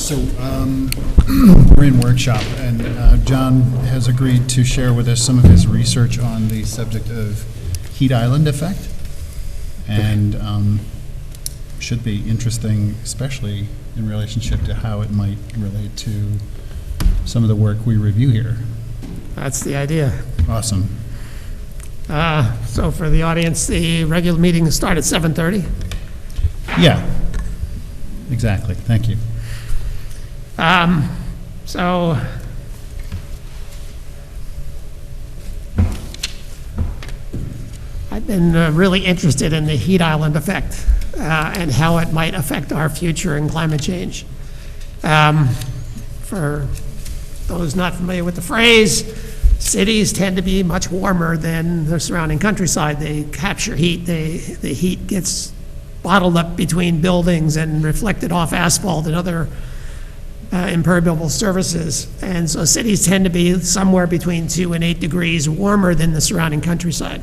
So we're in workshop, and John has agreed to share with us some of his research on the subject of heat island effect, and should be interesting, especially in relationship to how it might relate to some of the work we review here. That's the idea. Awesome. So for the audience, the regular meeting will start at 7:30. Yeah, exactly. Thank you. So I've been really interested in the heat island effect and how it might affect our future in climate change. For those not familiar with the phrase, cities tend to be much warmer than the surrounding countryside. They capture heat. The heat gets bottled up between buildings and reflected off asphalt and other impermeable surfaces. And so cities tend to be somewhere between 2 and 8 degrees warmer than the surrounding countryside.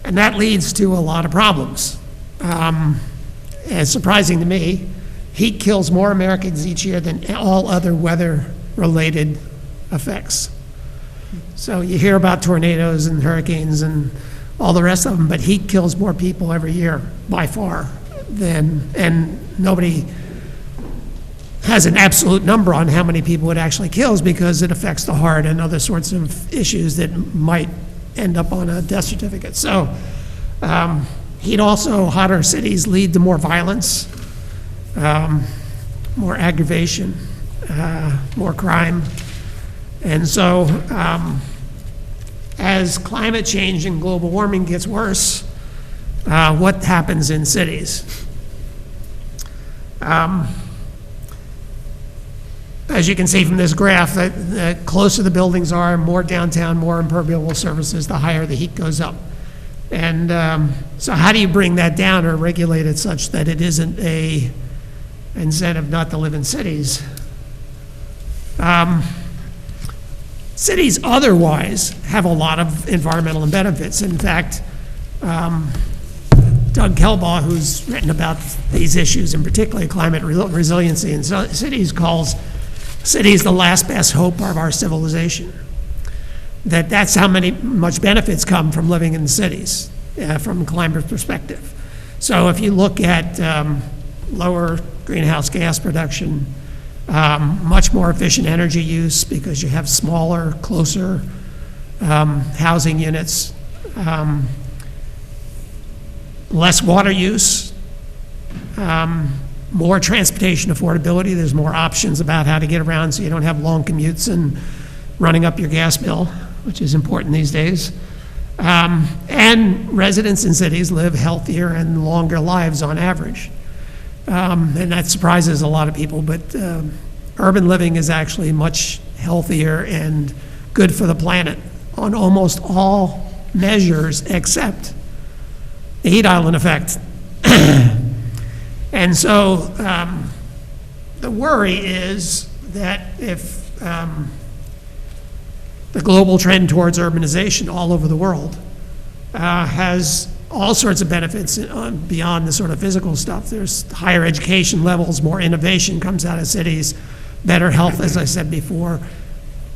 And that leads to a lot of problems. It's surprising to me, heat kills more Americans each year than all other weather-related effects. So you hear about tornadoes and hurricanes and all the rest of them, but heat kills more people every year by far and nobody has an absolute number on how many people it actually kills because it affects the heart and other sorts of issues that might end up on a death certificate. So heat also, hotter cities lead to more violence, more aggravation, more crime. And so as climate change and global warming gets worse, what happens in cities? As you can see from this graph, the closer the buildings are, more downtown, more impermeable surfaces, the higher the heat goes up. And so how do you bring that down or regulate it such that it isn't a incentive not to live in cities? Cities otherwise have a lot of environmental benefits. In fact, Doug Kelbaugh, who's written about these issues, and particularly climate resiliency in cities, calls cities the last best hope of our civilization. That's how much benefits come from living in cities from a climate perspective. So if you look at lower greenhouse gas production, much more efficient energy use because you have smaller, closer housing units, less water use, more transportation affordability. There's more options about how to get around so you don't have long commutes and running up your gas bill, which is important these days. And residents in cities live healthier and longer lives on average. And that surprises a lot of people, but urban living is actually much healthier and good for the planet on almost all measures except the heat island effect. And so the worry is that if the global trend towards urbanization all over the world has all sorts of benefits beyond the sort of physical stuff. There's higher education levels, more innovation comes out of cities, better health, as I said before.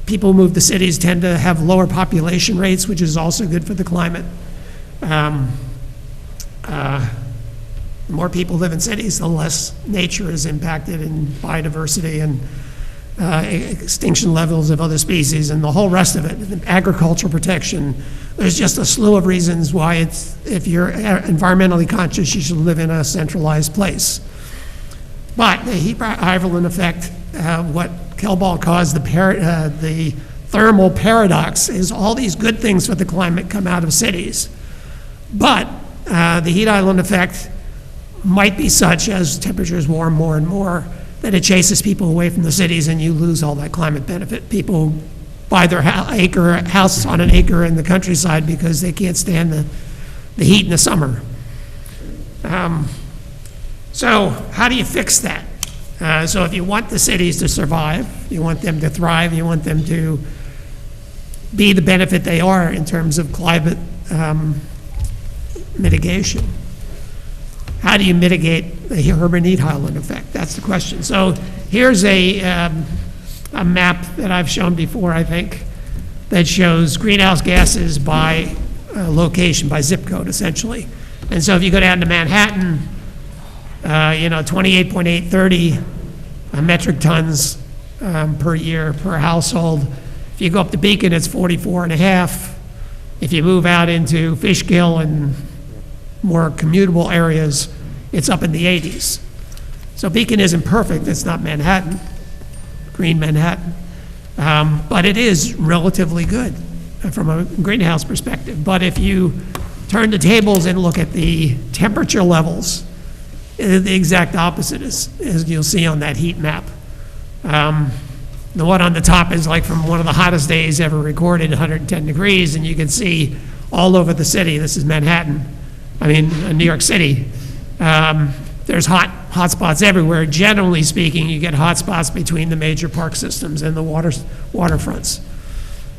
People who move to cities tend to have lower population rates, which is also good for the climate. The more people live in cities, the less nature is impacted in biodiversity and extinction levels of other species and the whole rest of it, agricultural protection. There's just a slew of reasons why if you're environmentally conscious, you should live in a centralized place. But the heat island effect, what Kelbaugh calls the thermal paradox, is all these good things for the climate come out of cities. But the heat island effect might be such, as temperatures warm more and more, that it chases people away from the cities and you lose all that climate benefit. People buy their house on an acre in the countryside because they can't stand the heat in the summer. So how do you fix that? So if you want the cities to survive, you want them to thrive, you want them to be the benefit they are in terms of climate mitigation, how do you mitigate the urban heat island effect? That's the question. So here's a map that I've shown before, I think, that shows greenhouse gases by location, by zip code, essentially. And so if you go down to Manhattan, 28.830 metric tons per year per household. If you go up to Beacon, it's 44.5. If you move out into Fishkill and more commutable areas, it's up in the 80s. So Beacon isn't perfect. It's not Manhattan, green Manhattan. But it is relatively good from a greenhouse perspective. But if you turn the tables and look at the temperature levels, the exact opposite is, as you'll see on that heat map. The one on the top is like from one of the hottest days ever recorded, 110 degrees, and you can see all over the city. This is Manhattan, New York City. There's hot spots everywhere. Generally speaking, you get hot spots between the major park systems and the waterfronts.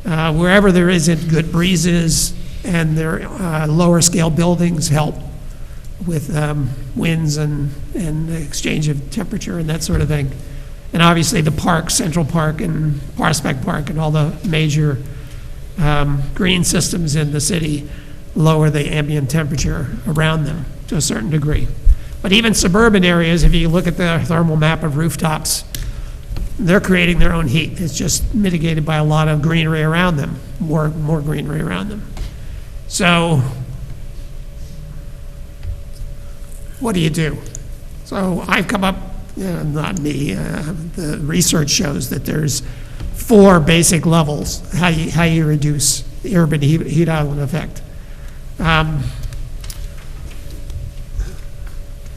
Wherever there isn't good breezes and their lower scale buildings help with winds and the exchange of temperature and that sort of thing. And obviously the parks, Central Park and Prospect Park and all the major green systems in the city lower the ambient temperature around them to a certain degree. But even suburban areas, if you look at the thermal map of rooftops, they're creating their own heat. It's just mitigated by a lot of greenery around them, more greenery around them. So what do you do? So I've come up, not me, the research shows that there's 4 basic levels how you reduce the urban heat island effect.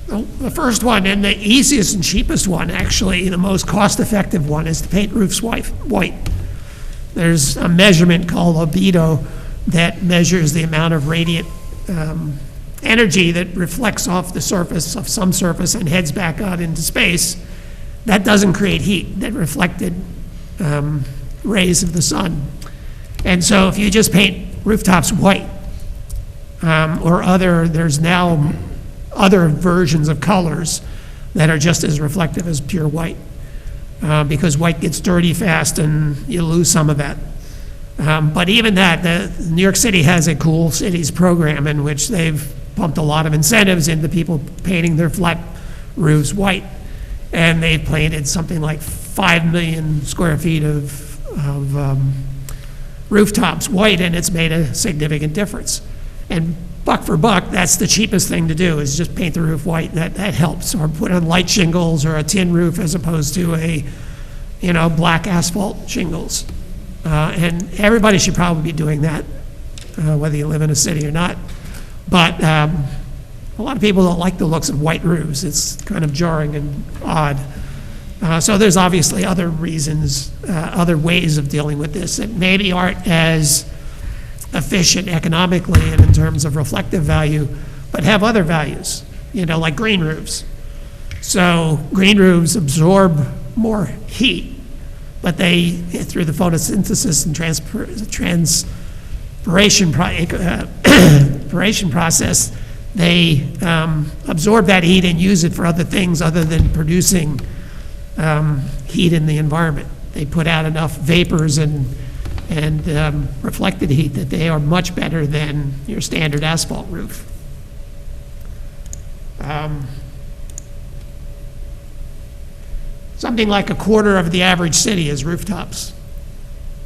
The first one, and the easiest and cheapest one, actually, the most cost-effective one, is to paint roofs white. There's a measurement called albedo that measures the amount of radiant energy that reflects off the surface of some surface and heads back out into space. That doesn't create heat, that reflected rays of the sun. And so if you just paint rooftops white, there's now other versions of colors that are just as reflective as pure white, because white gets dirty fast and you lose some of that. But even that, New York City has a Cool Cities program in which they've pumped a lot of incentives into people painting their flat roofs white. And they've painted something like 5 million square feet of rooftops white, and it's made a significant difference. And buck for buck, that's the cheapest thing to do, is just paint the roof white. That helps. Or put on light shingles or a tin roof as opposed to a, black asphalt shingles. And everybody should probably be doing that, whether you live in a city or not. But a lot of people don't like the looks of white roofs. It's kind of jarring and odd. So there's obviously other reasons, other ways of dealing with this that maybe aren't as efficient economically and in terms of reflective value, but have other values, like green roofs. So green roofs absorb more heat, but they, through the photosynthesis and transpiration process, they absorb that heat and use it for other things other than producing heat in the environment. They put out enough vapors and reflected heat that they are much better than your standard asphalt roof. Something like a quarter of the average city is rooftops,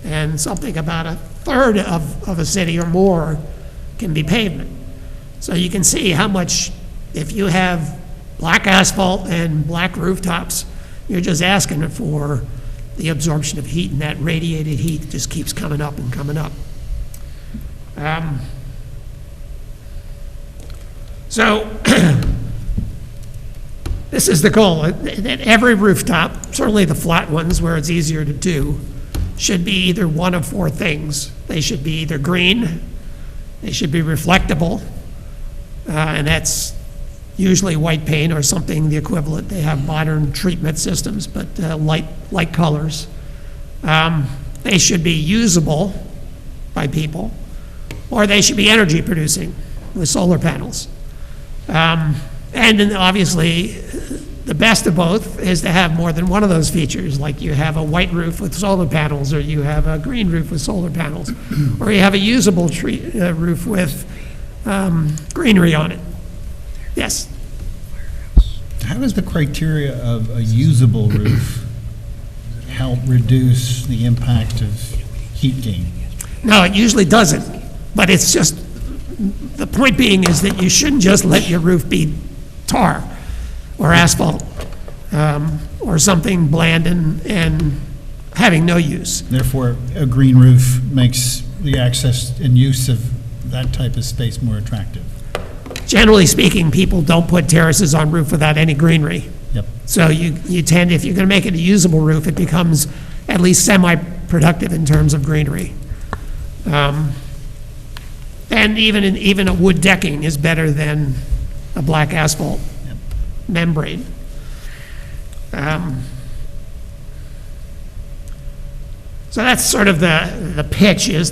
and something about a third of a city or more can be pavement. So you can see how much, if you have black asphalt and black rooftops, you're just asking for the absorption of heat, and that radiated heat just keeps coming up and coming up. So this is the goal, that every rooftop, certainly the flat ones where it's easier to do, should be either one of 4 things. They should be either green, they should be reflectable, and that's usually white paint or something the equivalent. They have modern treatment systems, but light colors. They should be usable by people, or they should be energy producing with solar panels. And then obviously, the best of both is to have more than one of those features, like you have a white roof with solar panels, or you have a green roof with solar panels, or you have a usable roof with greenery on it. Yes? How does the criteria of a usable roof help reduce the impact of heat gain? No, it usually doesn't, but it's just, the point being is that you shouldn't just let your roof be tar or asphalt, or something bland and having no use. Therefore, a green roof makes the access and use of that type of space more attractive. Generally speaking, people don't put terraces on roof without any greenery. Yep. So you tend, if you're gonna make it a usable roof, it becomes at least semi-productive in terms of greenery. And even a wood decking is better than a black asphalt membrane. So that's sort of the pitch is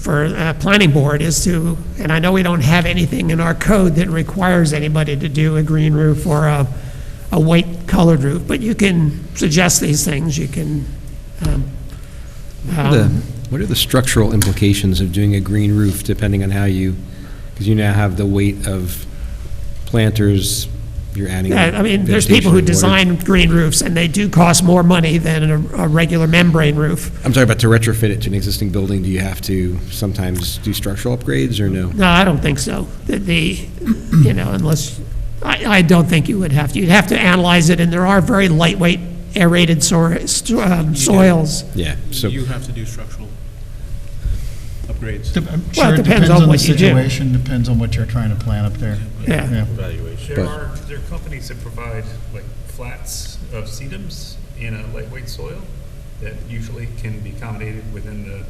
for a planning board is to, and I know we don't have anything in our code that requires anybody to do a green roof or a white colored roof, but you can suggest these things, you can. What are the structural implications of doing a green roof, depending on how you, because you now have the weight of planters, you're adding. Yeah, I mean, there's people who design green roofs, and they do cost more money than a regular membrane roof. I'm talking about to retrofit it to an existing building, do you have to sometimes do structural upgrades, or no? No, I don't think so. Unless, I don't think you would have to. You'd have to analyze it, and there are very lightweight aerated soils. Yeah, so. You have to do structural upgrades. I'm Well, sure it it depends depends on on the what you do. situation, depends on what you're trying to plan up there. Yeah. Evaluation. There are companies that provide like flats of sedums in a lightweight soil that usually can be accommodated within the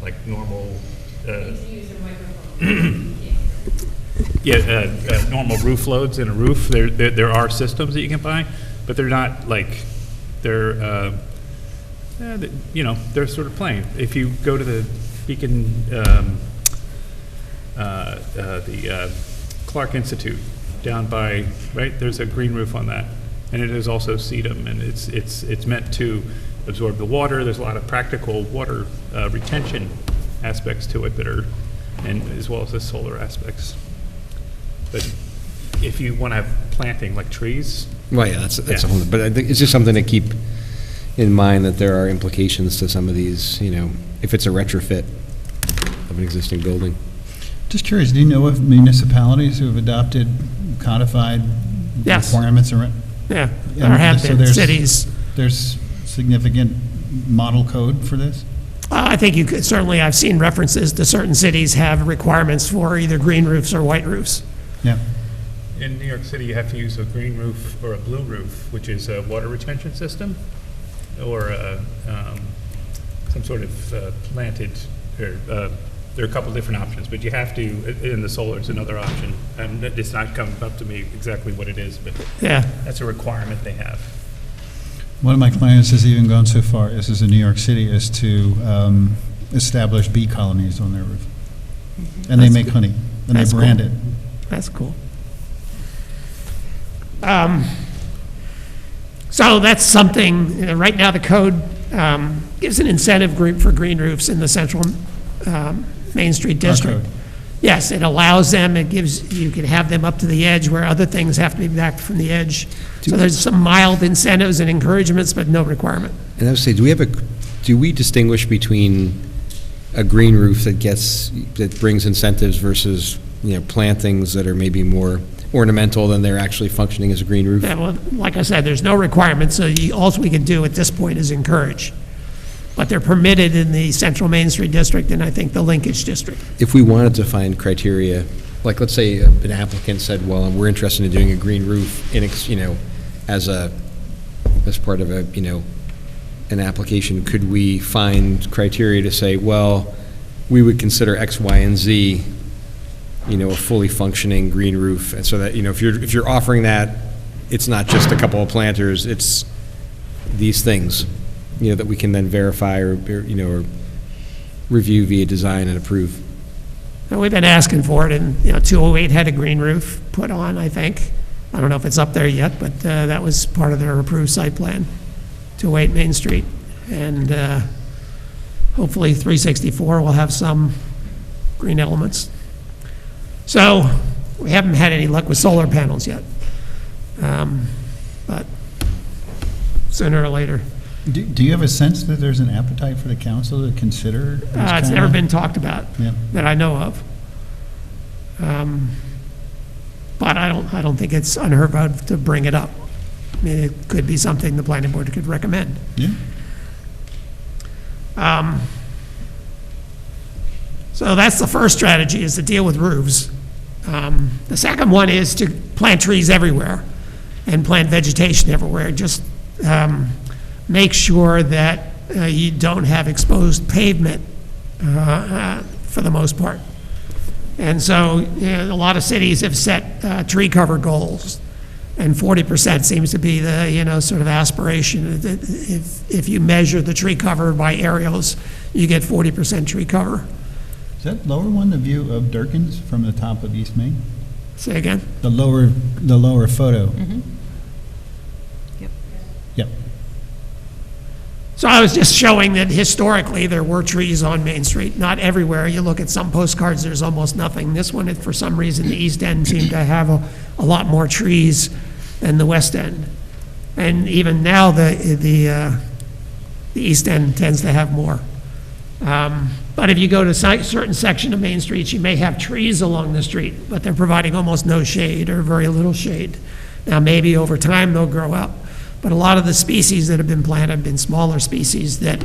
like normal. Normal roof loads in a roof. There are systems that you can buy, but they're not like they're they're sort of plain. If you go to the Beacon, the Clark Institute down by, right, there's a green roof on that, and it is also sedum, and it's meant to absorb the water. There's a lot of practical water retention aspects to it that are, and as well as the solar aspects. But if you want to have planting like trees, Well, yeah, that's a whole, but I think it's just something to keep in mind, that there are implications to some of these, if it's a retrofit of an existing building. Just curious, do you know of municipalities who have adopted codified Yes. requirements around? Yeah, And there have so been there's- cities. There's significant model code for this? I think you could, certainly I've seen references to certain cities have requirements for either green roofs or white roofs. Yeah. in New York City, you have to use a green roof or a blue roof, which is a water retention system, or some sort of planted, or there are a couple different options, but you have to, in the solar, it's another option. And it's not come up to me exactly what it is, but Yeah, that's a requirement they have. One of my clients has even gone so far, this is in New York City, as to establish bee colonies on their roof. And they make honey, and they That's brand cool. it. that's cool. So that's something, right now the code gives an incentive group for green roofs in the central Main Street district. code. Yes, it allows them, it gives, you can have them up to the edge where other things have to be back from the edge. So there's some mild incentives and encouragements, but no requirement. And I would say, do we distinguish between a green roof that brings incentives versus, plantings that are maybe more ornamental than they're actually functioning as a green roof? Yeah, well, like I said, there's no requirement, so all we can do at this point is encourage. But they're permitted in the central Main Street district and I think the linkage district. If we wanted to find criteria, like let's say an applicant said, well, we're interested in doing a green roof as part of an application, could we find criteria to say, well, we would consider X, Y, and Z, a fully functioning green roof, and so that, if you're offering that, it's not just a couple of planters, it's these things, that we can then verify or review via design and approve. And we've been asking for it, and, 208 had a green roof put on, I think. I don't know if it's up there yet, but that was part of their approved site plan, 208 Main Street. And hopefully 364 will have some green elements. So we haven't had any luck with solar panels yet, but sooner or later. Do you have a sense that there's an appetite for the council to consider? It's never been talked about that I know of. But I don't think it's unheard of to bring it up. I mean, it could be something the planning board could recommend. Yeah. So that's the first strategy, is to deal with roofs. The second one is to plant trees everywhere and plant vegetation everywhere. Just make sure that you don't have exposed pavement for the most part. And so a lot of cities have set tree cover goals, and 40% seems to be the sort of aspiration. If you measure the tree cover by aerials, you get 40% tree cover. Is that lower one the view of Durkins from the top of East Main? Say again? The lower photo. Yep. Yep. So I was just showing that historically there were trees on Main Street, not everywhere. You look at some postcards, there's almost nothing. This one, for some reason, the East End seemed to have a lot more trees than the West End. And even now, the East End tends to have more. But if you go to a certain section of Main Street, you may have trees along the street, but they're providing almost no shade or very little shade. Now, maybe over time they'll grow up. But a lot of the species that have been planted have been smaller species that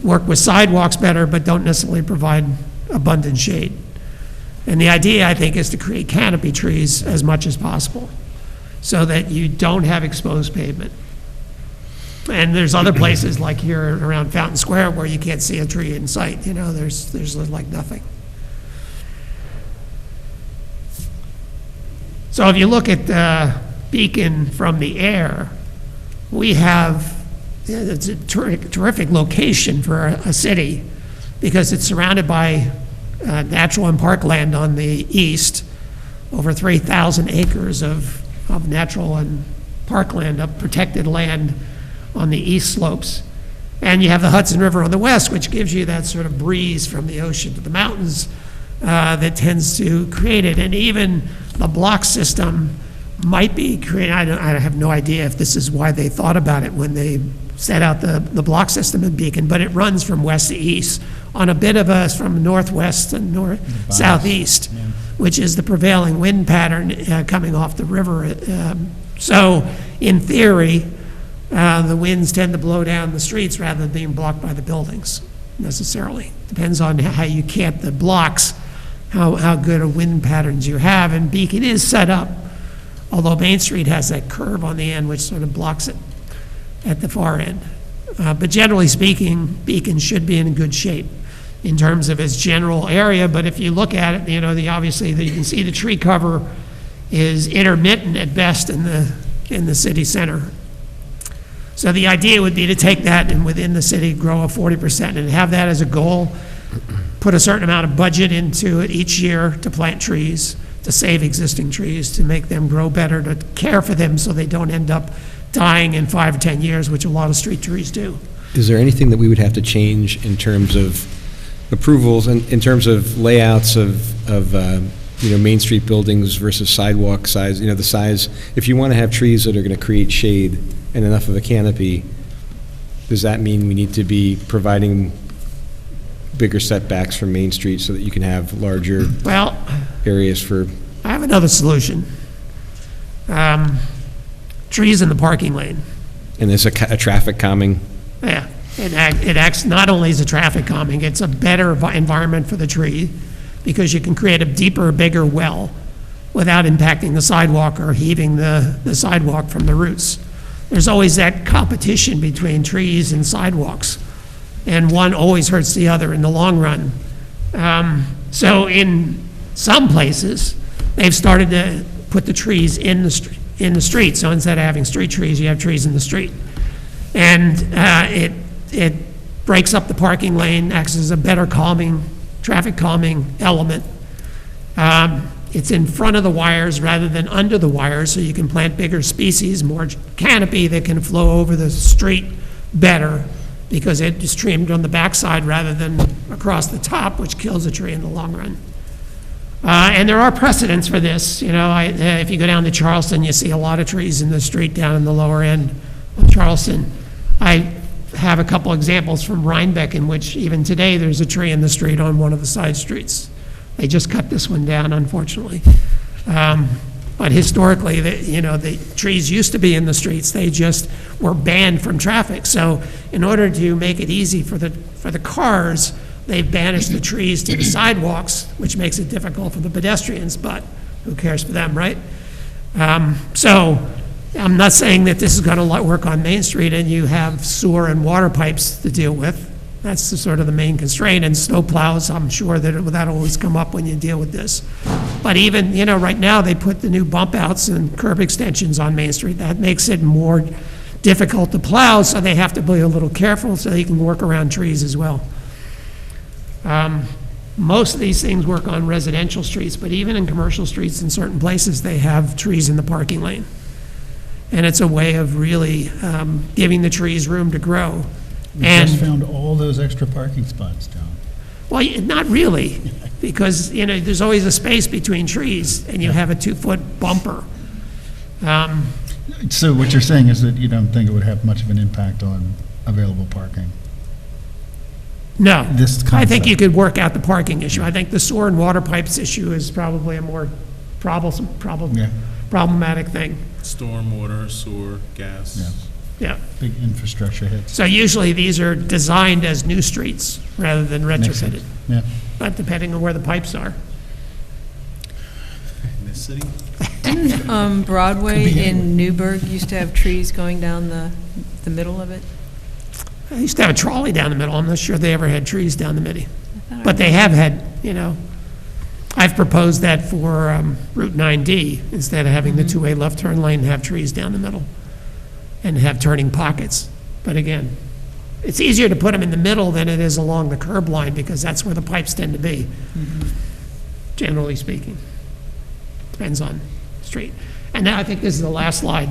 work with sidewalks better, but don't necessarily provide abundant shade. And the idea, I think, is to create canopy trees as much as possible so that you don't have exposed pavement. And there's other places like here around Fountain Square where you can't see a tree in sight. There's like nothing. So if you look at Beacon from the air, we have, it's a terrific location for a city because it's surrounded by natural and parkland on the east, over 3,000 acres of natural and parkland, of protected land on the east slopes. And you have the Hudson River on the west, which gives you that sort of breeze from the ocean to the mountains that tends to create it. And even the block system might be created. I have no idea if this is why they thought about it when they set out the block system in Beacon, but it runs from west to east on a bit of a, from northwest to southeast, which is the prevailing wind pattern coming off the river. So in theory, the winds tend to blow down the streets rather than being blocked by the buildings necessarily. Depends on how you camp the blocks, how good of wind patterns you have. And Beacon is set up, although Main Street has that curve on the end which sort of blocks it at the far end. But generally speaking, Beacon should be in good shape in terms of its general area. But if you look at it, obviously you can see the tree cover is intermittent at best in the city center. So the idea would be to take that and within the city grow a 40% and have that as a goal, put a certain amount of budget into it each year to plant trees, to save existing trees, to make them grow better, to care for them so they don't end up dying in 5 or 10 years, which a lot of street trees do. Is there anything that we would have to change in terms of approvals and in terms of layouts of Main Street buildings versus sidewalk size? The size, if you want to have trees that are going to create shade and enough of a canopy, does that mean we need to be providing bigger setbacks from Main Street so that you can have larger areas for? I have another solution. Trees in the parking lane. And there's a traffic calming? Yeah, it acts not only as a traffic calming, it's a better environment for the tree because you can create a deeper, bigger well without impacting the sidewalk or heaving the sidewalk from the roots. There's always that competition between trees and sidewalks, and one always hurts the other in the long run. So in some places, they've started to put the trees in the street. So instead of having street trees, you have trees in the street. And it breaks up the parking lane, acts as a better traffic calming element It's in front of the wires rather than under the wires, so you can plant bigger species, more canopy that can flow over the street better, because it is trimmed on the backside rather than across the top, which kills a tree in the long run. And there are precedents for this. You know, if you go down to Charleston, you see a lot of trees in the street down in the lower end of Charleston. I have a couple examples from Rhinebeck in which even today there's a tree in the street on one of the side streets. They just cut this one down, unfortunately. But historically, the trees used to be in the streets. They just were banned from traffic. So in order to make it easy for the cars, they've banished the trees to the sidewalks, which makes it difficult for the pedestrians, but who cares for them, right? So I'm not saying that this is going to work on Main Street and you have sewer and water pipes to deal with. That's sort of the main constraint, and snow plows, I'm sure that'll always come up when you deal with this. But even, right now, they put the new bump outs and curb extensions on Main Street. That makes it more difficult to plow, so they have to be a little careful so they can work around trees as well. Most of these things work on residential streets, but even in commercial streets in certain places, they have trees in the parking lane. And it's a way of really giving the trees room to grow. We just found all those extra parking spots, John. Well, not really, because, there's always a space between trees, and you have a 2-foot bumper. So what you're saying is that you don't think it would have much of an impact on available parking? No. This I think concept. you could work out the parking issue. I think the sewer and water pipes issue is probably a more problematic thing. Stormwater, sewer, gas. Yeah. Yeah. Big infrastructure hits. So usually these are designed as new streets rather than Makes retrofitted, sense. Yeah. but depending on where the pipes are. In this city? Broadway Could be in Newburgh used to have trees going down the middle of it. They used to have a trolley down the middle. I'm not sure they ever had trees down the middle. But they have had, I've proposed that for Route 9D, instead of having the two-way left turn lane, have trees down the middle and have turning pockets. But again, it's easier to put them in the middle than it is along the curb line, because that's where the pipes tend to be, generally speaking. Depends on the street. And now I think this is the last slide.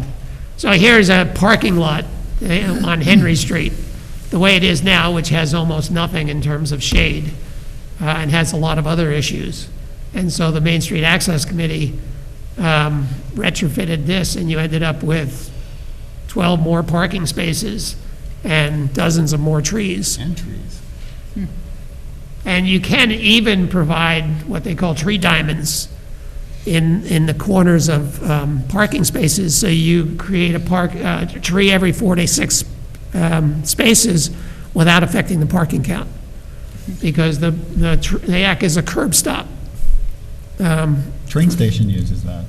So here's a parking lot on Henry Street, the way it is now, which has almost nothing in terms of shade, and has a lot of other issues. And so the Main Street Access Committee retrofitted this, and you ended up with 12 more parking spaces and dozens of more trees. And trees. And you can even provide what they call tree diamonds in the corners of parking spaces, so you create a tree every 4 to 6 spaces without affecting the parking count, because they act as a curb stop. Train station uses that.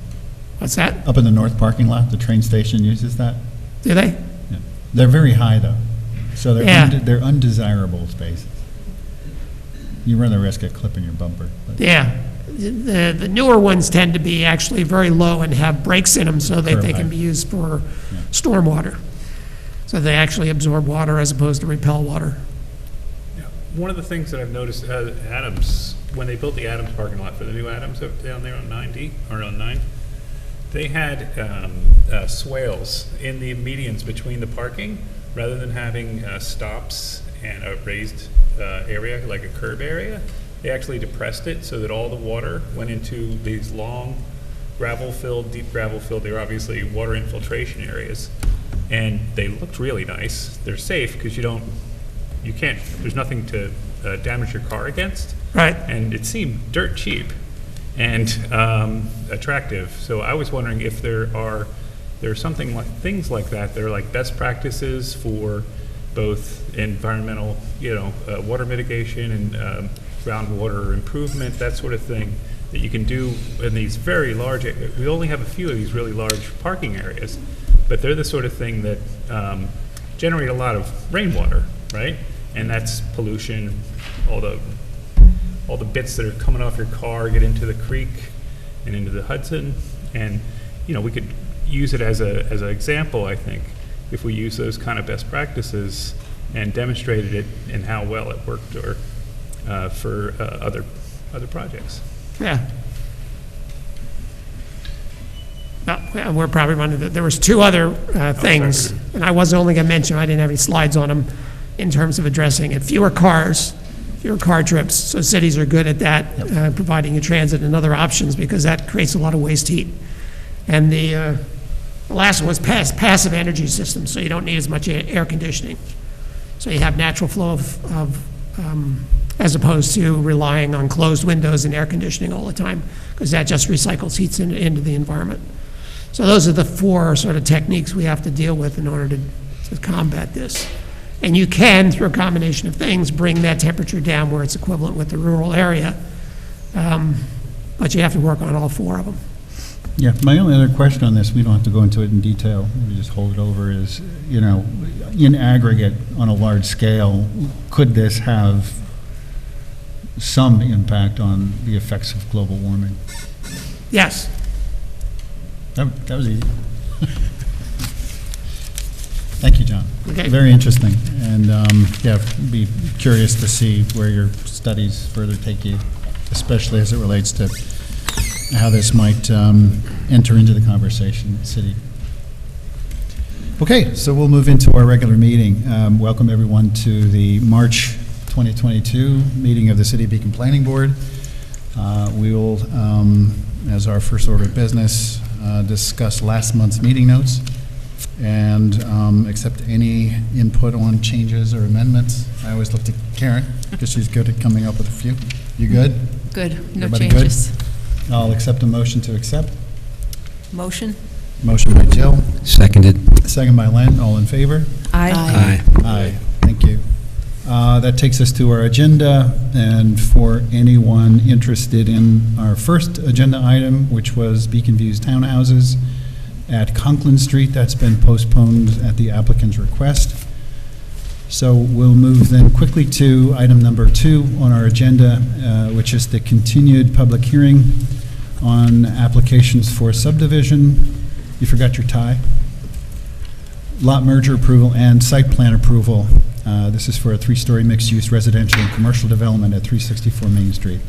What's that? Up in the north parking lot, the train station uses that. Do they? Yeah. They're very high, though. So Yeah. they're undesirable spaces. You run the risk of clipping your bumper. But Yeah. The newer ones tend to be actually very low and have breaks in them so that Curb they can height. be used for Yeah. stormwater. So they actually absorb water as opposed to repel water. One of the things that I've noticed, Adams, when they built the Adams parking lot for the new Adams up down there on 9D, or on 9, they had swales in the medians between the parking, rather than having stops and a raised area, like a curb area. They actually depressed it so that all the water went into these long gravel-filled, deep gravel-filled, they were obviously water infiltration areas. And they looked really nice. They're safe because you can't, there's nothing to damage your car against. Right. And it seemed dirt cheap and attractive. So I was wondering if there's something like, things like that are like best practices for both environmental, water mitigation and groundwater improvement, that sort of thing, that you can do in these very large, we only have a few of these really large parking areas, but they're the sort of thing that generate a lot of rainwater, right? And that's pollution, all the bits that are coming off your car get into the creek and into the Hudson. And, we could use it as an example, I think, if we use those kind of best practices and demonstrated it and how well it worked or for other projects. Yeah. Well, we're probably running, there was two other things, and I wasn't only gonna mention, I didn't have any slides on them in terms of addressing it. Fewer car trips, so cities are good at that, providing you transit and other options, because that creates a lot of waste heat. And the last one was passive energy systems, so you don't need as much air conditioning. So you have natural flow of as opposed to relying on closed windows and air conditioning all the time, because that just recycles heat into the environment. So those are the four sort of techniques we have to deal with in order to combat this. And you can, through a combination of things, bring that temperature down where it's equivalent with the rural area, but you have to work on all four of them. Yeah, my only other question on this, we don't have to go into it in detail, we just hold it over, is, you know, in aggregate, on a large scale, could this have some impact on the effects of global warming? Yes. That was easy. Thank you, John. Okay. Very interesting, and yeah, be curious to see where your studies further take you, especially as it relates to how this might enter into the conversation in the city. Okay, so we'll move into our regular meeting. Welcome everyone to the March 2022 meeting of the City of Beacon Planning Board. We will, as our first order of business, discuss last month's meeting notes and accept any input on changes or amendments. I always look to Karen because she's good at coming up with a few. You good? Good, no Everybody changes. good? I'll accept a motion to accept. Motion? Motion by Jill, Seconded. second by Len. All in favor? Aye. Aye. Thank you. That takes us to our agenda, and for anyone interested in our first agenda item, which was Beacon View's Townhouses at Conklin Street, that's been postponed at the applicant's request. So we'll move then quickly to item number 2 on our agenda, which is the continued public hearing on applications for subdivision. You forgot your tie. Lot merger approval and site plan approval. This is for a 3-story mixed-use residential and commercial development at 364 Main Street.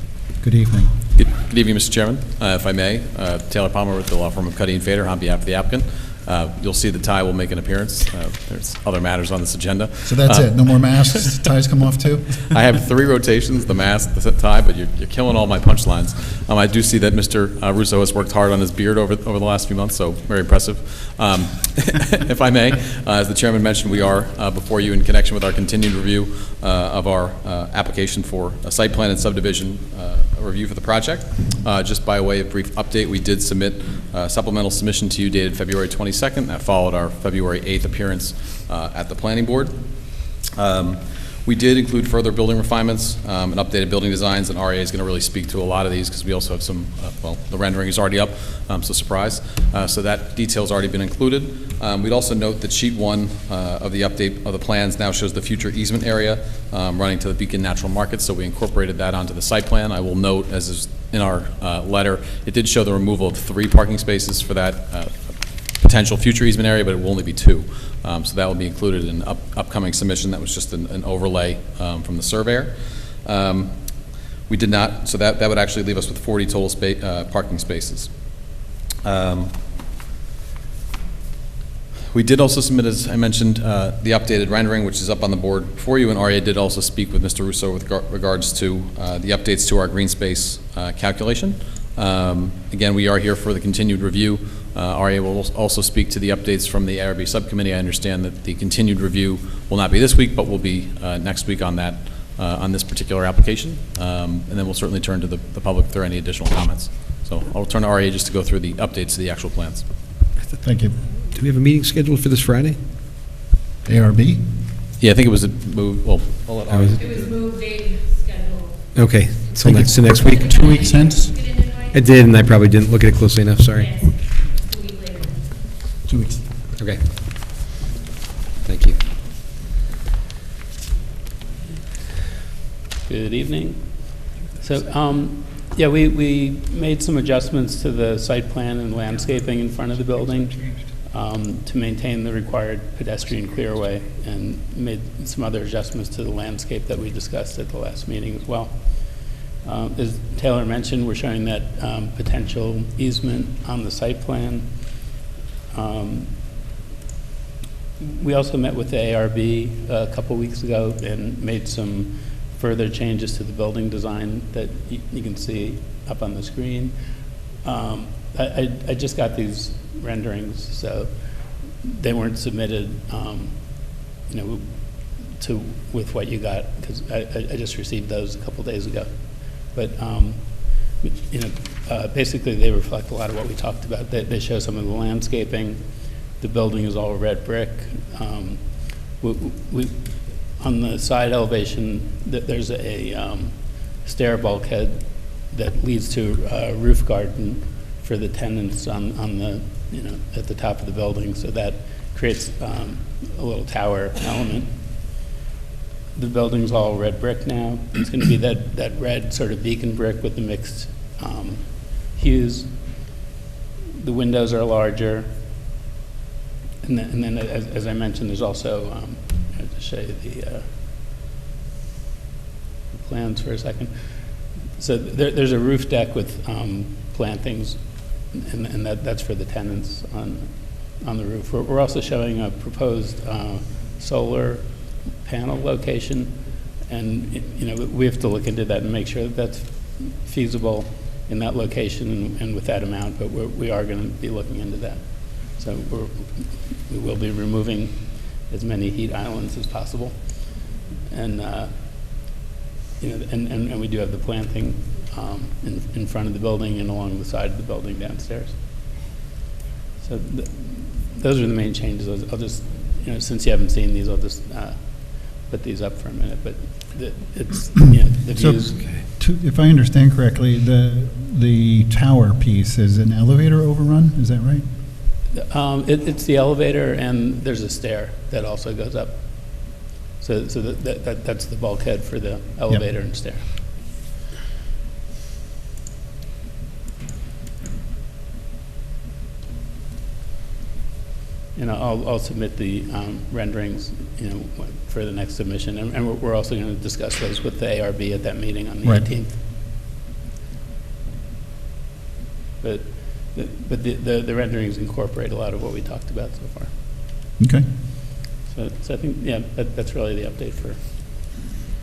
Good evening. Good evening, Mr. Chairman. If I may, Taylor Palmer with the law firm of Cuddy and Fader on behalf of the applicant. You'll see the tie will make an appearance. There's other matters on this agenda. So that's it, no more masks, ties come off too? I have 3 rotations, the mask, the tie, but you're killing all my punchlines. I do see that Mr. Russo has worked hard on his beard over the last few months, so very impressive. If I may, as the chairman mentioned, we are before you in connection with our continued review of our application for a site plan and subdivision review for the project. Just by way of brief update, we did submit a supplemental submission to you dated February 22nd. That followed our February 8th appearance at the planning board. We did include further building refinements and updated building designs, and RA is going to really speak to a lot of these because we also have some, well, the rendering is already up, so surprise. So that detail's already been included. We'd also note that sheet 1 of the update of the plans now shows the future easement area running to the Beacon Natural Market, so we incorporated that onto the site plan. I will note, as is in our letter, it did show the removal of 3 parking spaces for that potential future easement area, but it will only be 2. So that will be included in an upcoming submission. That was just an overlay from the surveyor. We did not, so that would actually leave us with 40 total parking spaces. We did also submit, as I mentioned, the updated rendering, which is up on the board for you, and RA did also speak with Mr. Russo with regards to the updates to our green space calculation. Again, we are here for the continued review. RA will also speak to the updates from the ARB subcommittee. I understand that the continued review will not be this week, but will be next week on that, on this particular application. And then we'll certainly turn to the public if there are any additional comments. So I'll turn to RA just to go through the updates to the actual plans. Thank you. Do we have a meeting scheduled for this Friday? ARB? Yeah, I think it was a move, well, I'll let RA. It was moved, date, scheduled. Okay, so next week? 2 weeks hence? I did, and I probably didn't look at it closely enough, sorry. Yes, 2 weeks later. 2 weeks. Okay. Thank you. Good evening. So, yeah, we made some adjustments to the site plan and landscaping in front of the building to maintain the required pedestrian clearway, and made some other adjustments to the landscape that we discussed at the last meeting as well. As Taylor mentioned, we're showing that potential easement on the site plan. We also met with the ARB a couple weeks ago and made some further changes to the building design that you can see up on the screen. I just got these renderings, so they weren't submitted, with what you got, because I just received those a couple days ago. But, basically they reflect a lot of what we talked about. They show some of the landscaping. The building is all red brick. On the side elevation, there's a stair bulkhead that leads to a roof garden for the tenants on the, at the top of the building. So that creates a little tower element. The building's all red brick now. It's going to be that red sort of beacon brick with the mixed hues. The windows are larger. And then as I mentioned, there's also, I have to show you the plans for a second. So there's a roof deck with plantings, and that's for the tenants on the roof. We're also showing a proposed solar panel location, and we have to look into that and make sure that that's feasible in that location and with that amount, but we are going to be looking into that. So we will be removing as many heat islands as possible, and and we do have the planting in front of the building and along the side of the building downstairs. So those are the main changes. I'll just, since you haven't seen these, I'll just put these up for a minute. But it's the views. If I understand correctly, the tower piece is an elevator overrun. Is that right? It's the elevator, and there's a stair that also goes up. So that's the bulkhead for the elevator and stair. I'll submit the renderings, for the next submission, and we're also going to discuss those with the ARB at that meeting on the 18th. But the renderings incorporate a lot of what we talked about so far. Okay. So I think, that's really the update for.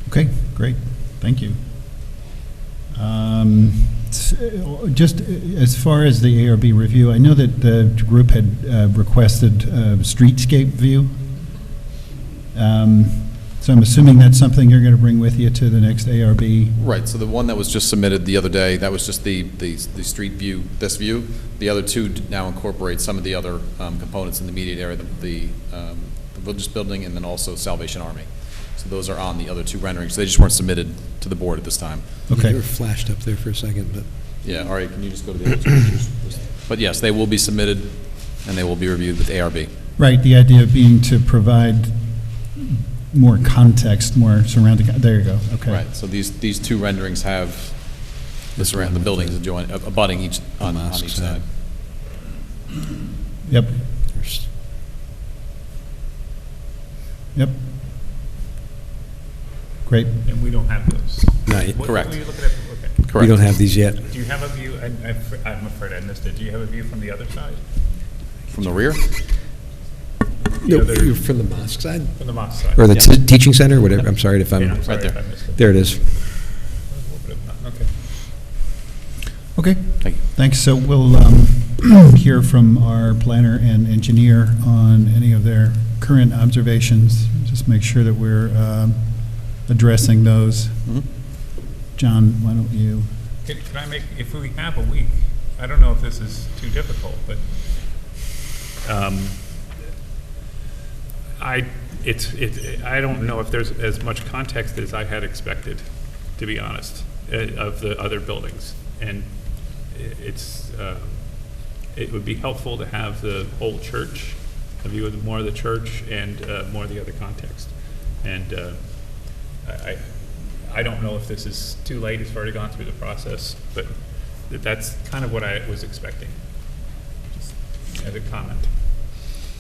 Okay, great. Thank you. Just as far as the ARB review, I know that the group had requested a streetscape view. So I'm assuming that's something you're going to bring with you to the next ARB. Right, so the one that was just submitted the other day, that was just the street view, this view. The other two now incorporate some of the other components in the immediate area, the religious building and then also Salvation Army. So those are on the other two renderings. They just weren't submitted to the board at this time. Okay. They were flashed up there for a second, but. Yeah, Ari, can you just go to the other two pictures? But yes, they will be submitted and they will be reviewed with ARB. Right, the idea being to provide more context, more surrounding, there you go, okay. Right, so these two renderings have the buildings abutting each on each side. Yep. Yep. Great. And we don't have those. Not yet. Correct. What are you looking at? Okay. Correct. We don't have these yet. Do you have a view, I'm afraid I missed it, do you have a view from the other side? From the rear? No, other- you're from the mosque side? From the mosque side? Or the teaching center, whatever, I'm sorry if Yeah, I'm I'm, sorry right if there. I missed it. there it is. Okay. Okay, Thank you. thanks. So we'll hear from our planner and engineer on any of their current observations. Just make sure that we're addressing those. Mhm. John, why don't you? Can I make, if we have a week, I don't know if this is too difficult, but I don't know if there's as much context as I had expected, to be honest, of the other buildings. And it would be helpful to have the whole church, a view of more of the church and more of the other context. And I don't know if this is too late, it's already gone through the process, but that's kind of what I was expecting, just as a comment.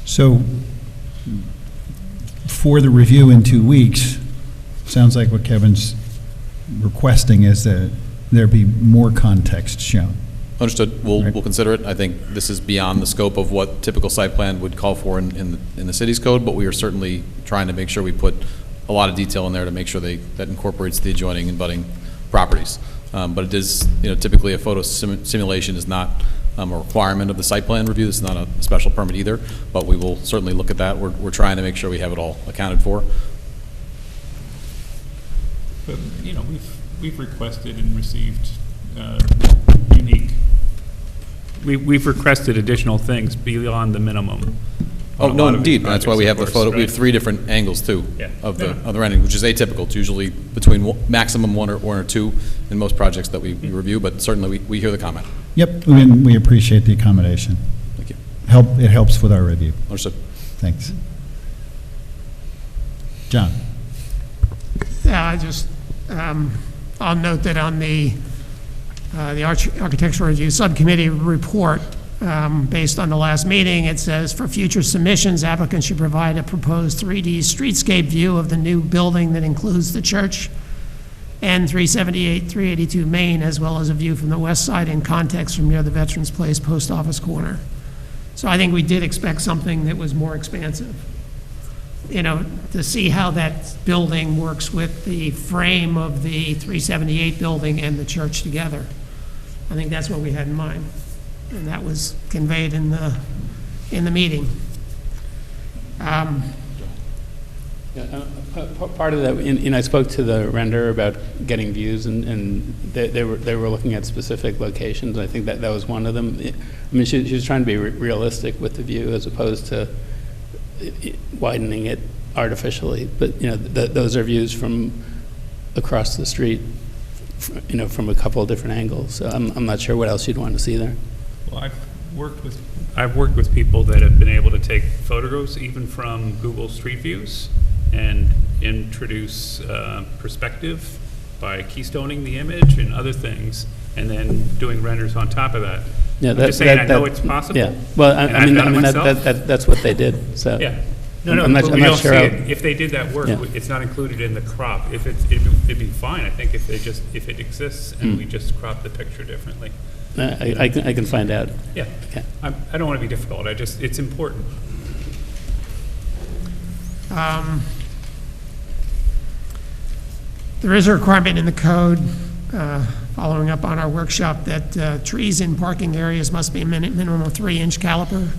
So for the review in 2 weeks, sounds like what Kevin's requesting is that there be more context shown. Understood. We'll consider it. I think this is beyond the scope of what typical site plan would call for in the city's code, but we are certainly trying to make sure we put a lot of detail in there to make sure that incorporates the adjoining and budding properties. But it is, typically a photo simulation is not a requirement of the site plan review. This is not a special permit either, but we will certainly look at that. We're trying to make sure we have it all accounted for. But, we've requested and received unique, we've requested additional things beyond the minimum. Oh, on a no, lot of these indeed. That's why we have the projects, photo. of course, We have right? 3 different angles, too, Yeah. of the rendering, which is atypical. It's usually between maximum one or two in most projects that we review, but certainly we hear the comment. Yep, and we appreciate the accommodation. Thank you. It helps with our review. Understood. Thanks. John? Yeah, I'll note that on the Architectural Review Subcommittee report, based on the last meeting, it says, for future submissions, applicants should provide a proposed 3D streetscape view of the new building that includes the church and 378, 382 Main, as well as a view from the west side in context from near the Veterans Place Post Office corner. So I think we did expect something that was more expansive, to see how that building works with the frame of the 378 building and the church together. I think that's what we had in mind, and that was conveyed in the meeting. Part of that, I spoke to the renderer about getting views, and they were looking at specific locations. I think that was one of them. I mean, she was trying to be realistic with the view as opposed to widening it artificially. But those are views from across the street, from a couple of different angles. So I'm not sure what else you'd want to see there. Well, I've worked with people that have been able to take photographs even from Google Street Views and introduce perspective by keystoning the image and other things, and then doing renders on top of that. Yeah, I'm just saying, I know it's possible. Yeah, well, and I I've mean, done it myself. that's what they did. So Yeah. I'm not but we sure don't see how- it. If they did that work, Yeah. it's not included in the crop. It'd be fine, I think, if it exists and we just crop the picture differently. I can find out. Yeah. Okay. I don't want to be difficult. It's important. There is a requirement in the code, following up on our workshop, that trees in parking areas must be a minimum of 3-inch caliper.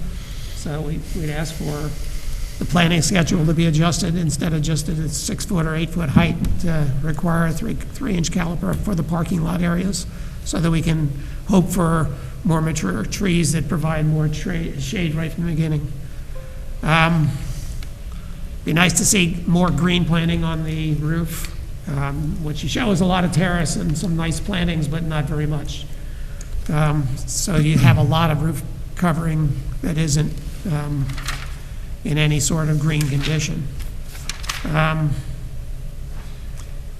So we'd ask for the planning schedule to be adjusted, instead of just at a 6-foot or 8-foot height, to require a 3-inch caliper for the parking lot areas, so that we can hope for more mature trees that provide more shade right from the beginning. Be nice to see more green planting on the roof, which you show is a lot of terrace and some nice plantings, but not very much. So you have a lot of roof covering that isn't in any sort of green condition.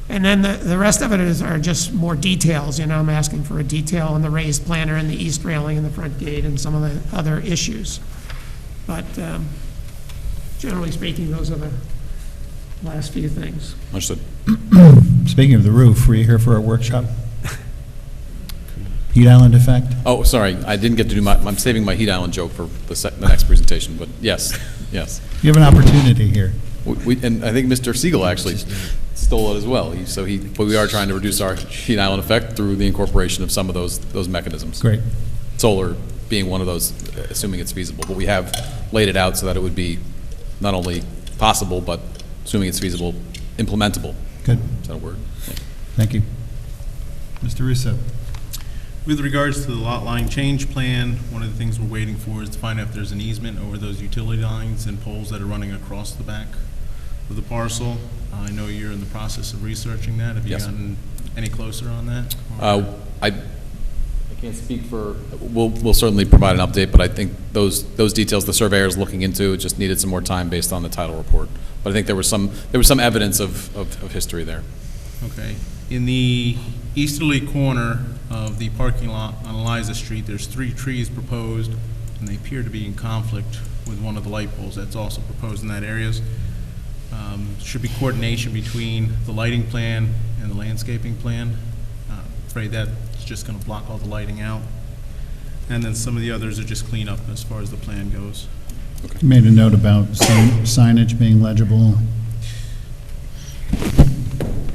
And then the rest of it are just more details. I'm asking for a detail on the raised planter and the east railing and the front gate and some of the other issues. But generally speaking, those are the last few things. Understood. Speaking of the roof, were you here for our workshop? Heat island effect? Oh, sorry, I didn't get to do I'm saving my Heat Island joke for the next presentation, but yes. You have an opportunity here. And I think Mr. Siegel actually stole it as well. But we are trying to reduce our heat island effect through the incorporation of some of those mechanisms. Great. Solar being one of those, assuming it's feasible. But we have laid it out so that it would be not only possible, but assuming it's feasible, implementable. Good. Is that a word? Thank you. Mr. Russo? With regards to the lot line change plan, one of the things we're waiting for is to find out if there's an easement over those utility lines and poles that are running across the back of the parcel. I know you're in the process of researching that. Have you Yes. gotten any closer on that? I can't speak for, we'll certainly provide an update, but I think those details the surveyor is looking into, it just needed some more time based on the title report. But I think there was some evidence of history there. Okay. In the easterly corner of the parking lot on Eliza Street, there's 3 trees proposed, and they appear to be in conflict with one of the light poles that's also proposed in that area. Should be coordination between the lighting plan and the landscaping plan. Afraid that's just going to block all the lighting out. And then some of the others are just cleanup as far as the plan goes. You made a note about signage being legible,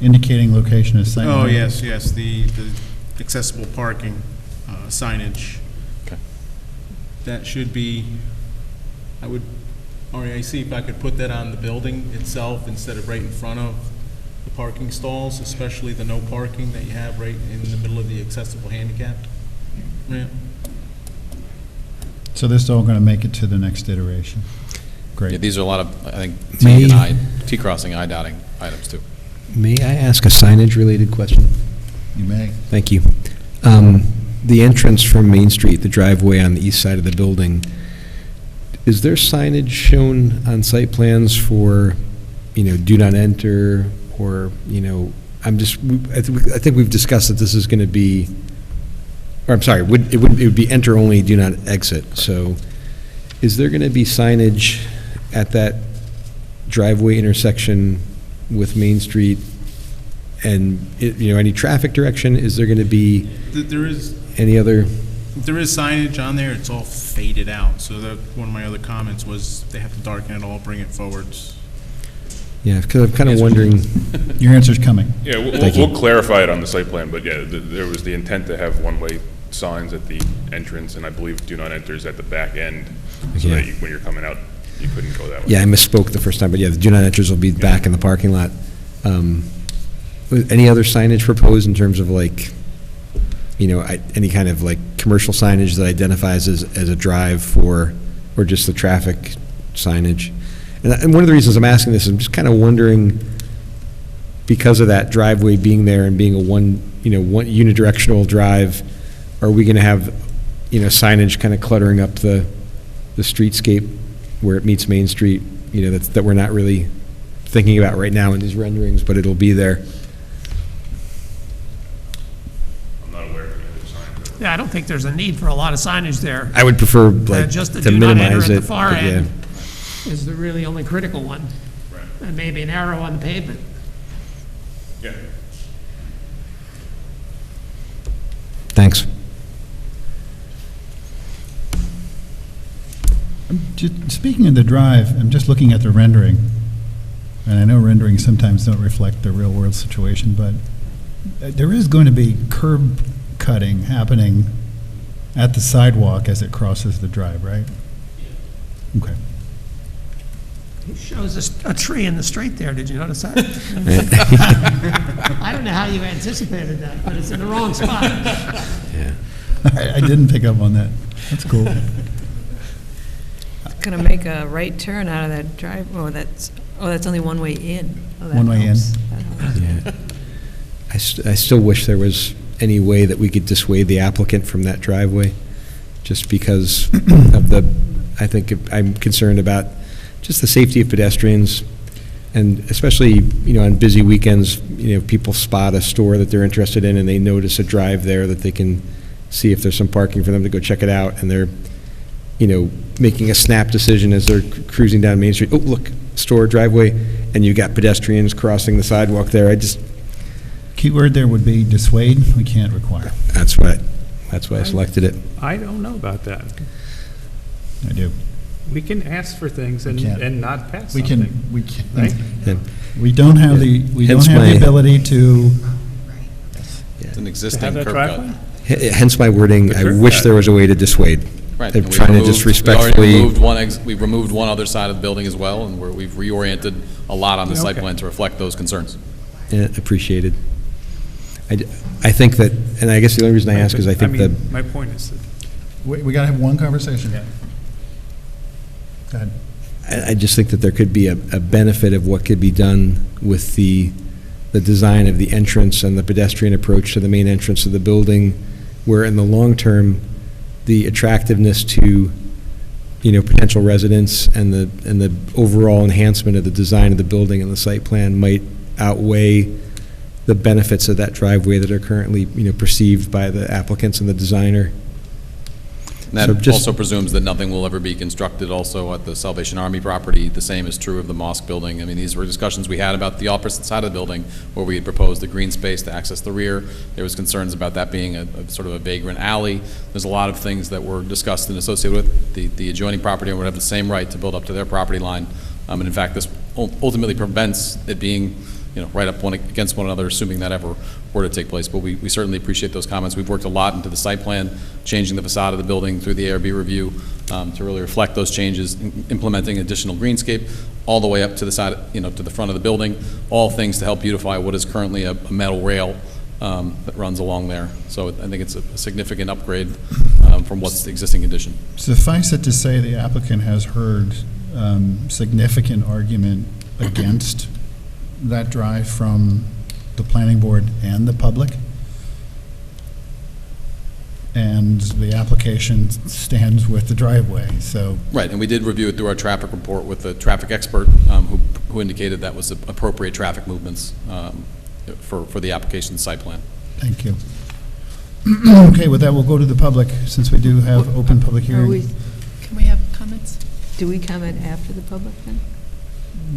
indicating location of site. Oh, yes, the accessible parking signage. Okay. That should be, Ari, I see if I could put that on the building itself instead of right in front of the parking stalls, especially the no parking that you have right in the middle of the accessible handicap ramp. So this is all going to make it to the next iteration. Yeah, Great. these are a lot of, I think, May- T-crossing, I-dotting items, too. May I ask a signage-related question? You may. Thank you. The entrance from Main Street, the driveway on the east side of the building, is there signage shown on site plans for, do not enter, or, I think we've discussed that this is going to be, or I'm sorry, it would be enter only, do not exit. So is there going to be signage at that driveway intersection with Main Street and, any traffic direction? Is there going to be There is any other? There is signage on there, it's all faded out, so that, one of my other comments was they have to darken it all, bring it forwards. Yeah, because I'm kind of wondering, Your answer's coming. Yeah, Thank you. we'll clarify it on the site plan, but yeah, there was the intent to have one-way signs at the entrance, and I believe do not enter is at the back end, so Yeah. that when you're coming out, you couldn't go that way. yeah, I misspoke the first time, but yeah, the do not enters will be back in the parking lot. Any other signage proposed in terms of any kind of commercial signage that identifies as a drive for, or just the traffic signage? And one of the reasons I'm asking this, I'm just kind of wondering, because of that driveway being there and being a one unidirectional drive, are we going to have, signage kind of cluttering up the streetscape where it meets Main Street, that we're not really thinking about right now in these renderings, but it'll be there? I'm not aware of any other signs. Yeah, I don't think there's a need for a lot of signage there. I would prefer, Just the to do not enter minimize at it. the far but yeah. end is the really only critical one. Right. And maybe an arrow on the pavement. Yeah. Thanks. Speaking of the drive, I'm just looking at the rendering, and I know renderings sometimes don't reflect the real-world situation, but there is going to be curb cutting happening at the sidewalk as it crosses the drive, right? Okay. It shows a tree in the street there, did you notice that? I don't know how you anticipated that, but it's in the wrong spot. Yeah. I didn't pick up on that. That's cool. Going to make a right turn out of that drive, that's only one way in. Oh, that One way in. helps. That helps. Yeah. I still wish there was any way that we could dissuade the applicant from that driveway, just because of I think I'm concerned about just the safety of pedestrians, and especially, on busy weekends, people spot a store that they're interested in and they notice a drive there that they can see if there's some parking for them to go check it out, and they're, making a snap decision as they're cruising down Main Street. Oh, look, store driveway, and you got pedestrians crossing the sidewalk there. Keyword there would be dissuade. We can't require. That's why I selected it. I don't know about that. I do. We can ask for things and, We can't. and not pass We something. can, we can. Right? Yeah. We don't have the Hence my- ability to, It's an To existing have that curb driveway? cut. Hence my wording, The I curb wish cut. there was a way to dissuade. Right. They're and we trying to removed- disrespectfully. We removed one other side of the building as well, and we've reoriented a lot on the site Okay. plan to reflect those concerns. Yeah, appreciated. I think that, and I guess the only reason I ask is I think that, My point is that we got to have one conversation. Go ahead. I just think that there could be a benefit of what could be done with the design of the entrance and the pedestrian approach to the main entrance of the building, where in the long term, the attractiveness to, potential residents and the overall enhancement of the design of the building and the site plan might outweigh the benefits of that driveway that are currently, perceived by the applicants and the designer. And that So just- also presumes that nothing will ever be constructed also at the Salvation Army property. The same is true of the mosque building. I mean, these were discussions we had about the opposite side of the building, where we had proposed a green space to access the rear. There was concerns about that being a sort of a vagrant alley. There's a lot of things that were discussed and associated with the adjoining property, would have the same right to build up to their property line. And in fact, this ultimately prevents it being, right up against one another, assuming that ever were to take place. But we certainly appreciate those comments. We've worked a lot into the site plan, changing the facade of the building through the ARB review to really reflect those changes, implementing additional greenscape all the way up to the side, to the front of the building, all things to help beautify what is currently a metal rail that runs along there. So I think it's a significant upgrade from what's the existing condition. Suffice it to say, the applicant has heard significant argument against that drive from the planning board and the public. And the application stands with the driveway, so. Right, and we did review it through our traffic report with the traffic expert who indicated that was appropriate traffic movements for the application site plan. Thank you. Okay, with that, we'll go to the public, since we do have open public hearing. Can we have comments? Do we comment after the public then?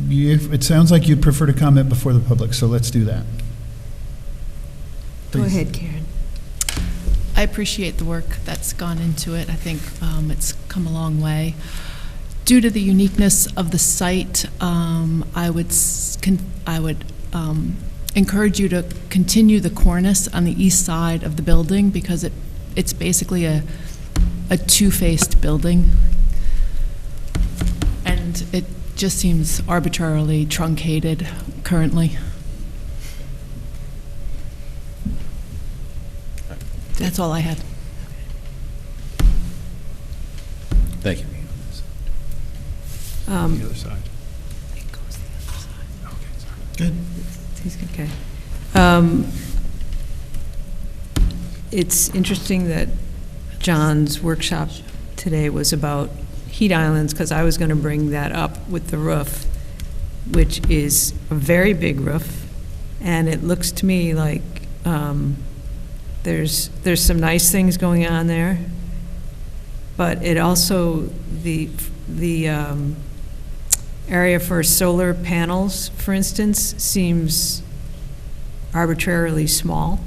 It sounds like you'd prefer to comment before the public, so let's do that. Go Please. ahead, Karen. I appreciate the work that's gone into it. I think it's come a long way. Due to the uniqueness of the site, I would encourage you to continue the cornice on the east side of the building, because it's basically a two-faced building. And it just seems arbitrarily truncated currently. That's all I had. Thank you. The other side. Good. He's okay. It's interesting that John's workshop today was about heat islands, because I was going to bring that up with the roof, which is a very big roof, and it looks to me like there's some nice things going on there, but it also, the area for solar panels, for instance, seems arbitrarily small.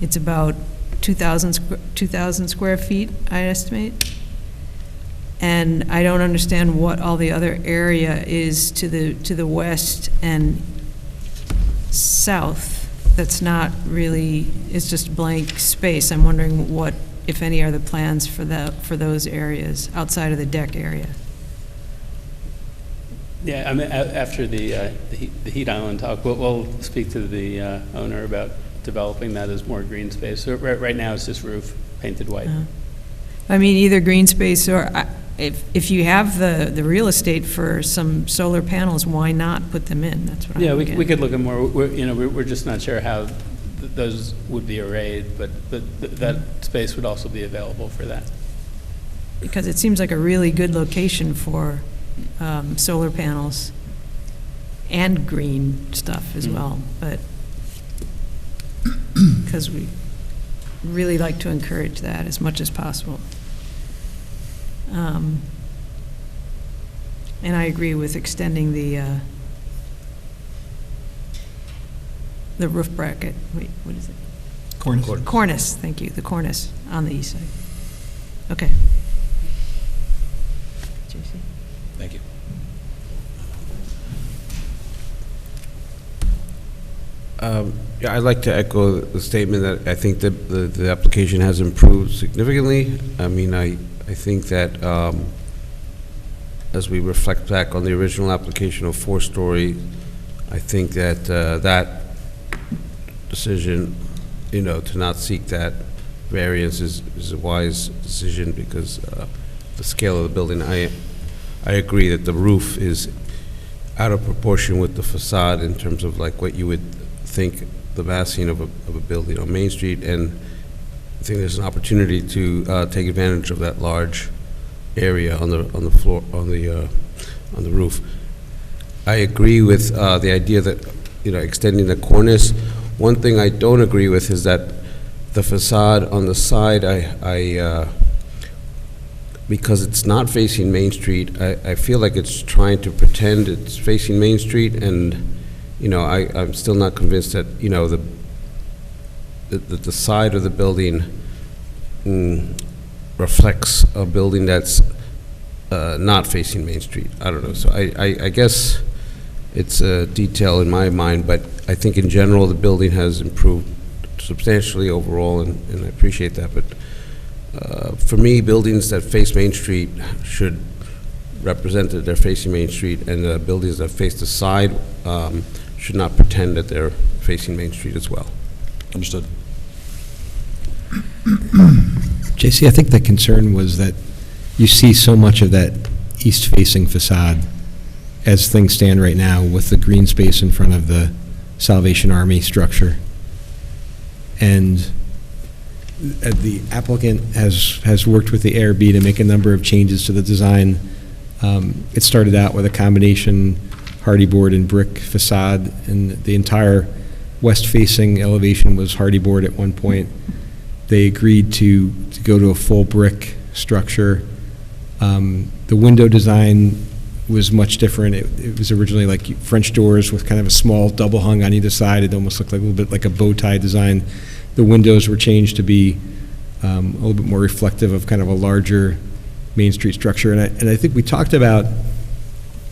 It's about 2,000 square feet, I estimate. And I don't understand what all the other area is to the west and south that's not really, it's just blank space. I'm wondering what, if any, are the plans for those areas outside of the deck area? Yeah, I mean, after the heat island talk, we'll speak to the owner about developing that as more green space. So right now, it's just roof painted white. I mean, either green space or, if you have the real estate for some solar panels, why not put them in? That's what I'm Yeah, getting. we could look at more, we're just not sure how those would be arrayed, but that space would also be available for that. Because it seems like a really good location for solar panels and green stuff as well, but because we really like to encourage that as much as possible. And I agree with extending the roof bracket. Wait, what is it? Cornice. Cornice, thank you, the cornice on the east side. Okay. JC? Thank you. Yeah, I'd like to echo the statement that I think that the application has improved significantly. I mean, I think that as we reflect back on the original application of 4-story, I think that that decision, to not seek that variance is a wise decision, because the scale of the building, I agree that the roof is out of proportion with the facade in terms of like what you would think the massing of a building on Main Street, and I think there's an opportunity to take advantage of that large area on the floor, on the roof. I agree with the idea that extending the cornice. One thing I don't agree with is that the facade on the side, because it's not facing Main Street, I feel like it's trying to pretend it's facing Main Street, and, you know, I'm still not convinced that, you know, the side of the building reflects a building that's not facing Main Street. I don't know. So I guess it's a detail in my mind, but I think in general the building has improved substantially overall, and I appreciate that. But for me, buildings that face Main Street should represent that they're facing Main Street, and buildings that face the side should not pretend that they're facing Main Street as well. Understood. JC, I think the concern was that you see so much of that east-facing facade as things stand right now with the green space in front of the Salvation Army structure. And the applicant has worked with the ARB to make a number of changes to the design. It started out with a combination hardy board and brick facade, and the entire west-facing elevation was hardy board at one point. They agreed to go to a full brick structure. The window design was much different. It was originally like French doors with kind of a small double hung on either side. It almost looked like a little bit like a bow tie design. The windows were changed to be a little bit more reflective of kind of a larger Main Street structure. And I think we talked about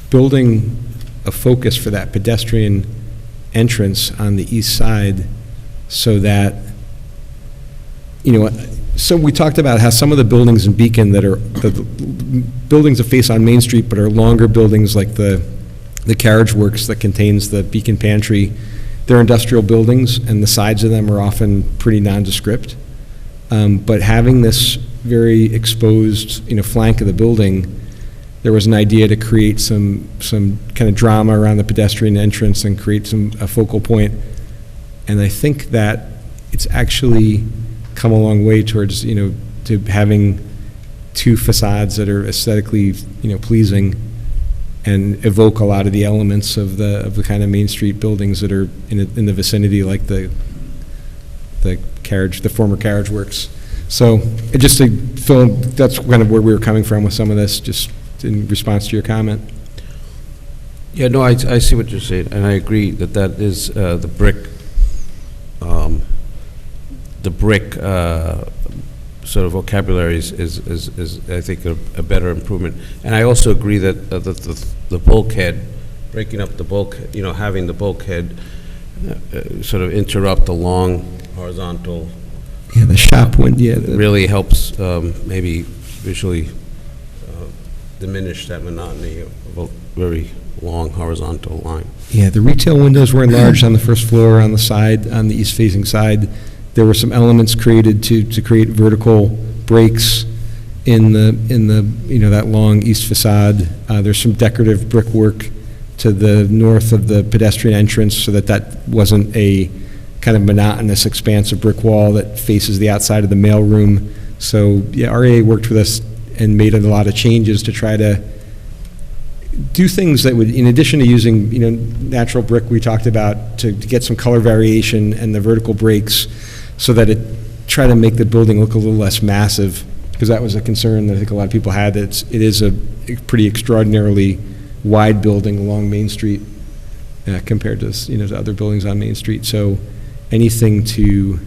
building a focus for that pedestrian entrance on the east side so that, you know, so we talked about how some of the buildings in Beacon that are the buildings that face on Main Street but are longer buildings, like the Carriage Works that contains the Beacon Pantry, they're industrial buildings, and the sides of them are often pretty nondescript. But having this very exposed, you know, flank of the building, there was an idea to create some kind of drama around the pedestrian entrance and create a focal point. And I think that it's actually come a long way towards, you know, to having two facades that are aesthetically, you know, pleasing and evoke a lot of the elements of the kind of Main Street buildings that are in the vicinity, like the former Carriage Works. So just to fill, that's kind of where we were coming from with some of this, just in response to your comment. Yeah, no, I see what you're saying, and I agree that is the brick sort of vocabulary is I think a better improvement. And I also agree that the bulkhead, breaking up the bulkhead, you know, having the bulkhead sort of interrupt the long horizontal. Yeah, the shop window. Yeah, really helps maybe visually diminish that monotony of a very long horizontal line. Yeah, the retail windows were enlarged on the first floor, on the side, on the east-facing side. There were some elements created to create vertical breaks in the you know, that long east facade. There's some decorative brickwork to the north of the pedestrian entrance so that wasn't a kind of monotonous expanse of brick wall that faces the outside of the mailroom. So yeah, RAA worked with us and made a lot of changes to try to do things that would, in addition to using, you know, natural brick we talked about, to get some color variation and the vertical breaks, so that it try to make the building look a little less massive, because that was a concern that I think a lot of people had. It is a pretty extraordinarily wide building along Main Street compared to, you know, to other buildings on Main Street. So anything to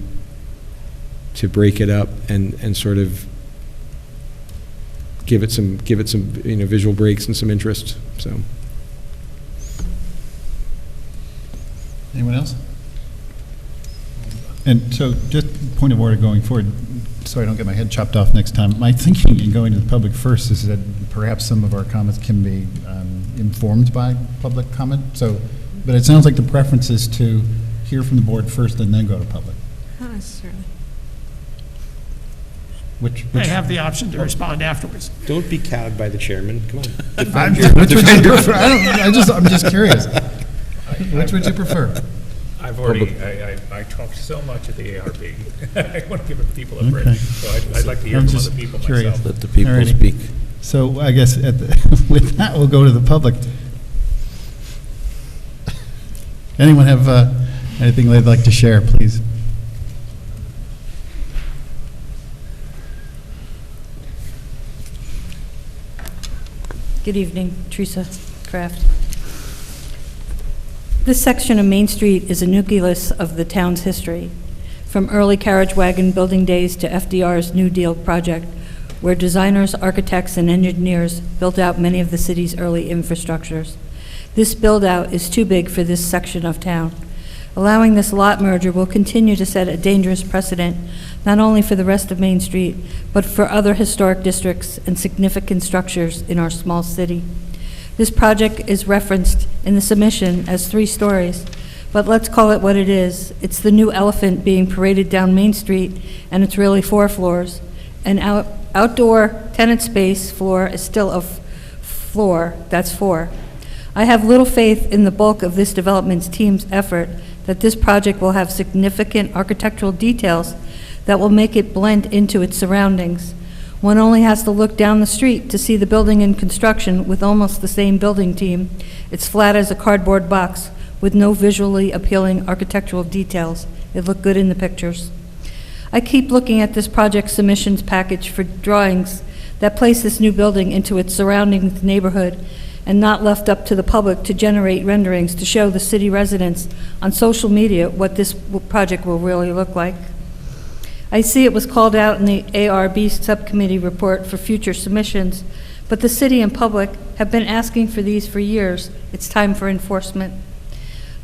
break it up and sort of give it some you know, visual breaks and some interest. So anyone else? And so, just point of order going forward, so I don't get my head chopped off next time. My thinking in going to the public first is that perhaps some of our comments can be informed by public comment. So, but it sounds like the preference is to hear from the board first and then go to public. Not necessarily. They have the option to respond afterwards. Don't be cowed by the chairman. Come on. Which would you prefer? I'm just curious. Which would you prefer? I've already, I talked so much at the ARB. I want to give people a break. So I'd like to hear I'm from just other people curious. myself. Let the people Alrighty. speak. So I guess with that, we'll go to the public. Anyone have anything they'd like to share, please? Good evening, Teresa Kraft. This section of Main Street is a nucleus of the town's history, from early carriage wagon building days to FDR's New Deal project, where designers, architects, and engineers built out many of the city's early infrastructures. This build-out is too big for this section of town. Allowing this lot merger will continue to set a dangerous precedent, not only for the rest of Main Street, but for other historic districts and significant structures in our small city. This project is referenced in the submission as 3 stories, but let's call it what it is. It's the new elephant being paraded down Main Street, and it's really 4 floors. An outdoor tenant space floor is still a floor, that's 4. I have little faith in the bulk of this development team's effort that this project will have significant architectural details that will make it blend into its surroundings. One only has to look down the street to see the building in construction with almost the same building team. It's flat as a cardboard box with no visually appealing architectural details. It looked good in the pictures. I keep looking at this project submissions package for drawings that place this new building into its surrounding neighborhood and not left up to the public to generate renderings to show the city residents on social media what this project will really look like. I see it was called out in the ARB subcommittee report for future submissions, but the city and public have been asking for these for years. It's time for enforcement.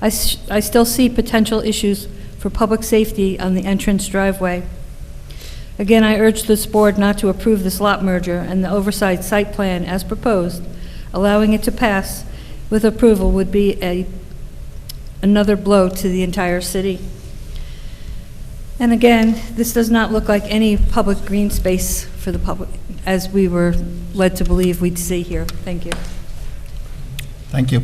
I still see potential issues for public safety on the entrance driveway. Again, I urge this board not to approve this lot merger and the oversized site plan as proposed. Allowing it to pass with approval would be another blow to the entire city. And again, this does not look like any public green space for the public, as we were led to believe we'd see here. Thank you. Thank you.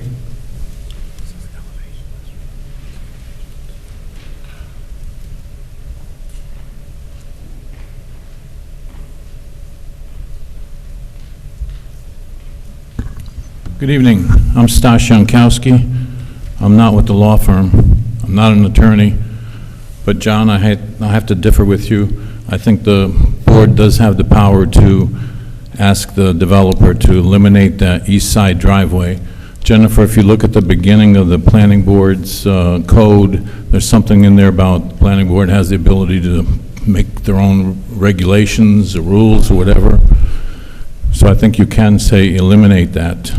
Good evening. I'm Stas Jankowski. I'm not with the law firm. I'm not an attorney. But John, I have to differ with you. I think the board does have the power to ask the developer to eliminate that east side driveway. Jennifer, if you look at the beginning of the planning board's code, there's something in there about the planning board has the ability to make their own regulations or rules or whatever. So I think you can say eliminate that.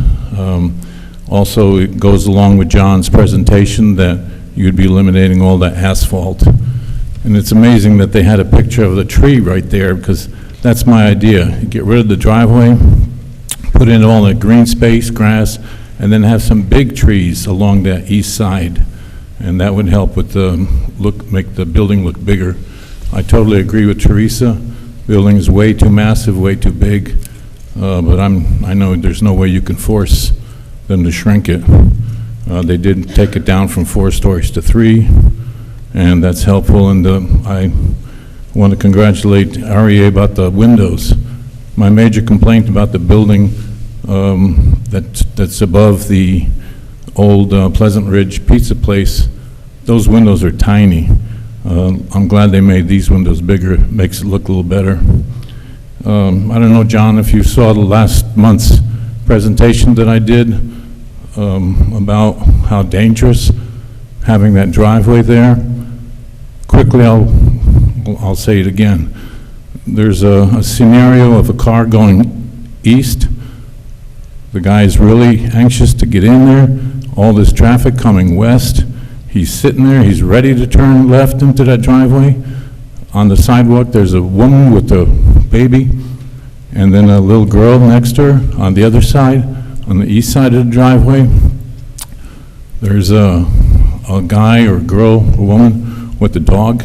Also, it goes along with John's presentation that you'd be eliminating all that asphalt. And it's amazing that they had a picture of the tree right there, because that's my idea. Get rid of the driveway, put in all the green space, grass, and then have some big trees along that east side. And that would help with the look, make the building look bigger. I totally agree with Teresa. Building is way too massive, way too big. But I know there's no way you can force them to shrink it. They did take it down from 4 stories to 3, and that's helpful. And I want to congratulate REA about the windows. My major complaint about the building that's above the old Pleasant Ridge Pizza Place, those windows are tiny. I'm glad they made these windows bigger. It makes it look a little better. I don't know, John, if you saw the last month's presentation that I did about how dangerous having that driveway there. Quickly, I'll say it again. There's a scenario of a car going east. The guy is really anxious to get in there. All this traffic coming west. He's sitting there. He's ready to turn left into that driveway. On the sidewalk, there's a woman with a baby, and then a little girl next to her on the other side. On the east side of the driveway, there's a guy or a girl, a woman with a dog,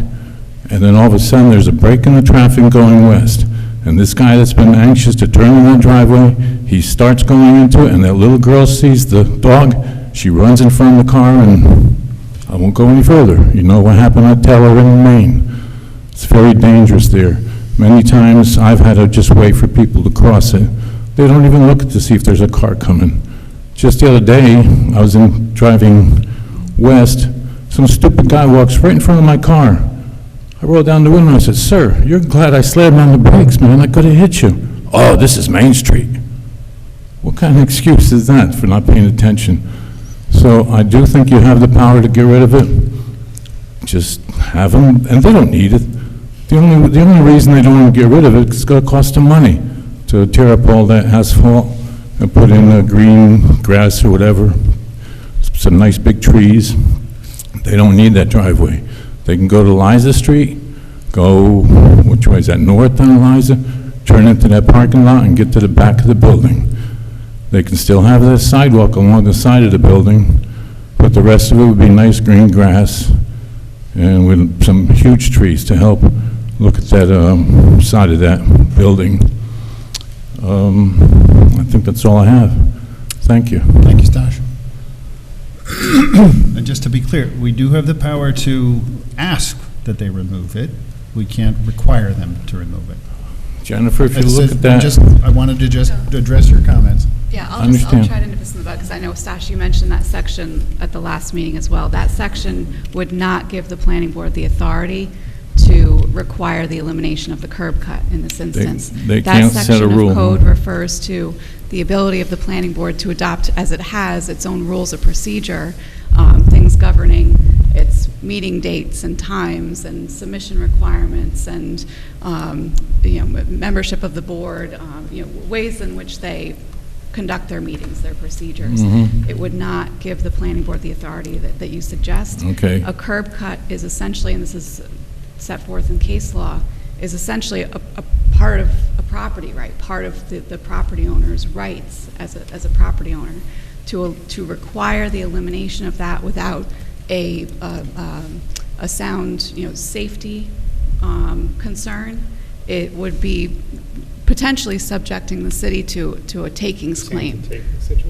and then all of a sudden there's a break in the traffic going west. And this guy that's been anxious to turn in that driveway, he starts going into it, and that little girl sees the dog. She runs in front of the car, and I won't go any further. You know what happened at Teller in Maine. It's very dangerous there. Many times I've had to just wait for people to cross it. They don't even look to see if there's a car coming. Just the other day, I was driving west. Some stupid guy walks right in front of my car. I rolled down the window and I said, "Sir, you're glad I slammed on the brakes, man. I could have hit you." "Oh, this is Main Street." What kind of excuse is that for not paying attention? So I do think you have the power to get rid of it. Just have them, and they don't need it. The only reason they don't want to get rid of it is it's going to cost them money to tear up all that asphalt and put in green grass or whatever, some nice big trees. They don't need that driveway. They can go to Liza Street, go, which way is that, north on Liza, turn into that parking lot and get to the back of the building. They can still have the sidewalk along the side of the building, but the rest of it would be nice green grass and with some huge trees to help look at that side of that building. I think that's all I have. Thank you. Thank you, Stash. And just to be clear, we do have the power to ask that they remove it. We can't require them to remove it. Jennifer, if you look at that. I wanted to just address your comments. Yeah, I'll try to nip this in the bud, because I know, Stash, you mentioned that section at the last meeting as well. That section would not give the planning board the authority to require the elimination of the curb cut in this instance. They can't set a rule. That section of code refers to the ability of the planning board to adopt, as it has, its own rules of procedure, things governing its meeting dates and times and submission requirements and membership of the board, ways in which they conduct their meetings, their procedures. It would not give the planning board the authority that you suggest. Okay. A curb cut is essentially, and this is set forth in case law, is essentially a part of a property right, part of the property owner's rights as a property owner. To require the elimination of that without a sound, safety concern, it would be potentially subjecting the city to a takings claim.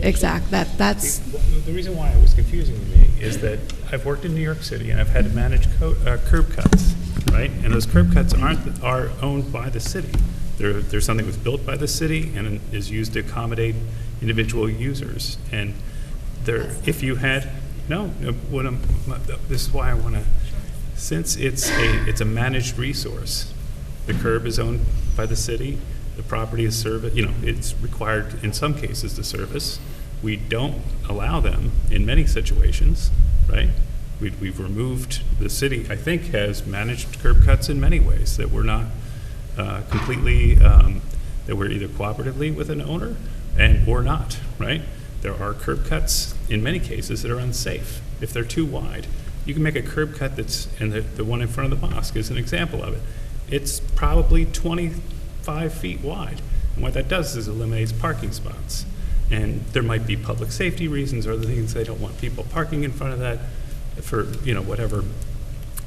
Exactly. That's the reason why it was confusing to me is that I've worked in New York City and I've had to manage curb cuts, right? And those curb cuts are owned by the city. There's something that's built by the city and is used to accommodate individual users. And if you had this is why I want to. Since it's a managed resource, the curb is owned by the city. The property is serviced. It's required in some cases to service. We don't allow them in many situations, right? We've removed, the city, I think, has managed curb cuts in many ways that were not completely, that were either cooperatively with an owner or not, right? There are curb cuts in many cases that are unsafe. If they're too wide, you can make a curb cut and the one in front of the mosque is an example of it. It's probably 25 feet wide. And what that does is eliminates parking spots. And there might be public safety reasons or other things. They don't want people parking in front of that for, whatever.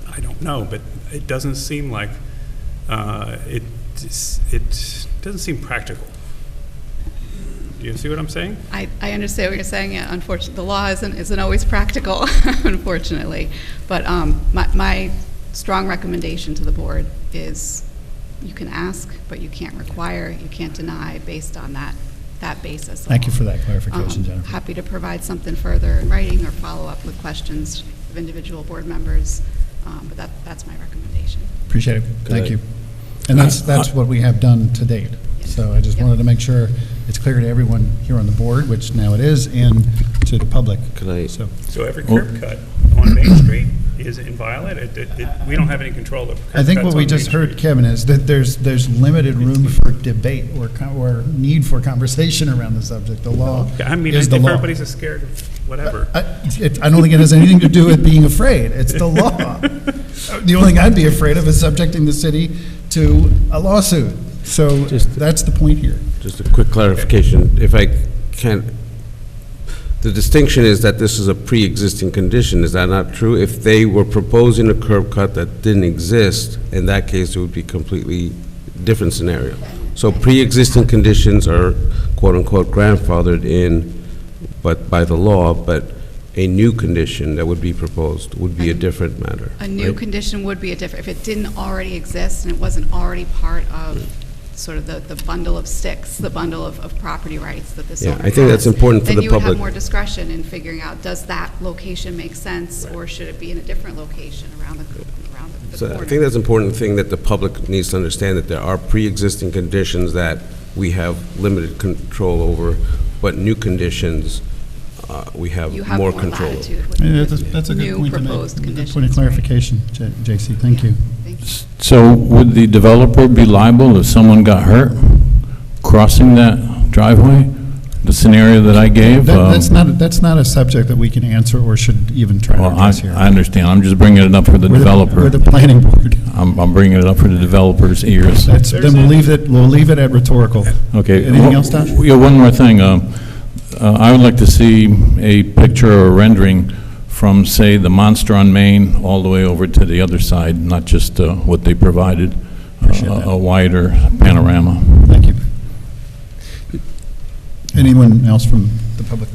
I don't know, but it doesn't seem like, it doesn't seem practical. Do you see what I'm saying? I understand what you're saying. Yeah, unfortunately, the law isn't always practical, unfortunately. But my strong recommendation to the board is you can ask, but you can't require, you can't deny based on that basis. Thank you for that clarification, Jennifer. Happy to provide something further in writing or follow up with questions of individual board members, but that's my recommendation. Appreciate it. Thank you. And that's what we have done to date. So I just wanted to make sure it's clear to everyone here on the board, which now it is, and to the public. So every curb cut on Main Street is inviolate. We don't have any control of curb cuts. I think what we just heard, Kevin, is that there's limited room for debate or need for conversation around the subject. The law is the law. Everybody's scared of whatever. I don't think it has anything to do with being afraid. It's the law. The only thing I'd be afraid of is subjecting the city to a lawsuit. So that's the point here. Just a quick clarification, if I can. The distinction is that this is a pre-existing condition. Is that not true? If they were proposing a curb cut that didn't exist, in that case, it would be completely different scenario. So pre-existing conditions are quote-unquote grandfathered in, but by the law, but a new condition that would be proposed would be a different matter. A new condition would be a different, if it didn't already exist and it wasn't already part of sort of the bundle of sticks, the bundle of property rights that this owner I think that's important for the public. Then you would have public. more discretion in figuring out, does that location make sense, or should it be in a different location around the So corner? I think that's an important thing that the public needs to understand, that there are pre-existing conditions that we have limited control over but new conditions, we have You have more more control. latitude with Yeah, that's a good new point to make. proposed Good conditions. point of clarification, J.C., thank you. Thank you. So would the developer be liable if someone got hurt crossing that driveway? The scenario that I gave? That's not a subject that we can answer or should even try to Well, address here. I understand. I'm just bringing it up for the developer. We're the planning board. I'm bringing it up for the developer's ears. Then we'll leave it at rhetorical. Okay. Anything else, Todd? Yeah, one more thing. I would like to see a picture or a rendering from, say, the Monster on Main all the way over to the other side, not just what they provided, a wider panorama. Thank you. Anyone else from the public?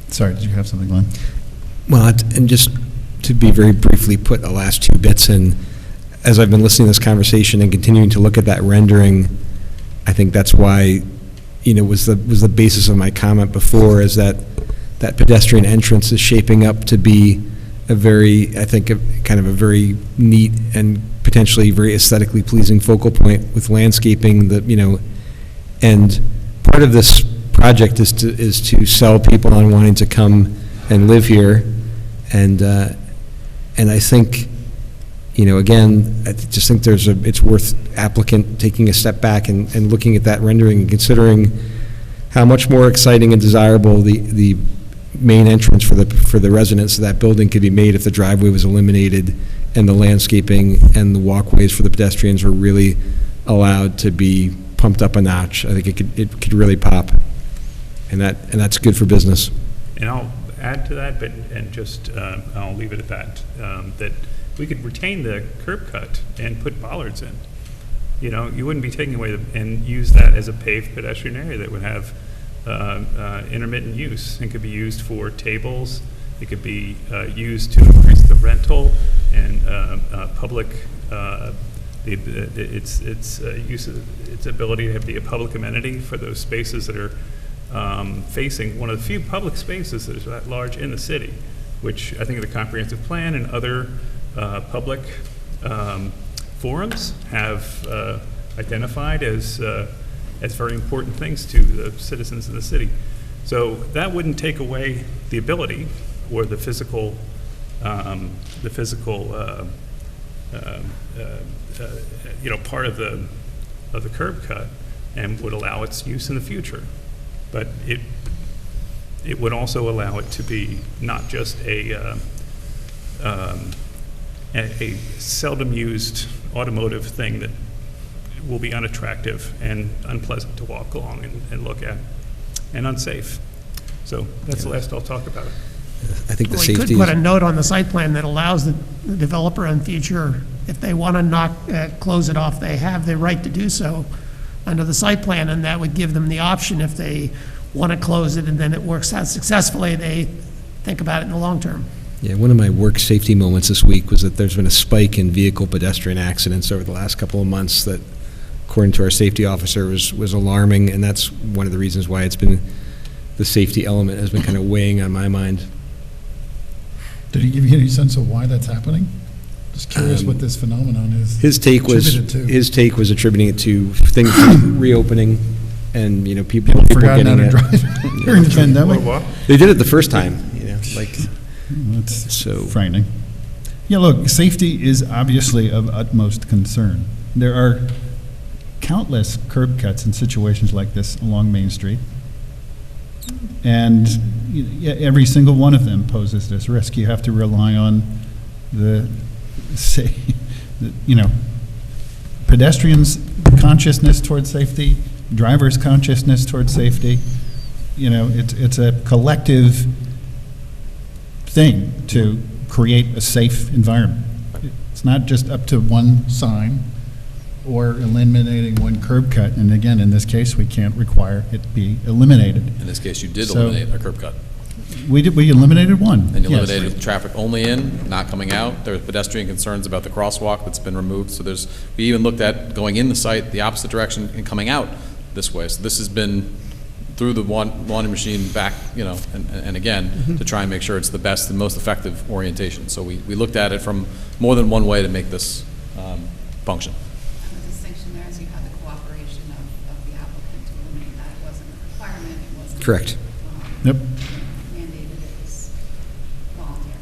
Sorry, did you have something, Glenn? Well, and just to be very briefly put the last two bits in, as I've been listening to this conversation and continuing to look at that rendering, I think that's why, was the basis of my comment before, is that pedestrian entrance is shaping up to be a very, I think, kind of a very neat and potentially very aesthetically pleasing focal point with landscaping that, and part of this project is to sell people on wanting to come and live here. And I think, again, I just think it's worth applicant taking a step back and looking at that rendering and considering how much more exciting and desirable the main entrance for the residents of that building could be made if the driveway was eliminated and the landscaping and the walkways for the pedestrians were really allowed to be pumped up a notch. I think it could really pop, and that's good for business. And I'll add to that, I'll leave it at that, that we could retain the curb cut and put bollards in. You wouldn't be taking away and use that as a paved pedestrian area that would have intermittent use and could be used for tables. It could be used to increase the rental and public, its ability to be a public amenity for those spaces that are facing one of the few public spaces that is that large in the city, which I think the comprehensive plan and other public forums have identified as very important things to the citizens of the city. So that wouldn't take away the ability or the physical part of the curb cut, and would allow its use in the future. But it would also allow it to be not just a seldom used automotive thing that will be unattractive and unpleasant to walk along and look at, and unsafe. So that's the last I'll talk about it. I think the We safety could put a note on the site plan that allows the developer in future, if they want to close it off, they have the right to do so under the site plan, and that would give them the option if they want to close it and then it works out successfully, they think about it in the long term. Yeah, one of my work safety moments this week was that there's been a spike in vehicle pedestrian accidents over the last couple of months that, according to our safety officer, was alarming, and that's one of the reasons why the safety element has been kind of weighing on my mind. Did he give you any sense of why that's happening? Just curious what this phenomenon is. His take was attributing it to things reopening and people forgotten how getting to it drive during the pandemic. They did it the first time, That's so frightening. Yeah, look, safety is obviously of utmost concern. There are countless curb cuts in situations like this along Main Street, and every single one of them poses this risk. You have to rely on pedestrians' consciousness towards safety, drivers' consciousness towards safety. It's a collective thing to create a safe environment. It's not just up to one sign or eliminating one curb cut. And again, in this case, we can't require it be eliminated. In this case, you did eliminate a curb cut. We eliminated one. And you yes. eliminated traffic only in, not coming out. There were pedestrian concerns about the crosswalk that's been removed. So we even looked at going in the site the opposite direction and coming out this way. So this has been through the laundry machine back, and again, to try and make sure it's the best and most effective orientation. So we looked at it from more than one way to make this function. The distinction there is you have the cooperation of Correct. Yep. Mandated as voluntary.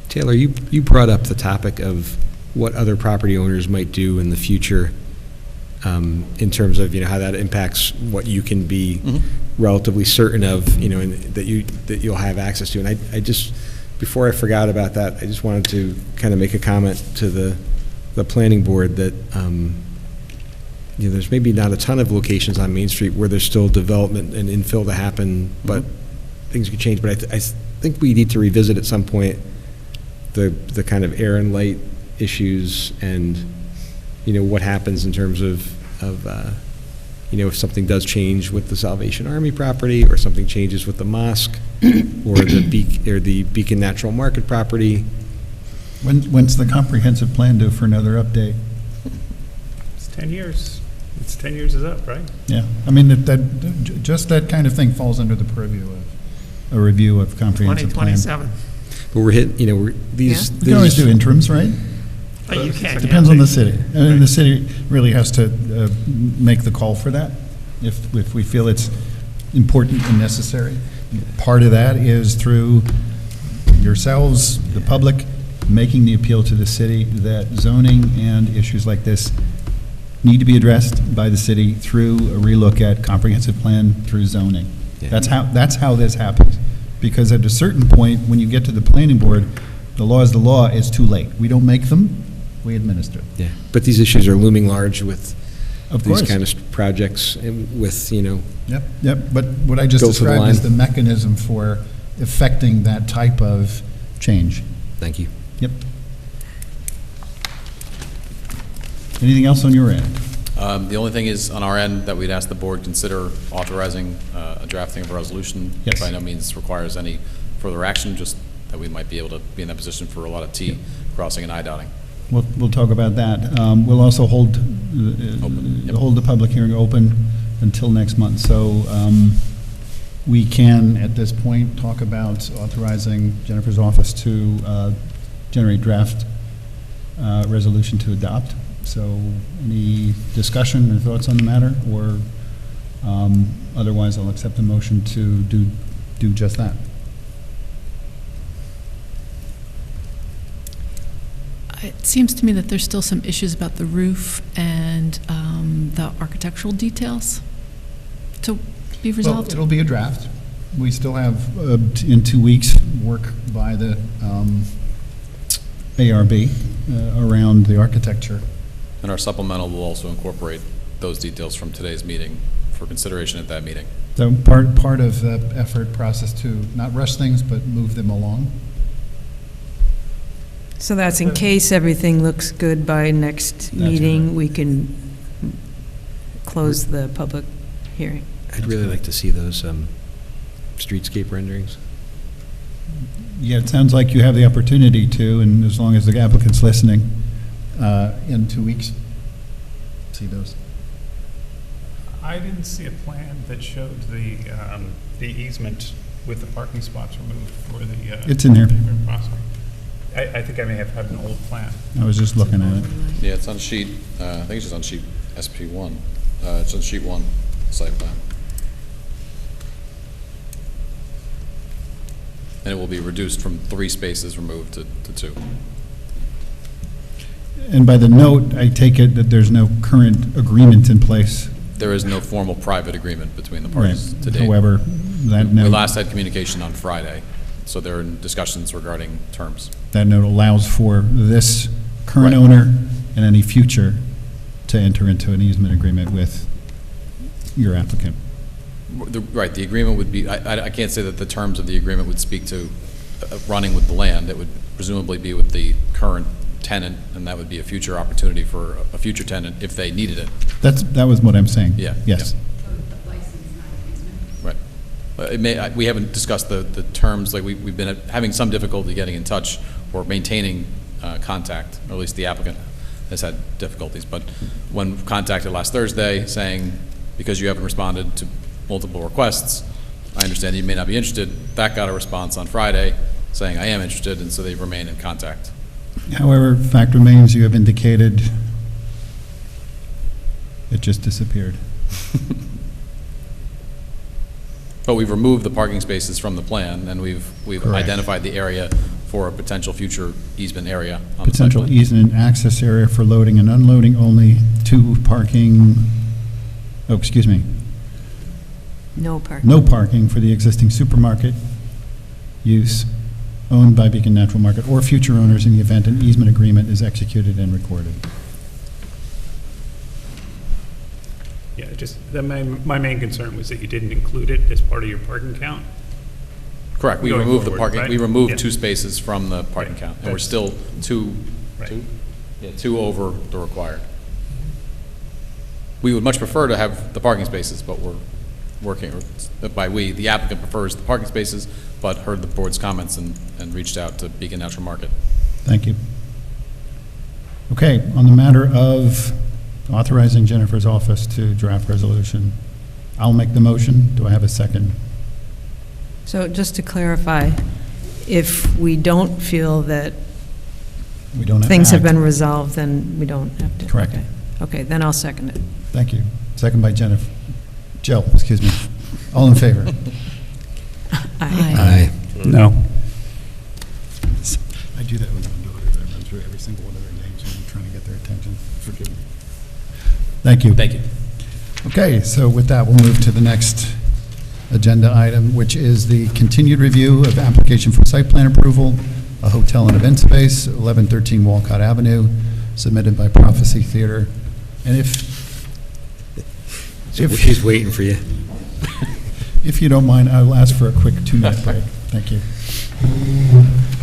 Taylor, you brought up the topic of what other property owners might do in the future in terms of, how that impacts what you can be relatively certain of, and that you'll have access to. And I just, before I forgot about that, I just wanted to kind of make a comment to the planning board that, there's maybe not a ton of locations on Main Street where there's still development and infill to happen, but things could change. But I think we need to revisit at some point the kind of air and light issues and, what happens in terms of if something does change with the Salvation Army property, or something changes with the mosque, or the Beacon Natural Market property. When's the comprehensive plan due for another update? It's 10 years. It's 10 years is up, right? Yeah, I mean, just that kind of thing falls under the purview of a review of comprehensive plan. 2027. But we're hitting, these. We can always do interims, right? But you can. Depends on the city. I mean, the city really has to make the call for that, if we feel it's important and necessary. Part of that is through yourselves, the public, making the appeal to the city that zoning and issues like this need to be addressed by the city through a relook at comprehensive plan through zoning. Yeah. That's how this happens. Because at a certain point, when you get to the planning board, the law is the law, it's too late. We don't make them, we administer. Yeah, but these issues are looming large with Of these course. kind of projects, and with, Yep, but what I just Go for the described is line. the mechanism for effecting that type of change. Thank you. Yep. Anything else on your end? The only thing is, on our end, that we'd ask the board consider authorizing a drafting of a resolution. Yes. By no means requires any further action, just that we might be able to be in that position for a lot of T crossing and I dotting. We'll talk about that. We'll also hold the public hearing open until next month. So we can, at this point, talk about authorizing Jennifer's office to generate draft resolution to adopt. So any discussion or thoughts on the matter? Or otherwise, I'll accept a motion to do just that. It seems to me that there's still some issues about the roof and the architectural details to be Well, resolved. it'll be a draft. We still have, in 2 weeks, work by the ARB around the architecture. And our supplemental will also incorporate those details from today's meeting for consideration at that meeting. So part of the effort process to not rush things, but move them along. So that's in case everything looks good by next meeting, we can close the public hearing. I'd really like to see those streetscape renderings. Yeah, it sounds like you have the opportunity to, and as long as the applicant's listening, in 2 weeks, see those. I didn't see a plan that showed the easement with the parking spots removed for the. It's in here. Crosswalk. I think I may have had an old plan. I was just looking at it. Yeah, it's on sheet, I think it's just on sheet SP1. It's on sheet 1, site plan. And it will be reduced from 3 spaces removed to 2. And by the note, I take it that there's no current agreement in place. There is no formal private agreement between the parties to date. However, that We note, last had communication on Friday, so there are discussions regarding terms. that note allows for this current Right. owner and any future to enter into an easement agreement with your applicant. Right, the agreement would be, I can't say that the terms of the agreement would speak to running with the land. It would presumably be with the current tenant, and that would be a future opportunity for a future tenant if they needed it. That was what I'm saying. Yeah. Yes. Right. We haven't discussed the terms, like we've been having some difficulty getting in touch or maintaining contact, or at least the applicant has had difficulties. But when contacted last Thursday saying, because you haven't responded to multiple requests, I understand you may not be interested, that got a response on Friday saying, I am interested, and so they've remained in contact. However, fact remains, you have indicated it just disappeared. But we've removed the parking spaces from the plan, and we've Correct. identified the area for a potential future easement area on the site Potential plan. easement access area for loading and unloading only, no parking for the existing supermarket use owned by Beacon Natural Market or future owners in the event an easement agreement is executed and recorded. Yeah, just, my main concern was that you didn't include it as part of your parking count. Correct, we Going removed the forward, parking, right? we removed Yeah. 2 spaces from the parking Right. count, and we're That's- still two over the required. We would much prefer to have the parking spaces, but we're working, by we, the applicant prefers the parking spaces, but heard the board's comments and reached out to Beacon Natural Market. Thank you. Okay, on the matter of authorizing Jennifer's office to draft resolution, I'll make the motion. Do I have a second? So just to clarify, if we don't feel that We don't have to things have act. been resolved, then we don't have to? Correct. Okay. Okay, then I'll second it. Thank you. Second by Jennifer. Jill, excuse me. All in favor? Aye. No. I do that with my daughters. I run through every single one of their names when I'm trying to get their attention. Forgive me. Thank you. Thank you. Okay, so with that, we'll move to the next agenda item, which is the continued review of application for site plan approval, a hotel and event space, 1113 Wolcott Avenue, submitted by Prophecy Theater. And She's waiting for you. if you don't mind, I will ask for a quick 2-minute break. Thank you.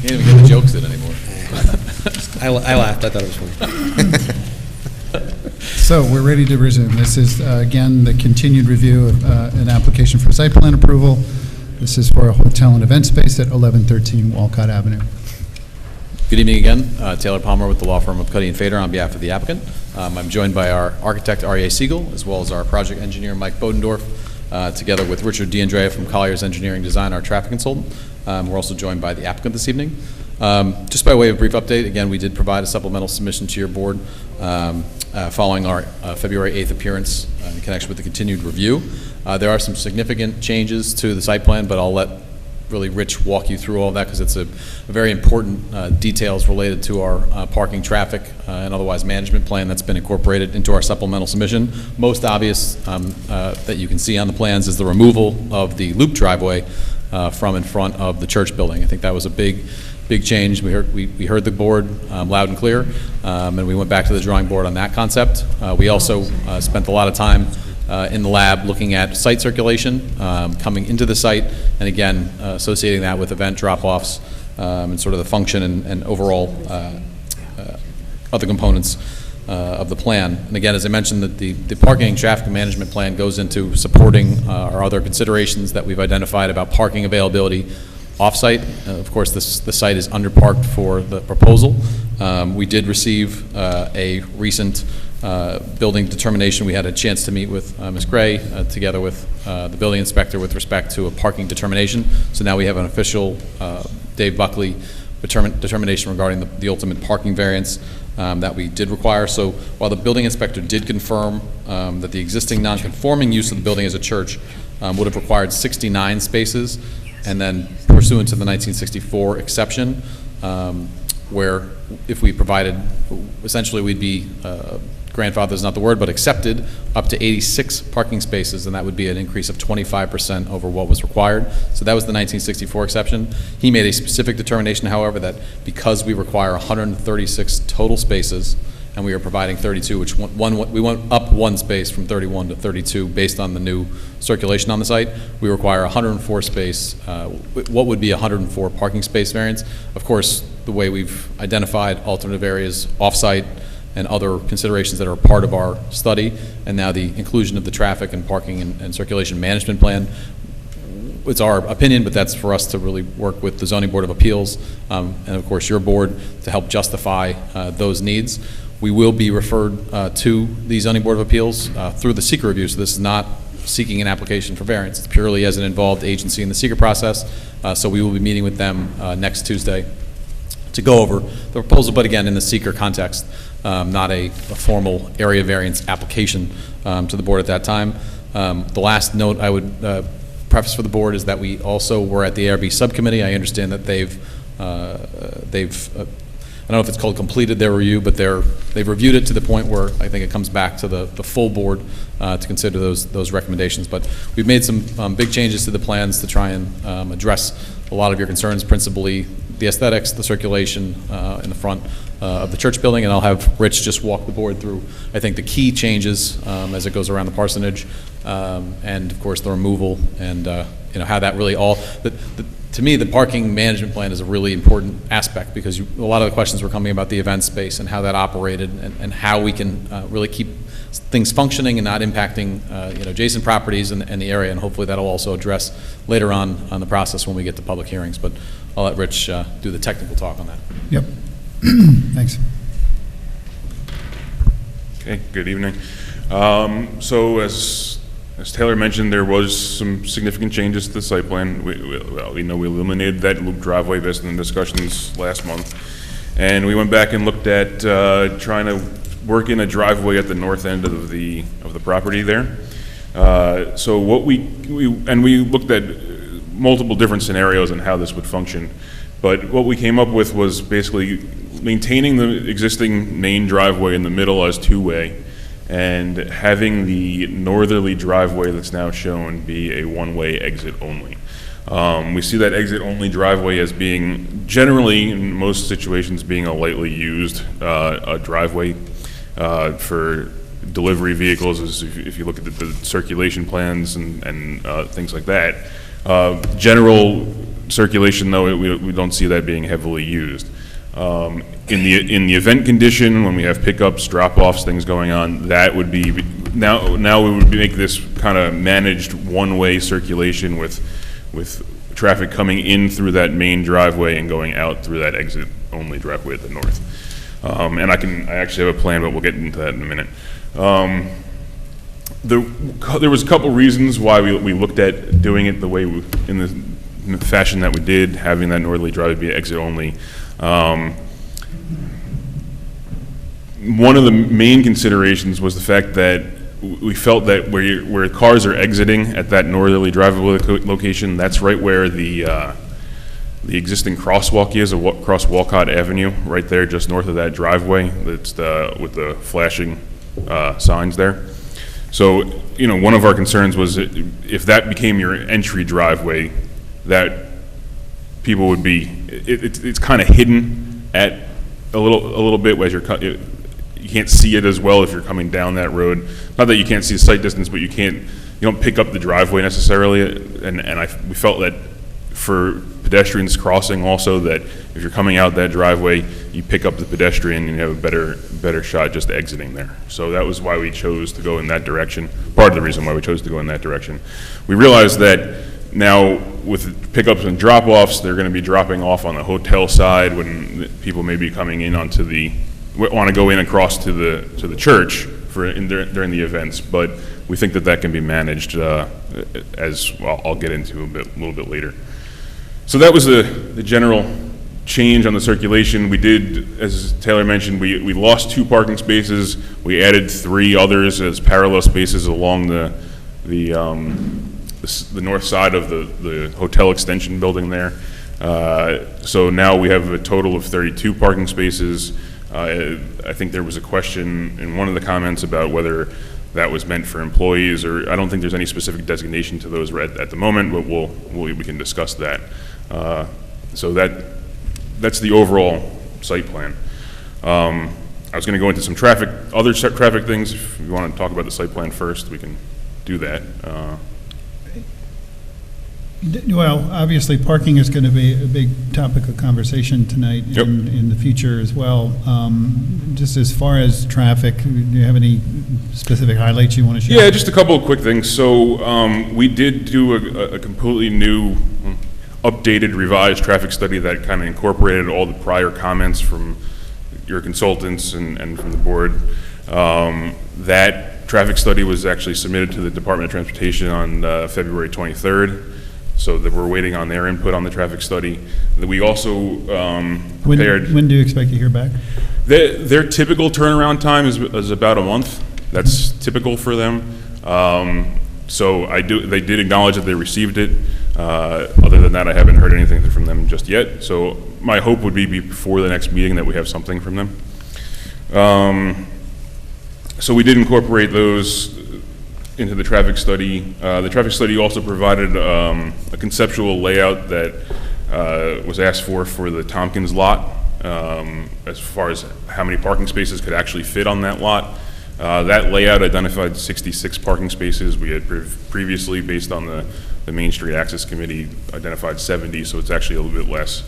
Can't even get the jokes in anymore. I laughed, I thought it was funny. So we're ready to resume. This is, again, the continued review of an application for site plan approval. This is for a hotel and event space at 1113 Wolcott Avenue. Good evening again. Taylor Palmer with the law firm of Cuddy and Fader on behalf of the applicant. I'm joined by our architect, R.A. Siegel, as well as our project engineer, Mike Bodendorf, together with Richard D'Andrea from Collier's Engineering Design, our traffic consultant. We're also joined by the applicant this evening. Just by way of a brief update, again, we did provide a supplemental submission to your board following our February 8th appearance in connection with the continued review. There are some significant changes to the site plan, but I'll let really Rich walk you through all of that because it's a very important details related to our parking, traffic, and otherwise management plan that's been incorporated into our supplemental submission. Most obvious that you can see on the plans is the removal of the loop driveway from in front of the church building. I think that was a big change. We heard the board loud and clear, and we went back to the drawing board on that concept. We also spent a lot of time in the lab looking at site circulation coming into the site, and again, associating that with event drop-offs and sort of the function and overall other components of the plan. And again, as I mentioned, that the parking and traffic management plan goes into supporting our other considerations that we've identified about parking availability off-site. Of course, the site is underparked for the proposal. We did receive a recent building determination. We had a chance to meet with Ms. Gray together with the building inspector with respect to a parking determination. So now we have an official Dave Buckley determination regarding the ultimate parking variance that we did require. So while the building inspector did confirm that the existing non-conforming use of the building as a church would have required 69 spaces, and then pursuant to the 1964 exception, where if we provided, essentially we'd be, grandfather is not the word, but accepted up to 86 parking spaces, and that would be an increase of 25% over what was required. So that was the 1964 exception. He made a specific determination, however, that because we require 136 total spaces, and we are providing 32, which we went up one space from 31 to 32 based on the new circulation on the site. We require 104 space, what would be 104 parking space variance. Of course, the way we've identified alternative areas off-site and other considerations that are part of our study, and now the inclusion of the traffic and parking and circulation management plan. It's our opinion, but that's for us to really work with the Zoning Board of Appeals and of course your board to help justify those needs. We will be referred to the Zoning Board of Appeals through the SEQRA review, so this is not seeking an application for variance. It's purely as an involved agency in the SEQRA process, so we will be meeting with them next Tuesday to go over the proposal, but again, in the SEQRA context, not a formal area variance application to the board at that time. The last note I would preface for the board is that we also were at the ARB subcommittee. I understand that they've I don't know if it's called completed their review, but they've reviewed it to the point where I think it comes back to the full board to consider those recommendations. But we've made some big changes to the plans to try and address a lot of your concerns, principally the aesthetics, the circulation in the front of the church building, and I'll have Rich just walk the board through, I think, the key changes as it goes around the parsonage, and of course the removal, and how that really all, to me, the parking management plan is a really important aspect, because a lot of the questions were coming about the event space and how that operated, and how we can really keep things functioning and not impacting adjacent properties and the area, and hopefully that'll also address later on the process when we get to public hearings. But I'll let Rich do the technical talk on that. Yep. Thanks. Okay, good evening. So as Taylor mentioned, there was some significant changes to the site plan. We know we eliminated that loop driveway based on the discussions last month. And we went back and looked at trying to work in a driveway at the north end of the property there. So what we looked at multiple different scenarios on how this would function. But what we came up with was basically maintaining the existing main driveway in the middle as two-way, and having the northerly driveway that's now shown be a one-way exit only. We see that exit only driveway as being generally, in most situations, being a lightly used a driveway for delivery vehicles. If you look at the circulation plans and things like that. General circulation, though, we don't see that being heavily used. In the event condition, when we have pickups, drop-offs, things going on, that would be now we would make this kind of managed one-way circulation with traffic coming in through that main driveway and going out through that exit-only driveway at the north. And I actually have a plan, but we'll get into that in a minute. There was a couple reasons why we looked at doing it the way in the fashion that we did, having that northerly driveway be exit only. One of the main considerations was the fact that we felt that where cars are exiting at that northerly driveway location, that's right where the existing crosswalk is, across Wolcott Avenue, right there, just north of that driveway. That's with the flashing signs there. So, one of our concerns was if that became your entry driveway, that people would be, it's kind of hidden at a little bit as you can't see it as well if you're coming down that road. Not that you can't see the sight distance, but you don't pick up the driveway necessarily. And we felt that for pedestrians crossing also, that if you're coming out that driveway, you pick up the pedestrian and you have a better shot just exiting there. So that was why we chose to go in that direction. Part of the reason why we chose to go in that direction. We realized that now with pickups and drop-offs, they're going to be dropping off on the hotel side when people may be coming in want to go in across to the church during the events. But we think that can be managed as well. I'll get into a little bit later. So that was the general change on the circulation. We did, as Taylor mentioned, we lost 2 parking spaces. We added 3 others as parallel spaces along the north side of the hotel extension building there. So now we have a total of 32 parking spaces. I think there was a question in one of the comments about whether that was meant for employees, or I don't think there's any specific designation to those at the moment, but we can discuss that. So that's the overall site plan. I was going to go into some other traffic things. If you want to talk about the site plan first, we can do that. Well, obviously, parking is going to be a big topic of conversation tonight Yep. and in the future as well. Just as far as traffic, do you have any specific highlights you want to share? Yeah, just a couple of quick things. So we did do a completely new, updated, revised traffic study that kind of incorporated all the prior comments from your consultants and from the board. That traffic study was actually submitted to the Department of Transportation on February 23rd. So that we're waiting on their input on the traffic study. We also prepared. When do you expect to hear back? Their typical turnaround time is about a month. That's typical for them. So they did acknowledge that they received it. Other than that, I haven't heard anything from them just yet. So my hope would be before the next meeting that we have something from them. So we did incorporate those into the traffic study. The traffic study also provided a conceptual layout that was asked for the Tompkins lot, as far as how many parking spaces could actually fit on that lot. That layout identified 66 parking spaces. We had previously, based on the Main Street Access Committee, identified 70, so it's actually a little bit less.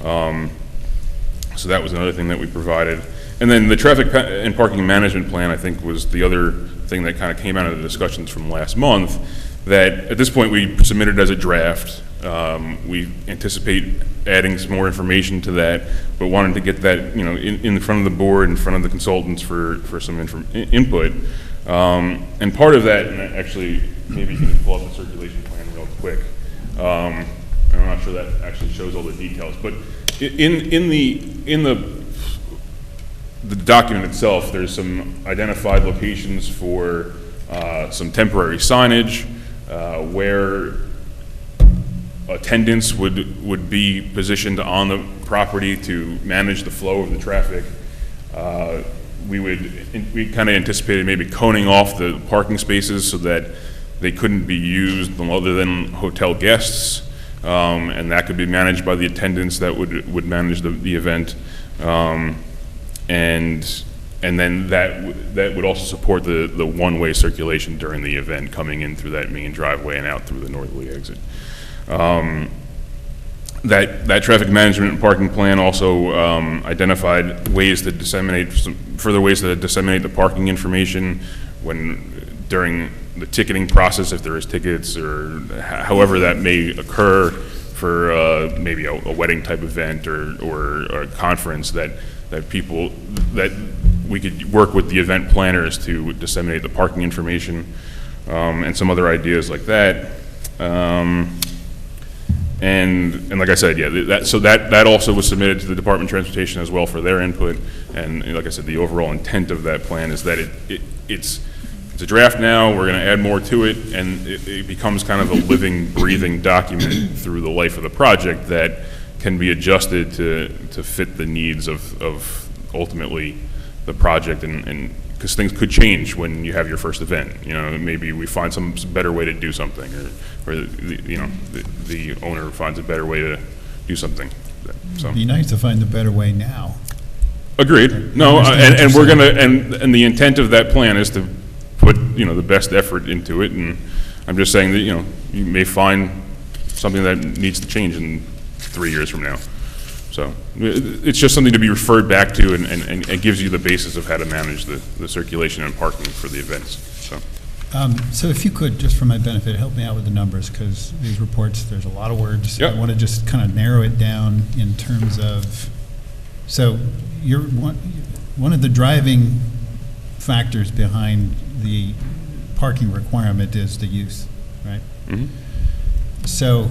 So that was another thing that we provided. And then the traffic and parking management plan, I think, was the other thing that kind of came out of the discussions from last month, that at this point we submitted as a draft. We anticipate adding some more information to that, but wanted to get that, in front of the board, in front of the consultants for some input. And part of that, and actually, maybe you can pull up the circulation plan real quick. I'm not sure that actually shows all the details, but in the document itself, there's some identified locations for some temporary signage, where attendants would be positioned on the property to manage the flow of the traffic. We kind of anticipated maybe coning off the parking spaces so that they couldn't be used other than hotel guests, and that could be managed by the attendants that would manage the event. And then that would also support the one-way circulation during the event, coming in through that main driveway and out through the northerly exit. That traffic management and parking plan also identified ways to disseminate further ways to disseminate the parking information during the ticketing process, if there is tickets, or however that may occur for maybe a wedding type event or a conference, that we could work with the event planners to disseminate the parking information, and some other ideas like that. And like I said, yeah, that also was submitted to the Department of Transportation as well for their input. And like I said, the overall intent of that plan is that it's a draft now. We're going to add more to it, and it becomes kind of a living, breathing document through the life of the project that can be adjusted to fit the needs of ultimately the project, and because things could change when you have your first event. Maybe we find some better way to do something, or the owner finds a better way to do something. So. It'd be nice to find a better way now. Agreed. No, and we're gonna, and the intent of that plan is to put the best effort into it. And I'm just saying that you may find something that needs to change in 3 years from now. So it's just something to be referred back to, and it gives you the basis of how to manage the circulation and parking for the events. So if you could, just for my benefit, help me out with the numbers, because these reports, there's a lot of words. Yep. I want to just kind of narrow it down in terms of, so you're one of the driving factors behind the parking requirement is the use, right? Mm-hmm. So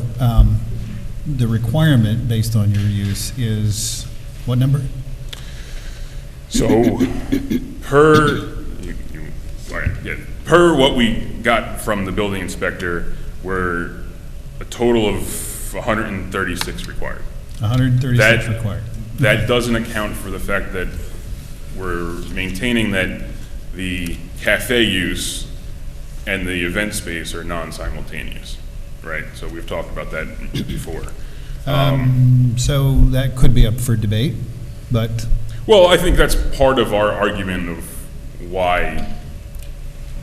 the requirement based on your use is what number? So per what we got from the building inspector, we're a total of 136 required. 136 required. That doesn't account for the fact that we're maintaining that the cafe use and the event space are non-simultaneous, right? So we've talked about that before. So that could be up for debate, but... Well, I think that's part of our argument of why...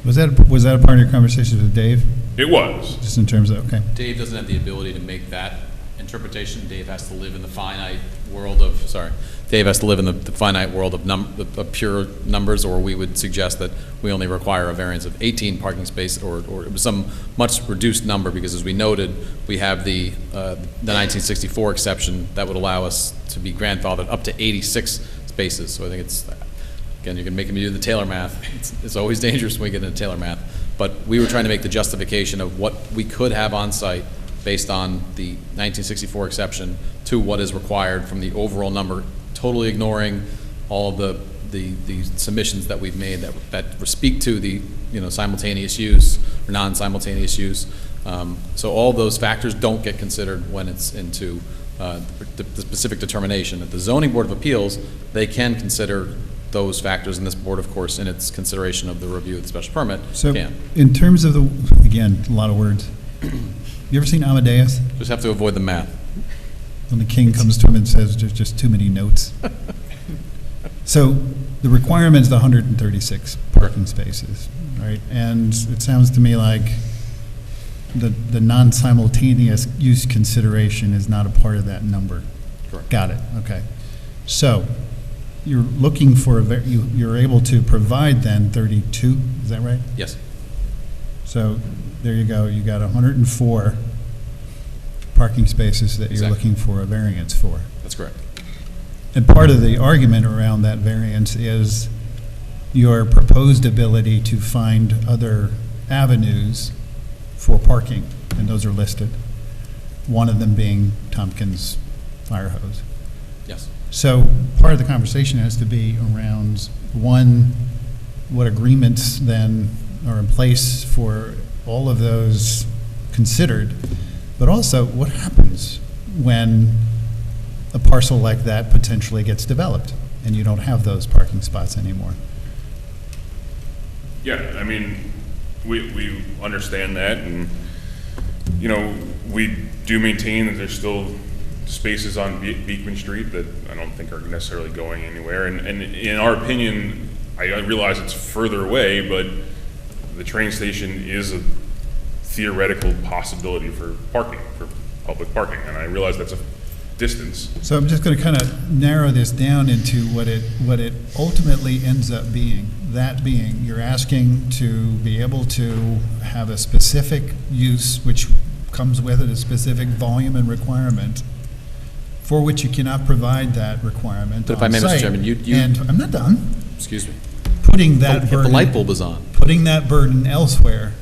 Was that a part of your conversation with Dave? It was. Just in terms of, okay. Dave doesn't have the ability to make that interpretation. Dave has to live in the finite world of, Dave has to live in the finite world of pure numbers, or we would suggest that we only require a variance of 18 parking spaces, or some much reduced number, because as we noted, we have the 1964 exception that would allow us to be grandfathered up to 86 spaces. So I think it's, again, you can make me do the Taylor math. It's always dangerous when we get into Taylor math. But we were trying to make the justification of what we could have on site based on the 1964 exception to what is required from the overall number, totally ignoring all of the submissions that we've made that speak to the, simultaneous use or non-simultaneous use. So all those factors don't get considered when it's into the specific determination. At the Zoning Board of Appeals, they can consider those factors, and this board, of course, in its consideration of the review of the special permit, So, can. in terms of again, a lot of words. You ever seen Amadeus? Just have to avoid the math. When the king comes to him and says, there's just too many notes. So the requirement is the 136 parking spaces, right? And it sounds to me like the non-simultaneous use consideration is not a part of that number. Correct. Got it, okay. So you're looking for, you're able to provide then 32, is that right? Yes. So there you go, you got 104 parking spaces that you're Exactly. looking for a variance for. That's correct. And part of the argument around that variance is your proposed ability to find other avenues for parking, and those are listed. One of them being Tompkins Fire Hose. Yes. So part of the conversation has to be around, one, what agreements then are in place for all of those considered, but also what happens when a parcel like that potentially gets developed and you don't have those parking spots anymore. Yeah, I mean, we understand that, and, we do maintain that there's still spaces on Beekman Street that I don't think are necessarily going anywhere, and in our opinion, I realize it's further away, but the train station is a theoretical possibility for parking, for public parking, and I realize that's a distance. So I'm just going to kind of narrow this down into what it ultimately ends up being. That being, you're asking to be able to have a specific use, which comes with it, a specific volume and requirement, for which you cannot provide that requirement. But if I may, Mr. on-site. Chairman, you. And I'm not done. Excuse me. Putting that If burden. the light bulb is on. Putting that burden elsewhere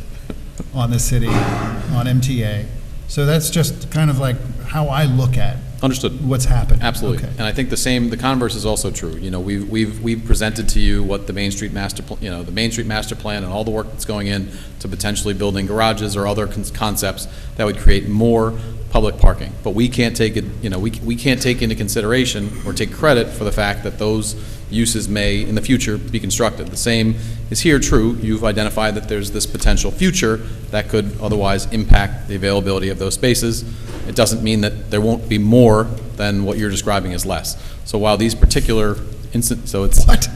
on the city, on MTA. So that's just kind of like how I look at Understood. what's happening. Absolutely. Okay. And I think the converse is also true. We've presented to you what the Main Street Master, the Main Street Master Plan and all the work that's going in to potentially building garages or other concepts that would create more public parking. But we can't take it, we can't take into consideration or take credit for the fact that those uses may, in the future, be constructed. The same is here true. You've identified that there's this potential future that could otherwise impact the availability of those spaces. It doesn't mean that there won't be more than what you're describing as less. So while these particular so it's... What?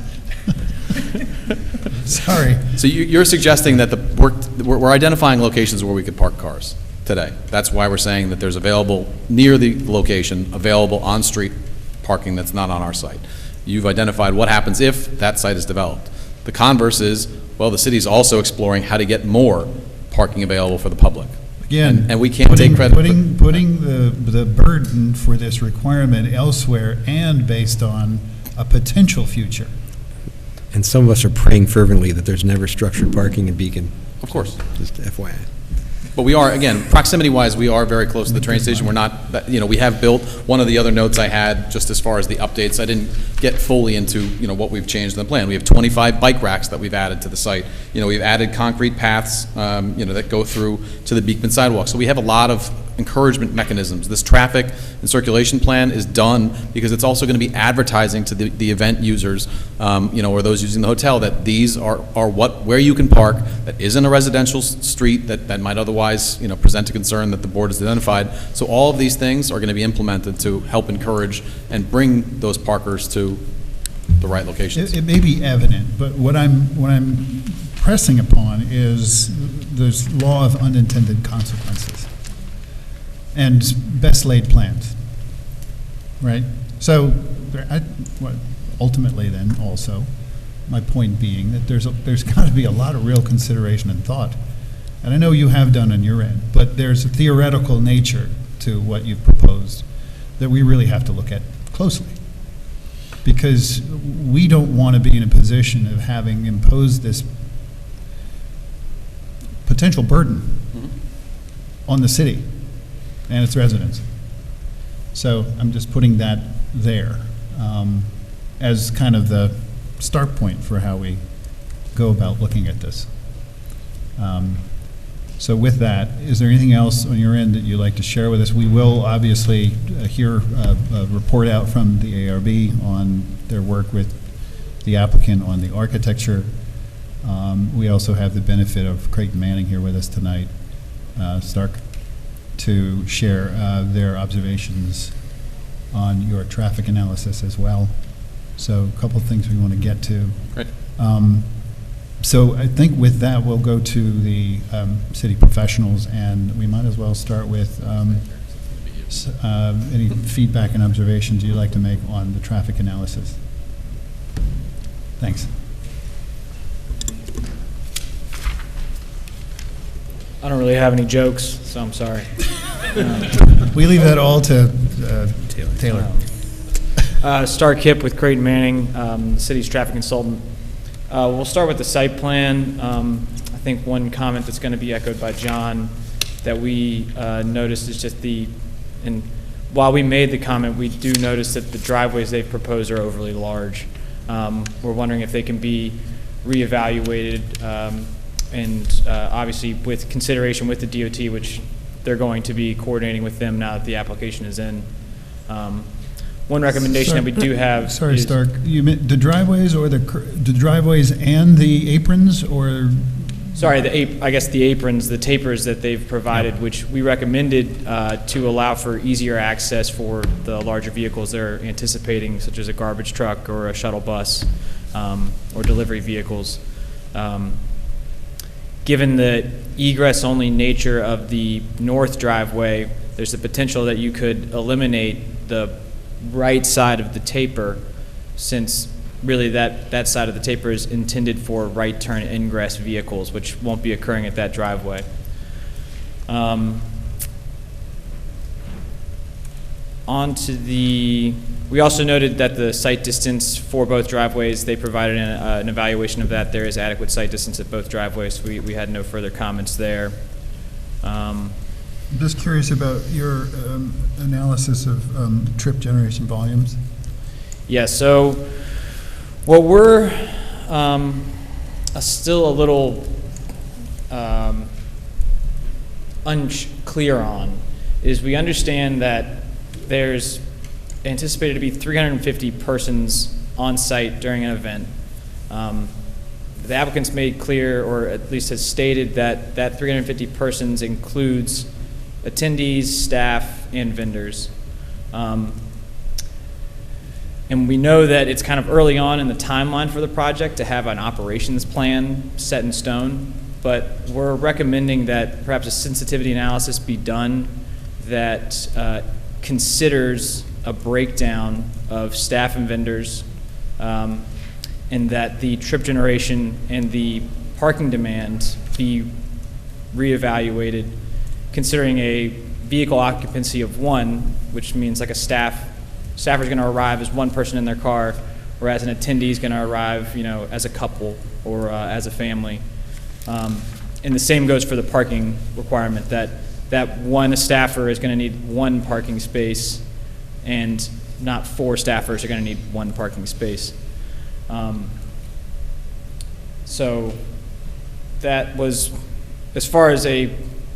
Sorry. So you're suggesting that we're identifying locations where we could park cars today. That's why we're saying that there's available near the location, available on-street parking that's not on our site. You've identified what happens if that site is developed. The converse is, well, the city's also exploring how to get more parking available for the public. Again, and we can't take credit. Putting the burden for this requirement elsewhere and based on a potential future. And some of us are praying fervently that there's never structured parking in Beacon. Of course. Just FYI. But we are, again, proximity-wise, we are very close to the train station. We're not, we have built, one of the other notes I had, just as far as the updates, I didn't get fully into, what we've changed in the plan. We have 25 bike racks that we've added to the site. We've added concrete paths, that go through to the Beekman sidewalk. So we have a lot of encouragement mechanisms. This traffic and circulation plan is done because it's also going to be advertising to the event users, or those using the hotel, that these are where you can park that isn't a residential street that might otherwise, present a concern that the board has identified. So all of these things are going to be implemented to help encourage and bring those parkers to the right locations. It may be evident, but what I'm pressing upon is this law of unintended consequences and best laid plans, right? So ultimately then also, my point being that there's got to be a lot of real consideration and thought. And I know you have done on your end, but there's a theoretical nature to what you've proposed that we really have to look at closely. Because we don't want to be in a position of having imposed this potential burden on the city and its residents. So I'm just putting that there as kind of the start point for how we go about looking at this. So with that, is there anything else on your end that you'd like to share with us? We will obviously hear a report out from the ARB on their work with the applicant on the architecture. We also have the benefit of Creighton Manning here with us tonight, Stark, to share their observations on your traffic analysis as well. So a couple of things we want to get to. Great. So I think with that, we'll go to the city professionals, and we might as well start with any feedback and observations you'd like to make on the traffic analysis. Thanks. I don't really have any jokes, so I'm sorry. We leave that all to Taylor. Stark Kipp with Creighton Manning, the city's traffic consultant. We'll start with the site plan. I think one comment that's going to be echoed by John that we noticed is just and while we made the comment, we do notice that the driveways they've proposed are overly large. We're wondering if they can be reevaluated, and obviously with consideration with the DOT, which they're going to be coordinating with them now that the application is in. One recommendation that we do have. Sorry, Stark. You meant the driveways or the driveways and the aprons, or? Sorry, I guess the aprons, the tapers that they've provided, which we recommended to allow for easier access for the larger vehicles they're anticipating, such as a garbage truck or a shuttle bus or delivery vehicles. Given the egress-only nature of the north driveway, there's the potential that you could eliminate the right side of the taper, since really that side of the taper is intended for right turn ingress vehicles, which won't be occurring at that driveway. We also noted that the site distance for both driveways, they provided an evaluation of that. There is adequate site distance at both driveways, so we had no further comments there. I'm just curious about your analysis of trip generation volumes. Yeah, so what we're still a little unclear on is we understand that there's anticipated to be 350 persons on site during an event. The applicant's made clear, or at least has stated, that 350 persons includes attendees, staff, and vendors. And we know that it's kind of early on in the timeline for the project to have an operations plan set in stone, but we're recommending that perhaps a sensitivity analysis be done that considers a breakdown of staff and vendors, and that the trip generation and the parking demand be reevaluated, considering a vehicle occupancy of 1, which means like a staffer's going to arrive as one person in their car, whereas an attendee is going to arrive, as a couple or as a family. And the same goes for the parking requirement, that one staffer is going to need 1 parking space, and not 4 staffers are going to need 1 parking space. So that was, as far as a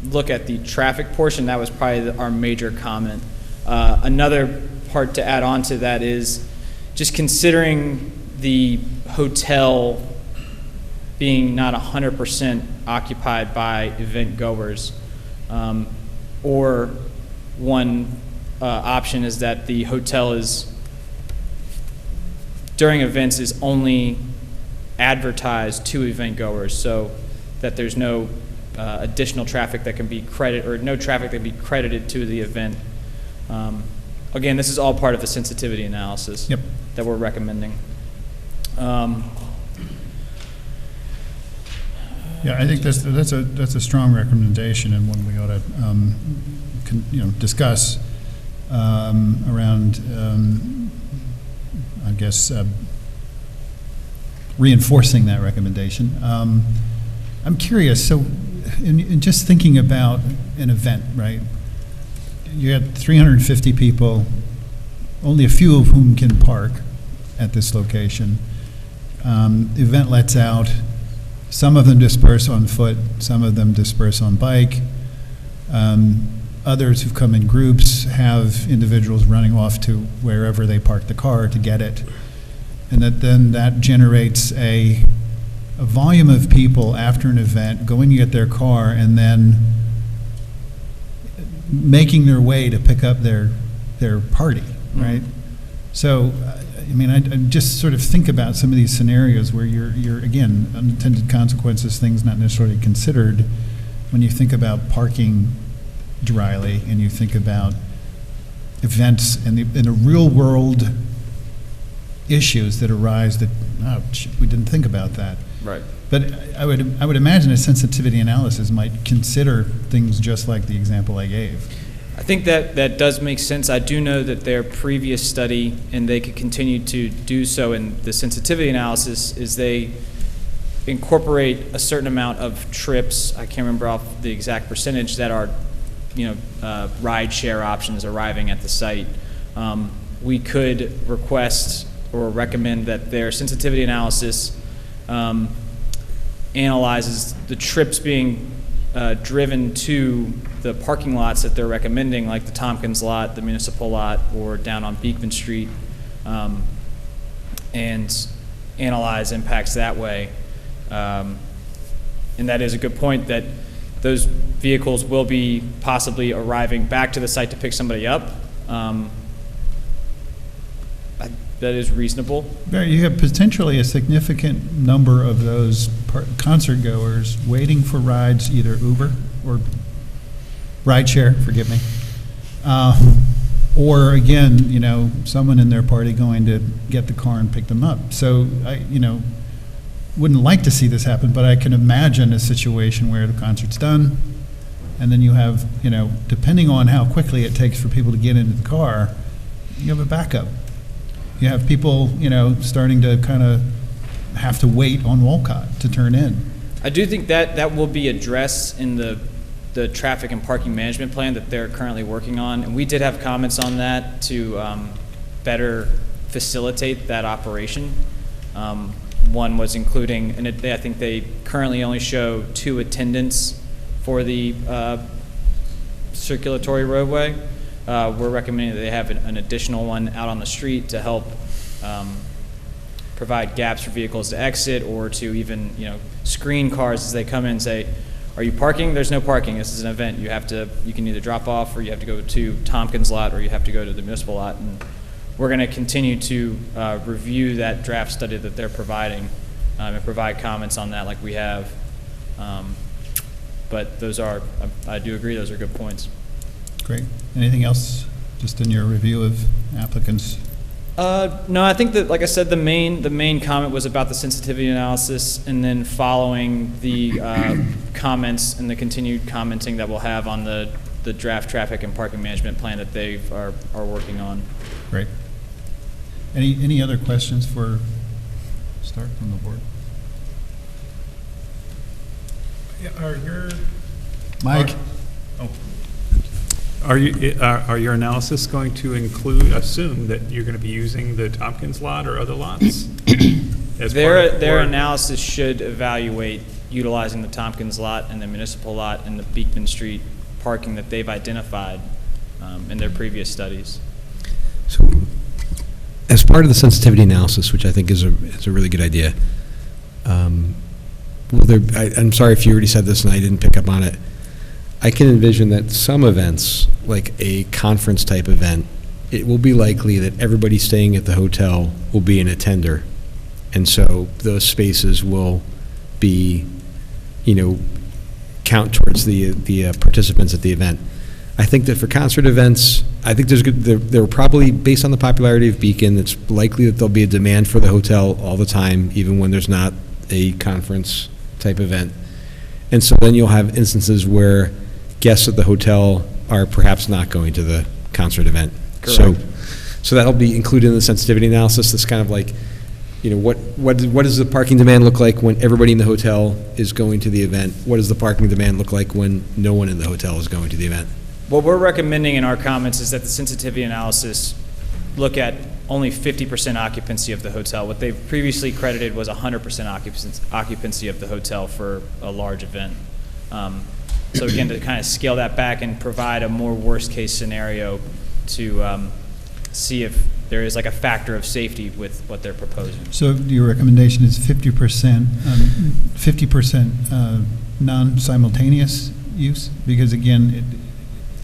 look at the traffic portion, that was probably our major comment. Another part to add on to that is just considering the hotel being not 100% occupied by event goers, or one option is that the hotel is, during events, is only advertised to event goers, so that there's no additional traffic that can be no traffic that can be credited to the event. Again, this is all part of the sensitivity analysis that we're recommending. Yeah, I think that's a strong recommendation, and one we ought to discuss around I guess reinforcing that recommendation. I'm curious. So, in just thinking about an event, right? You had 350 people, only a few of whom can park at this location. event lets out, some of them disperse on foot, some of them disperse on bike. Others who've come in groups have individuals running off to wherever they park the car to get it. And that generates a volume of people after an event going to get their car and then making their way to pick up their party, right? So, I mean, I just sort of think about some of these scenarios where you're again, unintended consequences, things not necessarily considered when you think about parking dryly and you think about events and the real world issues that arise that, oh, we didn't think about that. Right. But I would imagine a sensitivity analysis might consider things just like the example I gave. I think that does make sense. I do know that their previous study, and they could continue to do so in the sensitivity analysis, is they incorporate a certain amount of trips, I can't remember off the exact percentage, that are, ride share options arriving at the site. We could request or recommend that their sensitivity analysis analyzes the trips being driven to the parking lots that they're recommending, like the Tompkins lot, the municipal lot, or down on Beekman Street, and analyze impacts that way. And that is a good point, that those vehicles will be possibly arriving back to the site to pick somebody up. That is reasonable. You have potentially a significant number of those concert goers waiting for rides, either Uber or rideshare, forgive me, or again, someone in their party going to get the car and pick them up. So I, wouldn't like to see this happen, but I can imagine a situation where the concert's done, and then you have, depending on how quickly it takes for people to get into the car, you have a backup. You have people, starting to kind of have to wait on Wolcott to turn in. I do think that will be addressed in the traffic and parking management plan that they're currently working on. And we did have comments on that to better facilitate that operation. One was including, and I think they currently only show 2 attendants for the circulatory roadway. We're recommending that they have an additional one out on the street to help provide gaps for vehicles to exit, or to even screen cars as they come in and say, are you parking? There's no parking. This is an event. You can either drop off, or you have to go to Tompkins lot, or you have to go to the municipal lot. And we're going to continue to review that draft study that they're providing and provide comments on that like we have. But I do agree, those are good points. Great. Anything else, just in your review of applicants? No, I think that, like I said, the main comment was about the sensitivity analysis, and then following the comments and the continued commenting that we'll have on the draft traffic and parking management plan that they are working on. Great. Any other questions for start from the board? Mike? Are your analysis going to assume that you're going to be using the Tompkins lot or other lots? Their analysis should evaluate utilizing the Tompkins lot and the municipal lot and the Beekman Street parking that they've identified in their previous studies. So, as part of the sensitivity analysis, which I think is a really good idea, I'm sorry if you already said this and I didn't pick up on it. I can envision that some events, like a conference type event, it will be likely that everybody staying at the hotel will be an attender. And so those spaces will be, count towards the participants at the event. I think that for concert events, I think there will probably, based on the popularity of Beacon, it's likely that there'll be a demand for the hotel all the time, even when there's not a conference type event. And so then you'll have instances where guests at the hotel are perhaps not going to the concert event. Correct. So that'll be included in the sensitivity analysis. That's kind of like, what does the parking demand look like when everybody in the hotel is going to the event? What does the parking demand look like when no one in the hotel is going to the event? What we're recommending in our comments is that the sensitivity analysis look at only 50% occupancy of the hotel. What they've previously credited was 100% occupancy of the hotel for a large event. So again, to kind of scale that back and provide a more worst-case scenario to see if there is like a factor of safety with what they're proposing. So your recommendation is 50%, 50% non-simultaneous use? Because again,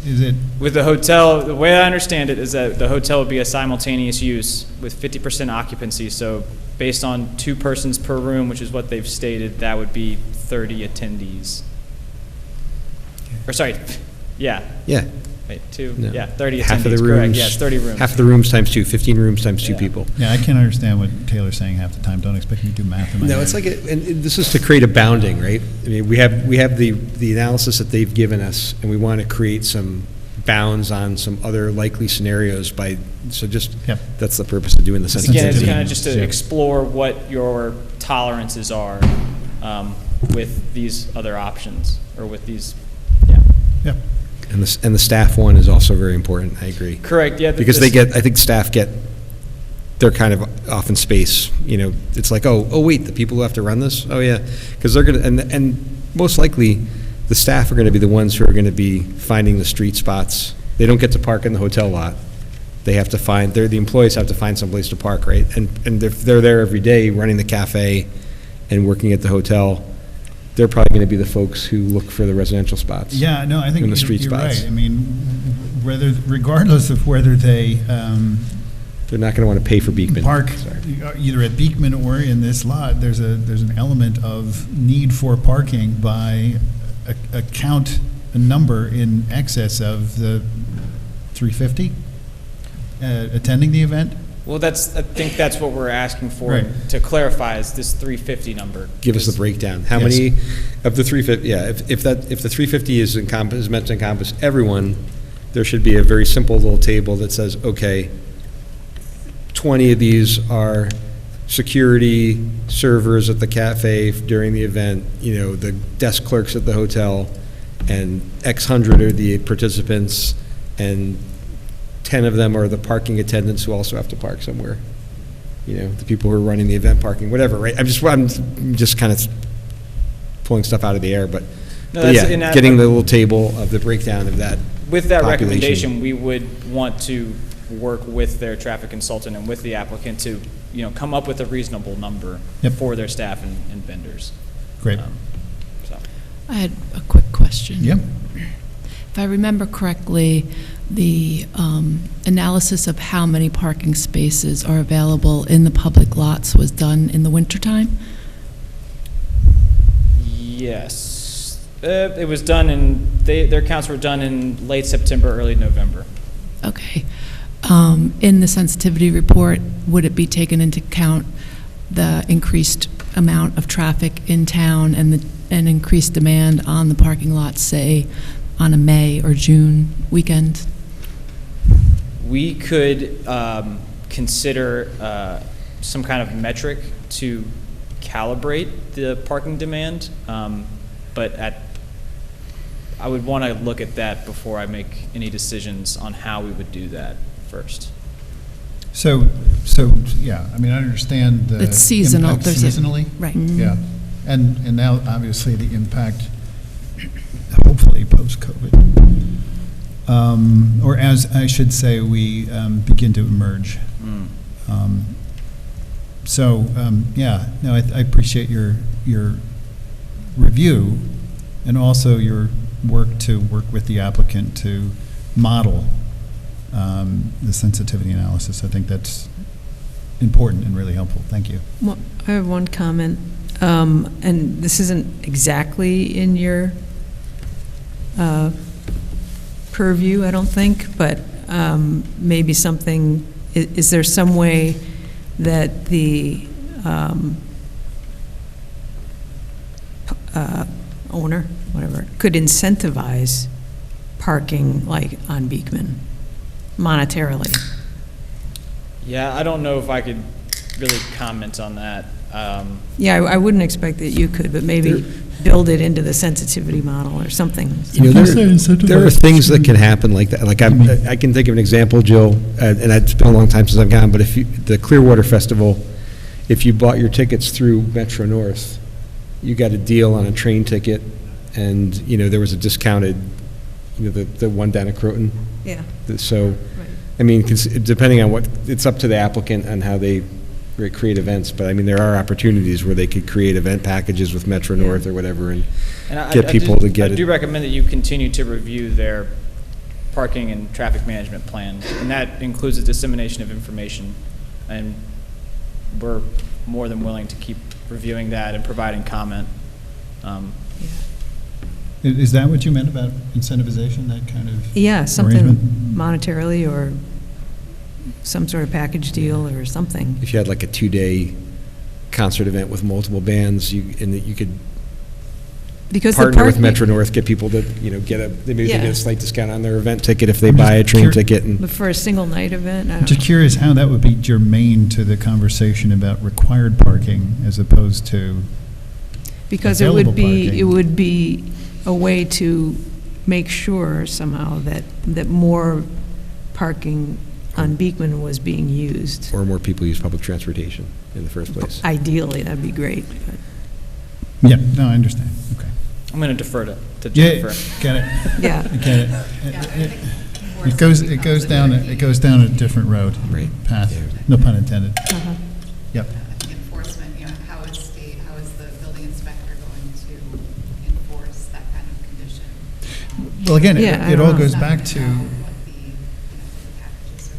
is it? With the hotel, the way I understand it is that the hotel would be a simultaneous use with 50% occupancy. So based on 2 persons per room, which is what they've stated, that would be 30 attendees. Or sorry, yeah. Yeah. Wait, 2, No. yeah, 30 Half attendees, of the correct, rooms. yes, 30 rooms. Half of the rooms times 2, 15 rooms times 2 people. Yeah, I can't understand what Taylor's saying half the time. Don't expect me to do math in my head. No, it's like, and this is to create a bounding, right? I mean, we have the analysis that they've given us, and we want to create some bounds on some other likely scenarios that's the purpose of doing this. Again, it's kind of just to explore what your tolerances are with these other options, or with these, yeah. And the staff one is also very important, I agree. Correct, yeah. Because I think staff they're kind of off in space, you know, it's like, oh wait, the people who have to run this? Oh yeah, because they're going to, and most likely, the staff are going to be the ones who are going to be finding the street spots. They don't get to park in the hotel lot. They have to find, the employees have to find someplace to park, right? And if they're there every day running the cafe and working at the hotel, they're probably going to be the folks who look for the residential spots. Yeah, no, I think in the street you're spots. right. I mean, regardless of whether they they're not going to want to pay for Beekman. park either at Beekman or in this lot, there's an element of need for parking by a number in excess of the 350 attending the event. Well, I think that's what we're asking for, Right. to clarify, is this 350 number. Give us the breakdown. How Yes. many of the 350? Yeah, if the 350 is meant to encompass everyone, there should be a very simple little table that says, okay, 20 of these are security, servers at the cafe during the event, you know, the desk clerks at the hotel, and X hundred are the participants, and 10 of them are the parking attendants who also have to park somewhere. You know, the people who are running the event parking, whatever, right? I'm just kind of pulling stuff out of the air, but yeah, getting the little table of the breakdown of that. With that population. recommendation, we would want to work with their traffic consultant and with the applicant to, you know, come up with a reasonable number for their staff and vendors. Great. So. I had a quick question. Yep. If I remember correctly, the analysis of how many parking spaces are available in the public lots was done in the wintertime? Yes. It was done their counts were done in late September, early November. Okay. In the sensitivity report, would it be taken into account the increased amount of traffic in town and increased demand on the parking lots, say, on a May or June weekend? We could consider some kind of metric to calibrate the parking demand, but I would want to look at that before I make any decisions on how we would do that first. So yeah, I mean, I understand the It's seasonal. impact There's seasonally. Right. Yeah, and now obviously the impact, hopefully post-COVID, or as I should say, we begin to emerge. Yeah, no, I appreciate your review, and also your work with the applicant to model the sensitivity analysis. I think that's important and really helpful. Thank you. Well, I have one comment, and this isn't exactly in your purview, I don't think, but maybe something, is there some way that the owner, whatever, could incentivize parking like on Beekman monetarily? Yeah, I don't know if I could really comment on that. Yeah, I wouldn't expect that you could, but maybe. build it into the sensitivity model or something. You know, there are things that can happen like that. Like I can think of an example, Jill, and it's been a long time since I've gone, but the Clearwater Festival, if you bought your tickets through Metro North, you got a deal on a train ticket, and, you know, there was a discounted, you know, the one down at Croton. Yeah. So, I mean, depending on what, it's up to the applicant on how they create events, but I mean, there are opportunities where they could create event packages with Metro North or whatever and get people to get it. I do recommend that you continue to review their parking and traffic management plan, and that includes the dissemination of information. And we're more than willing to keep reviewing that and providing comment. Is that what you meant about incentivization, that kind of Yeah, something arrangement? monetarily or some sort of package deal or something. If you had like a 2-day concert event with multiple bands, and that you could Because partner with Metro North, get people to, you know, maybe they get a slight discount on their event ticket if they buy a train ticket. But for a single night event, I I'm don't just curious how that would be germane to the conversation about required parking as opposed to because it available would be a way to make sure somehow that more parking on Beekman was being used. Or more people use public transportation in the first place. Ideally, that'd be great. But. Yeah, no, I understand. Okay. I'm going to defer to Jennifer. Yeah, get it. Yeah. Get it. It goes down a different road. Right. Path. No pun intended. Yep. Enforcement, you know, how is the building inspector going to enforce that kind of condition? Well, again, Yeah, it all I don't goes know. back to, Packages are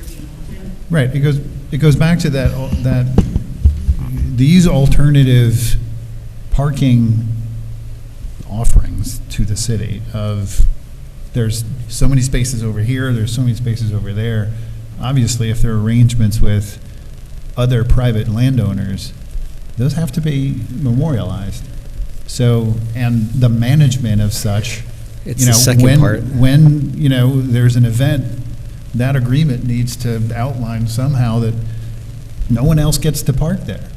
being offered. right, it goes back to that these alternative parking offerings to the city of, there's so many spaces over here, there's so many spaces over there. Obviously, if there are arrangements with other private landowners, those have to be memorialized. So, and the management of such, It's the second part. when, you know, there's an event, that agreement needs to outline somehow that no one else gets to park there.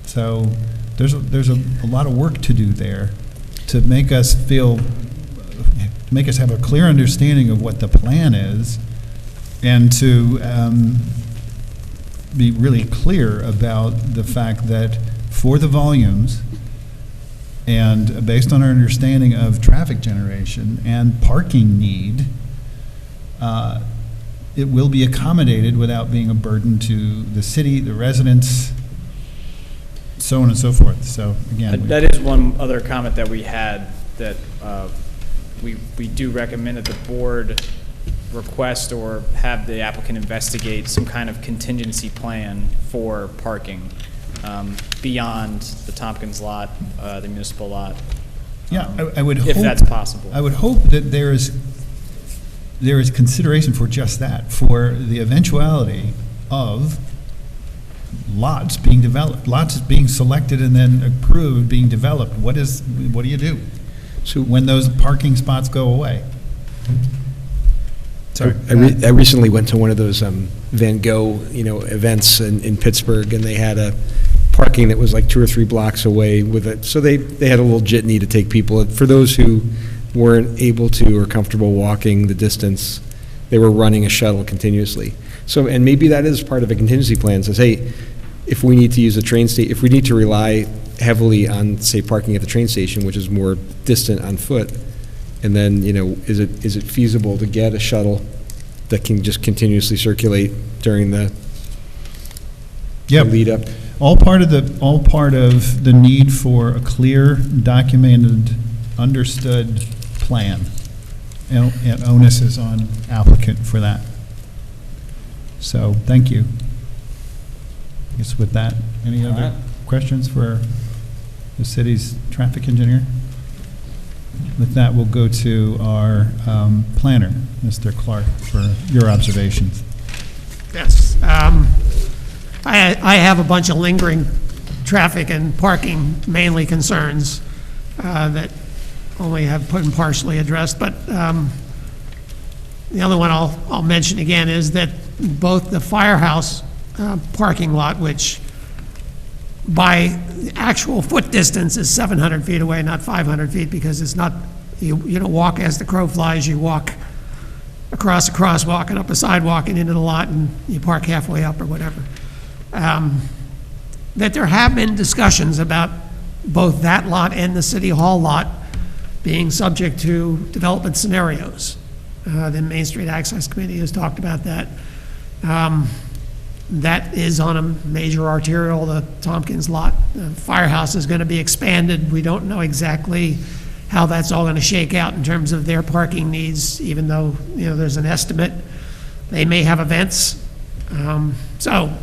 So there's a lot of work to do there to make us have a clear understanding of what the plan is, and to be really clear about the fact that for the volumes, and based on our understanding of traffic generation and parking need, it will be accommodated without being a burden to the city, the residents, so on and so forth. So again, That is one other comment that we had, that we do recommend that the board request or have the applicant investigate some kind of contingency plan for parking beyond the Tompkins lot, the municipal lot. yeah, I would hope, if that's possible. I would hope that there is consideration for just that, for the eventuality of lots being developed, lots being selected and then approved, being developed. What do you do? So when those parking spots go away? Sorry. I recently went to one of those Van Gogh, you know, events in Pittsburgh, and they had a parking that was like 2 or 3 blocks away with it. So they had a little jitney to take people. For those who weren't able to or comfortable walking the distance, they were running a shuttle continuously. So, and maybe that is part of a contingency plan, says, hey, if we need to use a train station, if we need to rely heavily on, say, parking at the train station, which is more distant on foot, and then, you know, is it feasible to get a shuttle that can just continuously circulate during the lead up? All part of the need for a clear, documented, understood plan. And onus is on applicant for that. So, thank you. I guess with that, any other questions for the city's traffic engineer? With that, we'll go to our planner, Mr. Clark, for your observations. Yes. I have a bunch of lingering traffic and parking mainly concerns that only have been partially addressed. But the other one I'll mention again is that both the firehouse parking lot, which by actual foot distance is 700 feet away, not 500 feet, because it's not, you don't walk as the crow flies, you walk across a crosswalk and up a sidewalk and into the lot, and you park halfway up or whatever. That there have been discussions about both that lot and the City Hall lot being subject to development scenarios. The Main Street Access Committee has talked about that. That is on a major arterial, the Tompkins lot. The firehouse is going to be expanded. We don't know exactly how that's all going to shake out in terms of their parking needs, even though, there's an estimate. They may have events. So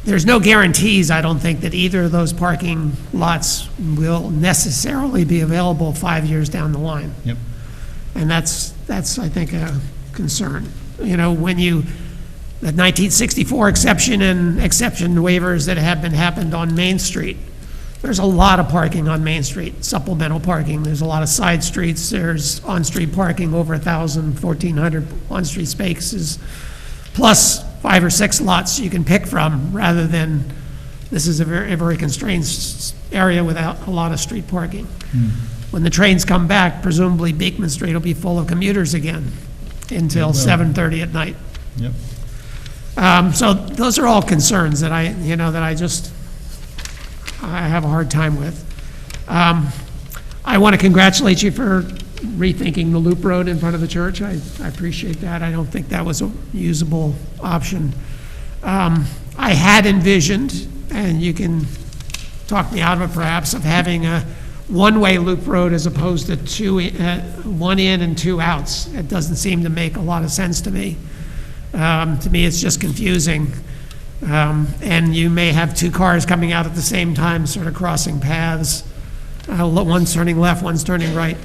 there's no guarantees, I don't think, that either of those parking lots will necessarily be available 5 years down the line. Yep. And that's I think, a concern. When the 1964 exception and exception waivers that have happened on Main Street, there's a lot of parking on Main Street, supplemental parking. There's a lot of side streets. There's on-street parking, over 1,000, 1,400 on-street spaces, plus 5 or 6 lots you can pick from, rather than this is a very constrained area without a lot of street parking. When the trains come back, presumably Beekman Street will be full of commuters again until 7:30 at night. Yep. So those are all concerns that I have a hard time with. I want to congratulate you for rethinking the loop road in front of the church. I appreciate that. I don't think that was a usable option. I had envisioned, and you can talk me out of it perhaps, of having a one-way loop road as opposed to one in and 2 outs. It doesn't seem to make a lot of sense to me. To me, it's just confusing. And you may have 2 cars coming out at the same time, sort of crossing paths. One's turning left, one's turning right.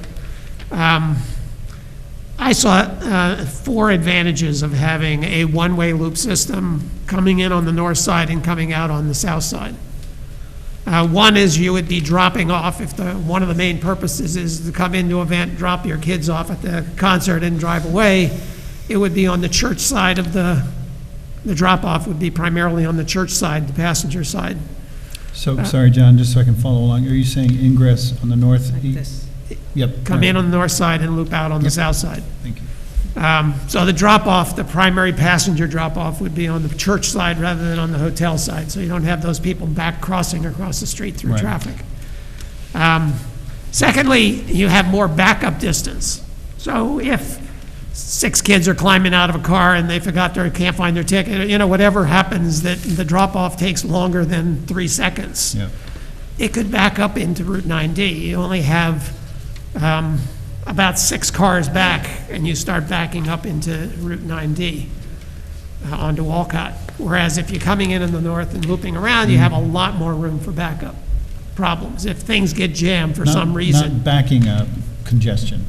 I saw 4 advantages of having a one-way loop system coming in on the north side and coming out on the south side. One is you would be dropping off, if one of the main purposes is to come into an event, drop your kids off at the concert and drive away. It would be on the church side of the drop-off would be primarily on the church side, the passenger side. So, sorry, John, just so I can follow along, are you saying ingress on the north? Yep. Come in on the north side and loop out on the south side. Thank you. So the drop-off, the primary passenger drop-off would be on the church side rather than on the hotel side, so you don't have those people back crossing across the street through traffic. Secondly, you have more backup distance. So if 6 kids are climbing out of a car and they can't find their ticket, whatever happens, that the drop-off takes longer than 3 seconds. Yeah. It could back up into Route 9D. You only have about 6 cars back, and you start backing up into Route 9D onto Wolcott. Whereas if you're coming in the north and looping around, you have a lot more room for backup problems. If things get jammed for some reason. Not backing up, congestion,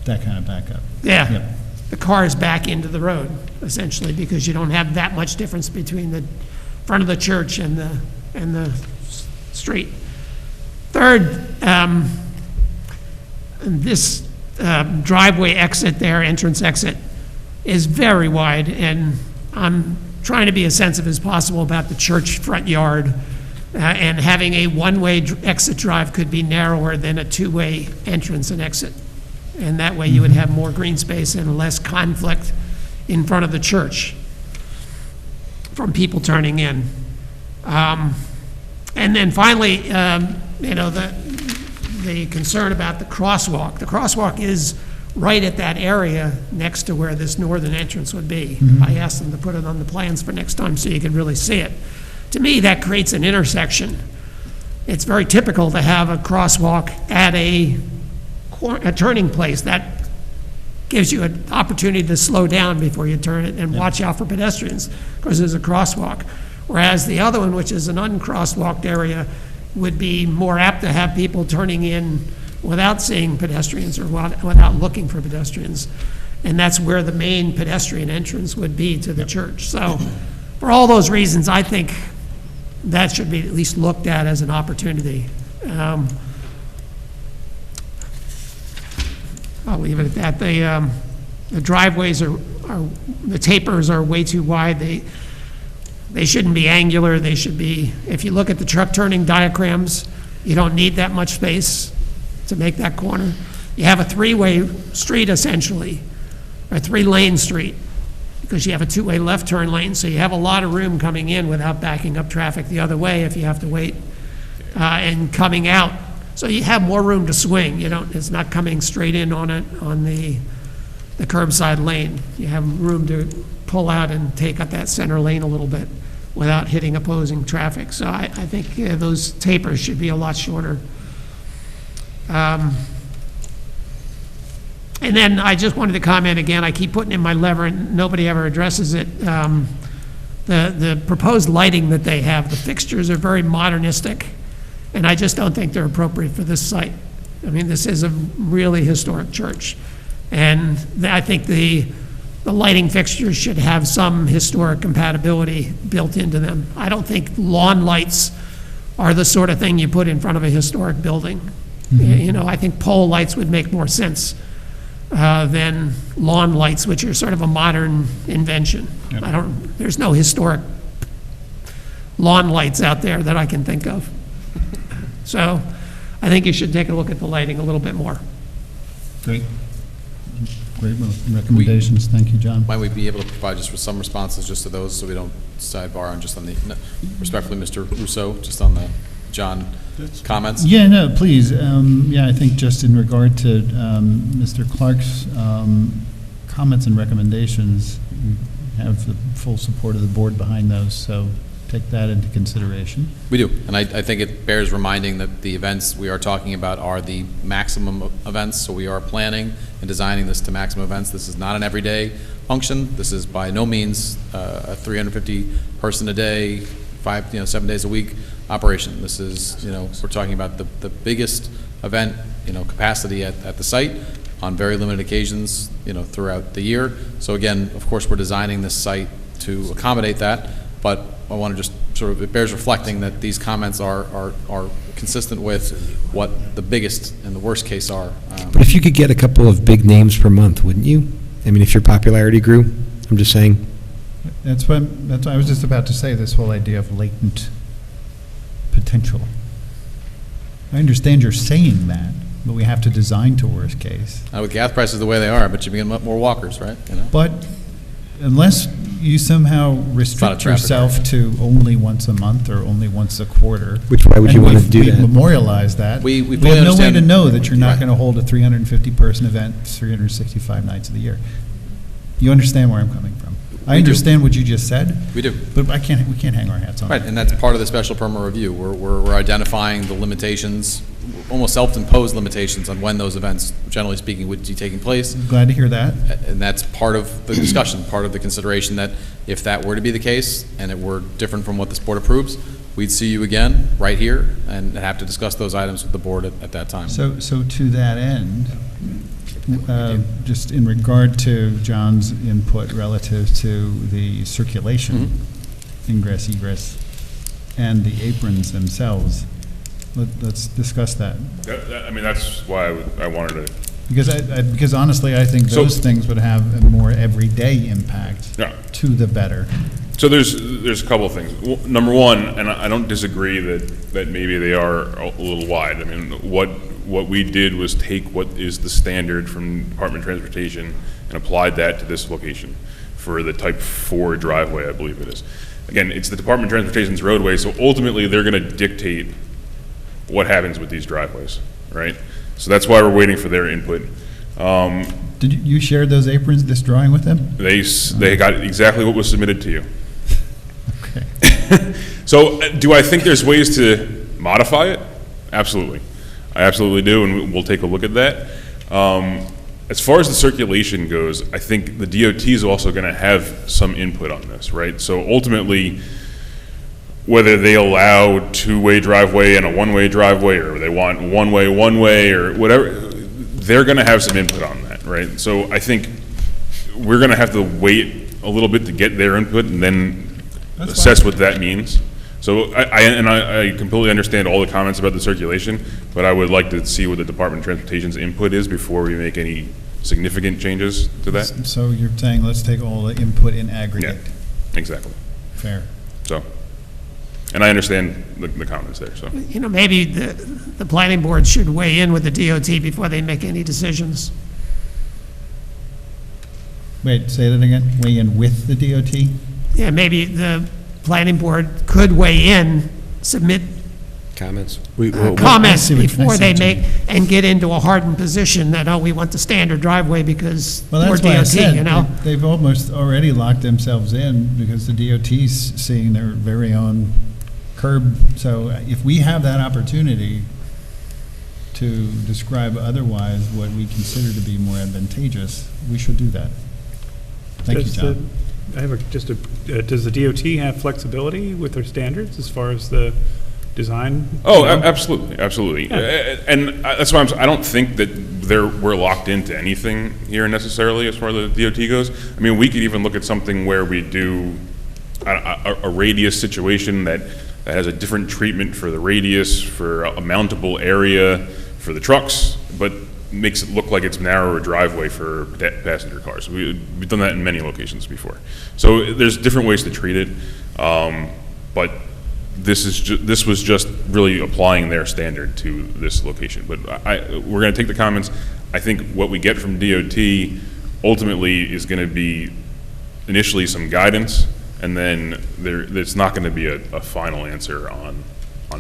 that kind of backup. Yeah. Yep. The cars back into the road, essentially, because you don't have that much difference between the front of the church and the street. Third, this driveway exit there, entrance exit, is very wide, and I'm trying to be as sensitive as possible about the church front yard, and having a one-way exit drive could be narrower than a 2-way entrance and exit. And that way you would have more green space and less conflict in front of the church from people turning in. And then finally, the concern about the crosswalk. The crosswalk is right at that area next to where this northern entrance would be. I asked them to put it on the plans for next time so you can really see it. To me, that creates an intersection. It's very typical to have a crosswalk at a turning place. That gives you an opportunity to slow down before you turn it and watch out for pedestrians, because there's a crosswalk. Whereas the other one, which is an uncrosswalked area, would be more apt to have people turning in without seeing pedestrians or without looking for pedestrians. And that's where the main pedestrian entrance would be to the church. So for all those reasons, I think that should be at least looked at as an opportunity. I'll leave it at that. The driveways the tapers are way too wide. They shouldn't be angular, they should be, if you look at the truck turning diagrams, you don't need that much space to make that corner. You have a three-way street essentially, or three-lane street, because you have a two-way left turn lane, so you have a lot of room coming in without backing up traffic the other way if you have to wait, and coming out. So you have more room to swing. You don't, it's not coming straight in on the curbside lane. You have room to pull out and take up that center lane a little bit without hitting opposing traffic. So I think those tapers should be a lot shorter. And then I just wanted to comment again, I keep putting in my lever and nobody ever addresses it. The proposed lighting that they have, the fixtures are very modernistic, and I just don't think they're appropriate for this site. I mean, this is a really historic church. And I think the lighting fixtures should have some historic compatibility built into them. I don't think lawn lights are the sort of thing you put in front of a historic building. You know, I think pole lights would make more sense than lawn lights, which are sort of a modern invention. There's no historic lawn lights out there that I can think of. So I think you should take a look at the lighting a little bit more. Great. Great recommendations. Thank you, John. Might we be able to provide just with some responses just to those, so we don't sidebar on just on the, respectfully, Mr. Russo, just on the John comments? Yeah, no, please. Yeah, I think just in regard to Mr. Clark's comments and recommendations, we have the full support of the board behind those, so take that into consideration. We do, and I think it bears reminding that the events we are talking about are the maximum events, so we are planning and designing this to maximum events. This is not an everyday function. This is by no means a 350 person a day, 7 days a week operation. This is, we're talking about the biggest event, capacity at the site on very limited occasions, throughout the year. So again, of course, we're designing this site to accommodate that, but I want to just it bears reflecting that these comments are consistent with what the biggest and the worst case are. But if you could get a couple of big names per month, wouldn't you? I mean, if your popularity grew, I'm just saying. That's what I was just about to say, this whole idea of latent potential. I understand you're saying that, but we have to design to worst case. With gas prices the way they are, but you can get more walkers, right? But unless you somehow restrict yourself to only once a month or only once a quarter. Why would you want to do that? We memorialize that. We have no way to know that you're not going to hold a 350-person event 365 nights of the year. You understand where I'm coming from? I understand what you just said. We do. But we can't hang our hats on Right, and that's part of the special permit review. We're identifying the limitations, almost self-imposed limitations on when those events, generally speaking, would be taking place. I'm glad to hear that. And that's part of the discussion, part of the consideration that if that were to be the case and it were different from what this board approves, we'd see you again right here and have to discuss those items with the board at that time. So to that end, just in regard to John's input relative to the circulation, ingress, egress, and the aprons themselves, let's discuss that. I mean, that's why I wanted to. Because honestly, I think those things would have a more everyday impact to the better. So there's a couple of things. Well, number one, and I don't disagree that maybe they are a little wide. I mean, what we did was take what is the standard from Department of Transportation and applied that to this location for the type 4 driveway, I believe it is. Again, it's the Department of Transportation's roadway, so ultimately they're going to dictate what happens with these driveways, right? So that's why we're waiting for their input. Did you share those aprons, this drawing with them? They got exactly what was submitted to you. Okay. So do I think there's ways to modify it? Absolutely. I absolutely do, and we'll take a look at that. As far as the circulation goes, I think the DOT is also going to have some input on this, right? So ultimately, whether they allow two-way driveway and a one-way driveway, or they want one-way, or whatever, they're going to have some input on that, right? So I think we're going to have to wait a little bit to get their input and then assess what that means. So I completely understand all the comments about the circulation, but I would like to see what the Department of Transportation's input is before we make any significant changes to that. So you're saying let's take all the input in aggregate? Yeah, exactly. Fair. So, and I understand the comments there, so. You know, maybe the planning board should weigh in with the DOT before they make any decisions. Wait, say that again? Weigh in with the DOT? Yeah, maybe the planning board could weigh in, submit Comments? comments I see before what they you make, mean. and get into a hardened position that, oh, we want the standard driveway because Well, we're that's why I DOT, said, you know? they've almost already locked themselves in because the DOT's seeing their very own curb. So if we have that opportunity to describe otherwise what we consider to be more advantageous, we should do that. Thank you, Does John. I have does the DOT have flexibility with their standards as far as the design? Oh, absolutely, absolutely. And that's why I don't think that we're locked into anything here necessarily as far as the DOT goes. I mean, we could even look at something where we do a radius situation that has a different treatment for the radius, for a mountable area for the trucks, but makes it look like it's narrower driveway for passenger cars. We've done that in many locations before. So there's different ways to treat it, but this was just really applying their standard to this location. But we're going to take the comments. I think what we get from DOT ultimately is going to be initially some guidance, and then it's not going to be a final answer on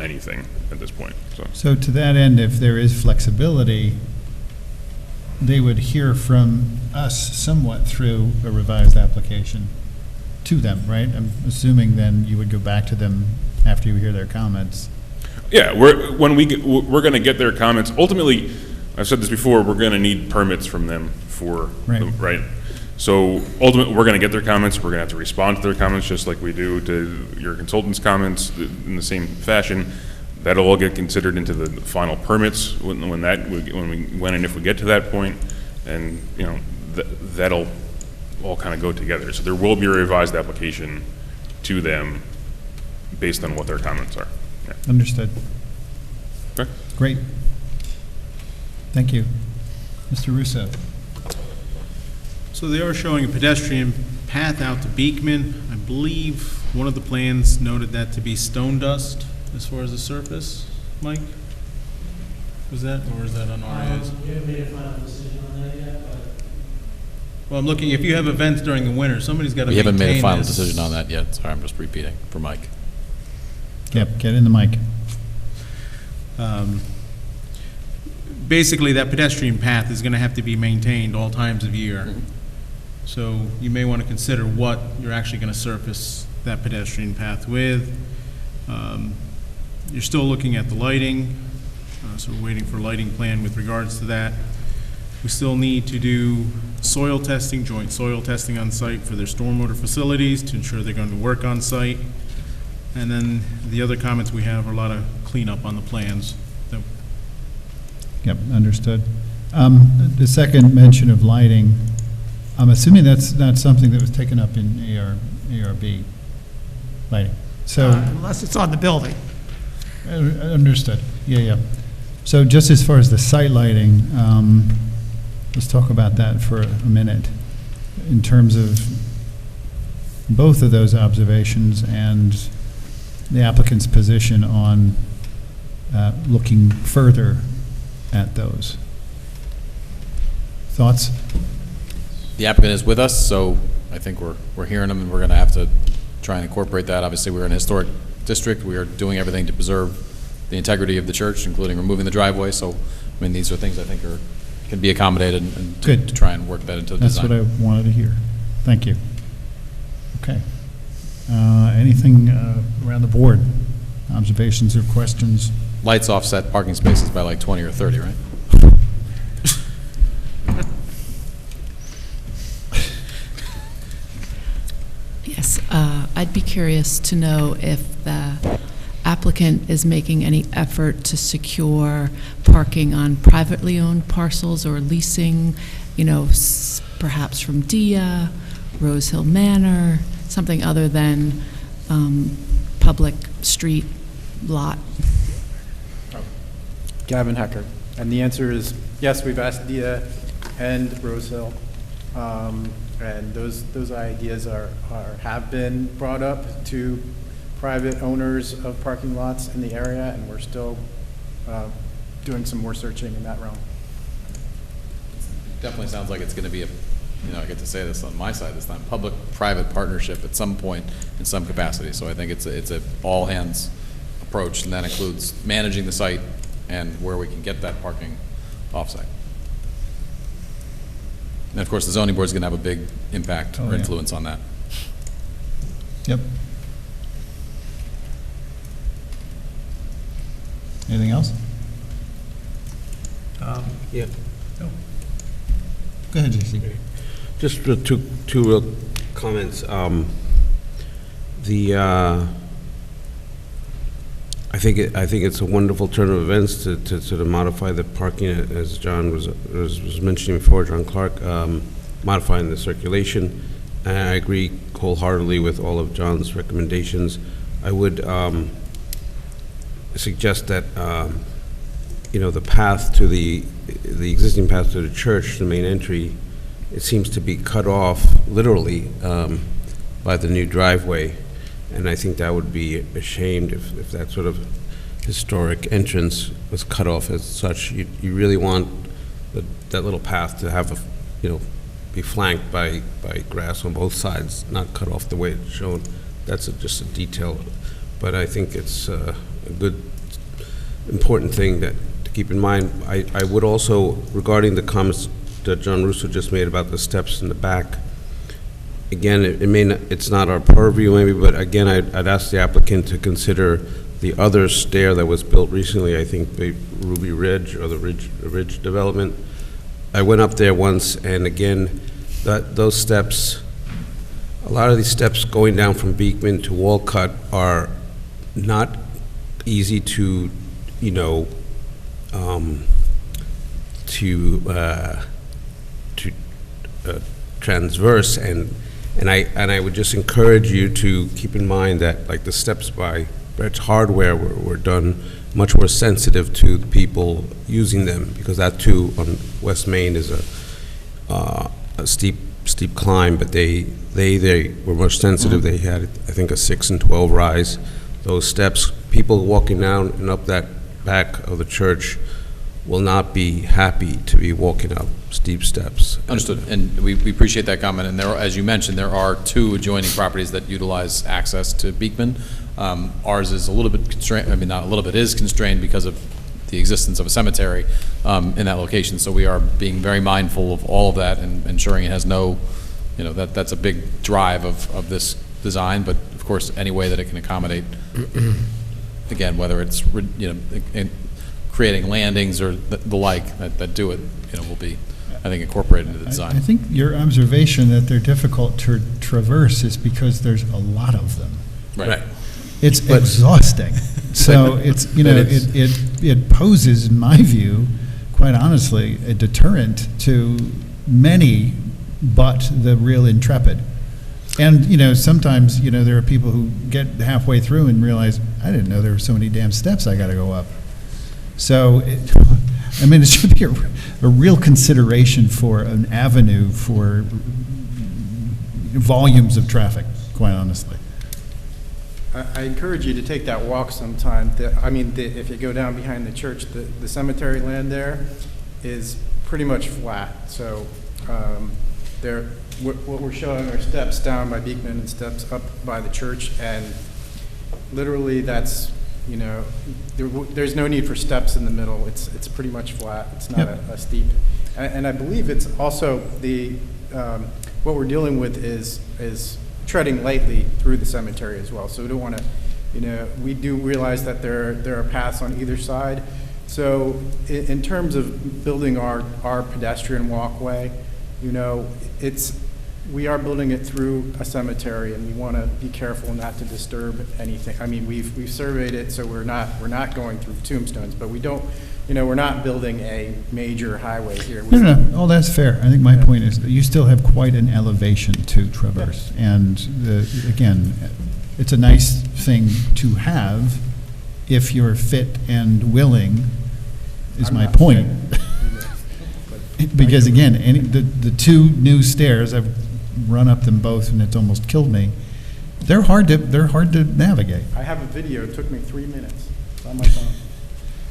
anything at this point. So to that end, if there is flexibility, they would hear from us somewhat through a revised application to them, right? I'm assuming then you would go back to them after you hear their comments. Yeah, we're going to get their comments. Ultimately, I've said this before, we're going to need permits from them for, right? So ultimately, we're going to get their comments. We're going to have to respond to their comments just like we do to your consultant's comments in the same fashion. That'll all get considered into the final permits when and if we get to that point, and you know that'll all kind of go together. So there will be a revised application to them based on what their comments are. Yeah. Understood. Okay. Great. Thank you. Mr. Russo. So they are showing a pedestrian path out to Beekman. I believe one of the plans noted that to be stone dust as far as the surface. Mike? Was that, or is that on RAs? We haven't made a final decision on that yet, but. Well, I'm looking, if you have events during the winter, somebody's got to maintain this. We haven't made a final decision on that yet. Sorry, I'm just repeating for Mike. Yep, get in the mic. Basically, that pedestrian path is going to have to be maintained all times of year. So you may want to consider what you're actually going to surface that pedestrian path with. You're still looking at the lighting, so we're waiting for a lighting plan with regards to that. We still need to do soil testing, joint soil testing on site for their stormwater facilities to ensure they're going to work on site. And then the other comments we have are a lot of cleanup on the plans. Yep, understood. The second mention of lighting, I'm assuming that's not something that was taken up in ARB lighting. So Unless it's on the building. Understood. Yeah. So just as far as the site lighting, let's talk about that for a minute in terms of both of those observations and the applicant's position on looking further at those. Thoughts? The applicant is with us, so I think we're hearing them, and we're going to have to try and incorporate that. Obviously, we're in a historic district. We are doing everything to preserve the integrity of the church, including removing the driveway. So, I mean, these are things I think can be accommodated and to try and work that into the design. That's what I wanted to hear. Thank you. Okay. Anything around the board? Observations or questions? Lights offset parking spaces by like 20 or 30, right? Yes, I'd be curious to know if the applicant is making any effort to secure parking on privately owned parcels or leasing, perhaps from DIA, Rose Hill Manor, something other than public street lot. Gavin Hecker. And the answer is yes, we've asked DIA and Rose Hill. And those ideas have been brought up to private owners of parking lots in the area, and we're still doing some more searching in that realm. Definitely sounds like it's going to be a, I get to say this on my side this time, public-private partnership at some point in some capacity. So I think it's a all-hands approach, and that includes managing the site and where we can get that parking off-site. And of course, the zoning board is going to have a big impact or influence on that. Yep. Anything else? Yeah. No. Go ahead, JC. Just two real comments. I think it's a wonderful turn of events to sort of modify the parking, as John was mentioning before, John Clark, modifying the circulation. And I agree wholeheartedly with all of John's recommendations. I would suggest that the path to the existing path to the church, the main entry, it seems to be cut off literally by the new driveway. And I think that would be ashamed if that sort of historic entrance was cut off as such. You really want that little path to have be flanked by grass on both sides, not cut off the way it's shown. That's just a detail, but I think it's a good, important thing to keep in mind. I would also, regarding the comments that John Russo just made about the steps in the back, again, it's not our purview maybe, but again, I'd ask the applicant to consider the other stair that was built recently, I think the Ruby Ridge or the Ridge development. I went up there once, and again, those steps, a lot of these steps going down from Beekman to Wolcott are not easy to, transverse, and I would just encourage you to keep in mind that, like, the steps by Brett's Hardware were done much more sensitive to the people using them, because that too on West Main is a steep climb, but they were much sensitive. They had, I think, a 6 and 12 rise. Those steps, people walking down and up that back of the church will not be happy to be walking up steep steps. Understood, and we appreciate that comment. And as you mentioned, there are 2 adjoining properties that utilize access to Beekman. Ours is a little bit constrained, not a little bit, is constrained because of the existence of a cemetery in that location. So we are being very mindful of all of that and ensuring it has no, that's a big drive of this design, but of course, any way that it can accommodate, again, whether it's, creating landings or the like that do it, will be, I think, incorporated into the design. I think your observation that they're difficult to traverse is because there's a lot of them. Right. It's exhausting. So it poses, in my view, quite honestly, a deterrent to many but the real intrepid. And, sometimes, there are people who get halfway through and realize, I didn't know there were so many damn steps I got to go up. So, it should be a real consideration for an avenue for volumes of traffic, quite honestly. I encourage you to take that walk sometime. If you go down behind the church, the cemetery land there is pretty much flat. So what we're showing are steps down by Beekman and steps up by the church, and literally that's, there's no need for steps in the middle. It's pretty much flat. It's not a steep. And I believe it's also what we're dealing with is treading lightly through the cemetery as well. So we don't want to, we do realize that there are paths on either side. So in terms of building our pedestrian walkway, we are building it through a cemetery, and we want to be careful not to disturb anything. We've surveyed it, so we're not going through tombstones, but we don't, we're not building a major highway here. No. Oh, that's fair. I think my point is that you still have quite an elevation to traverse, and again, it's a nice thing to have if you're fit and willing. Is my point. Because again, the 2 new stairs, I've run up them both and it's almost killed me. They're hard to navigate. I have a video, it took me 3 minutes. It's on my phone.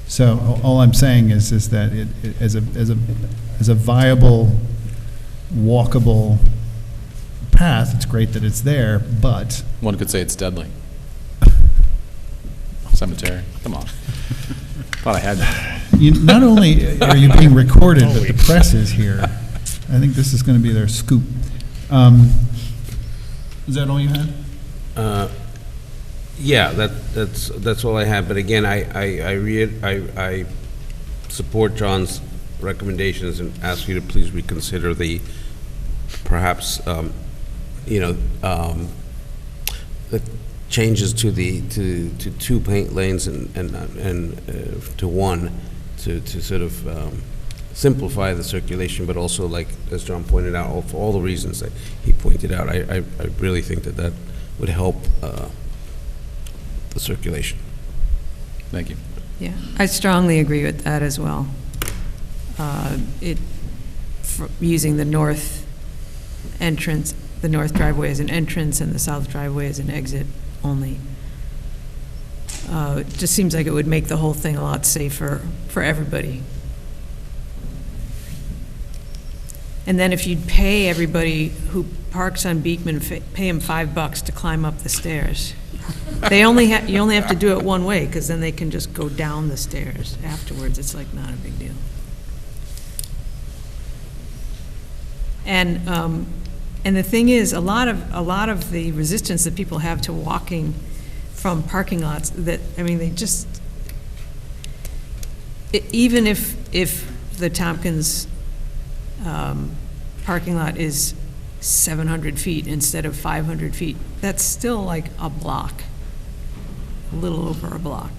So all I'm saying is that it, as a viable, walkable path, it's great that it's there, but One could say it's deadly. Cemetery, come on. Thought I had that. not only are you being recorded, but the press is here. I think this is going to be their scoop. Is that all you had? Yeah, that's all I have, but again, I support John's recommendations and ask you to please reconsider the, perhaps, the changes to two paint lanes and to one, to sort of simplify the circulation, but also, like, as John pointed out, for all the reasons that he pointed out, I really think that would help the circulation. Thank you. Yeah, I strongly agree with that as well. Using the north entrance, the north driveway as an entrance and the south driveway as an exit only. It just seems like it would make the whole thing a lot safer for everybody. And then if you'd pay everybody who parks on Beekman, pay them $5 to climb up the stairs. You only have to do it one way, because then they can just go down the stairs afterwards. It's like not a big deal. And the thing is, a lot of the resistance that people have to walking from parking lots, they just, even if the Tompkins parking lot is 700 feet instead of 500 feet, that's still like a block, a little over a block,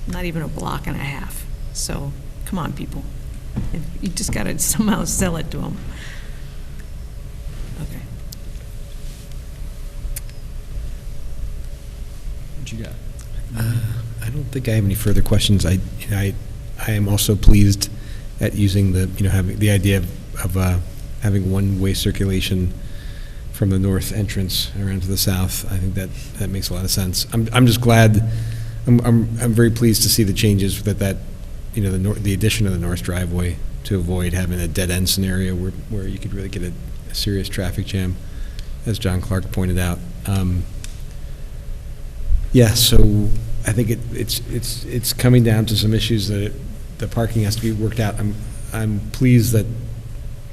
not even a block and a half. So come on, people. You just got to somehow sell it to them. Okay. What you got? I don't think I have any further questions. I am also pleased at using having the idea of having one-way circulation from the north entrance around to the south. I think that makes a lot of sense. I'm just glad. I'm very pleased to see the changes that the addition of the north driveway to avoid having a dead end scenario where you could really get a serious traffic jam, as John Clark pointed out. So I think it's coming down to some issues that the parking has to be worked out. I'm pleased that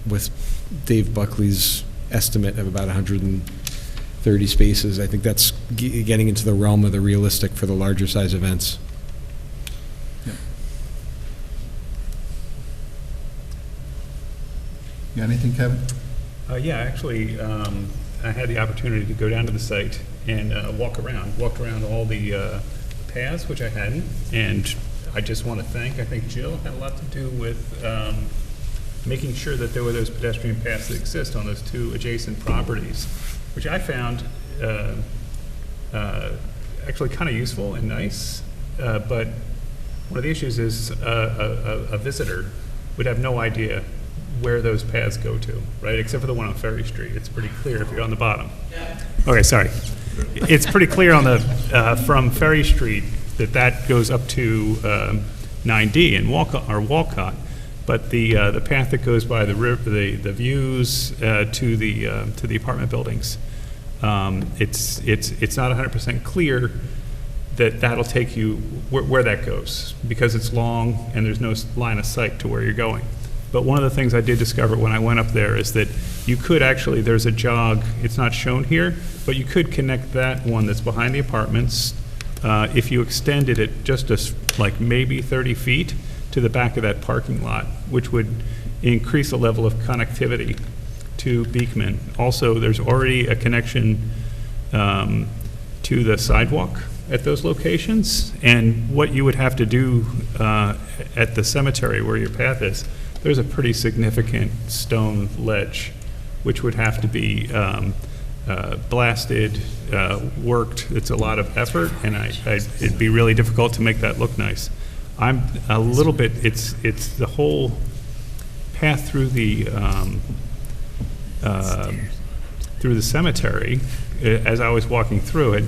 with Dave Buckley's estimate of about 130 spaces, I think that's getting into the realm of the realistic for the larger size events. Yep. You got anything, Kevin? Yeah, actually, I had the opportunity to go down to the site and walked around all the paths, which I hadn't, and I just want to I think Jill had a lot to do with making sure that there were those pedestrian paths that exist on those two adjacent properties, which I found actually kind of useful and nice, but one of the issues is a visitor would have no idea where those paths go to, right? Except for the one on Ferry Street. It's pretty clear if you're on the bottom. Okay, sorry. It's pretty clear on the from Ferry Street that goes up to 9D in Wolcott, but the path that goes by the river, the views to the apartment buildings, it's not 100% clear that that'll take you where that goes, because it's long and there's no line of sight to where you're going. But one of the things I did discover when I went up there is that you could actually, there's a jog, it's not shown here, but you could connect that one that's behind the apartments if you extended it just like maybe 30 feet to the back of that parking lot, which would increase the level of connectivity to Beekman. Also, there's already a connection to the sidewalk at those locations, and what you would have to do at the cemetery where your path is, there's a pretty significant stone ledge which would have to be blasted, worked. It's a lot of effort, and it'd be really difficult to make that look nice. I'm a little bit, it's the whole path through the cemetery as I was walking through it,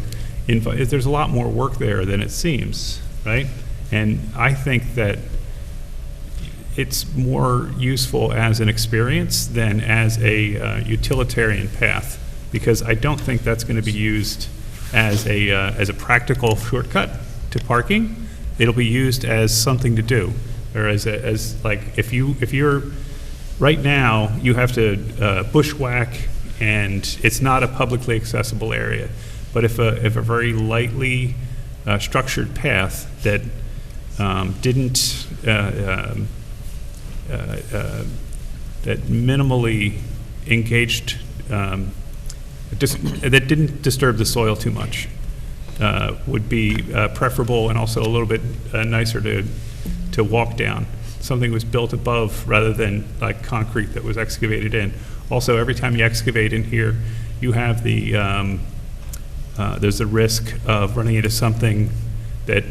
there's a lot more work there than it seems, right? And I think that it's more useful as an experience than as a utilitarian path, because I don't think that's going to be used as a practical shortcut to parking. It'll be used as something to do, or as like if you're right now you have to bushwhack and it's not a publicly accessible area, but if a very lightly structured path that didn't that minimally engaged, that didn't disturb the soil too much, would be preferable, and also a little bit nicer to walk down. Something was built above rather than like concrete that was excavated in. Also, every time you excavate in here, you have the there's the risk of running into something that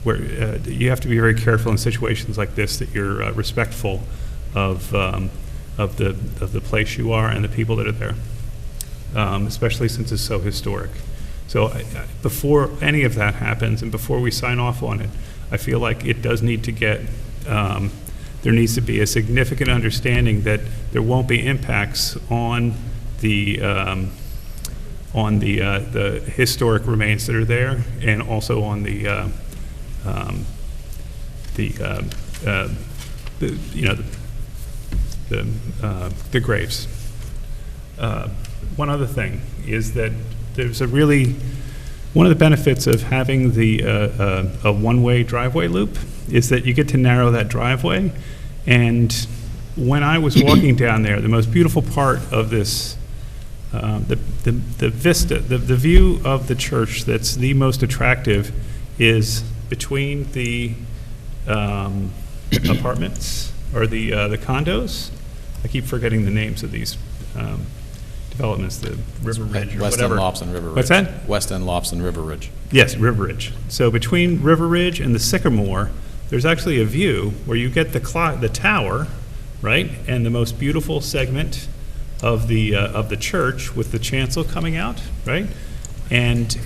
where you have to be very careful in situations like this, that you're respectful of the place you are and the people that are there, especially since it's so historic. So before any of that happens and before we sign off on it, I feel like it does need to get, there needs to be a significant understanding that there won't be impacts on the historic remains that are there, and also on the graves. One other thing is that there's one of the benefits of having a one-way driveway loop is that you get to narrow that driveway. And when I was walking down there, the most beautiful part of this, the vista, the view of the church that's the most attractive is between the apartments, or the condos. I keep forgetting the names of these developments, the River Ridge or West whatever. End Lofts and River Ridge. What's that? West End Lofts and River Ridge. Yes, River Ridge. So between River Ridge and the Sycamore, there's actually a view where you get the tower, right, and the most beautiful segment of the church with the chancel coming out, right, and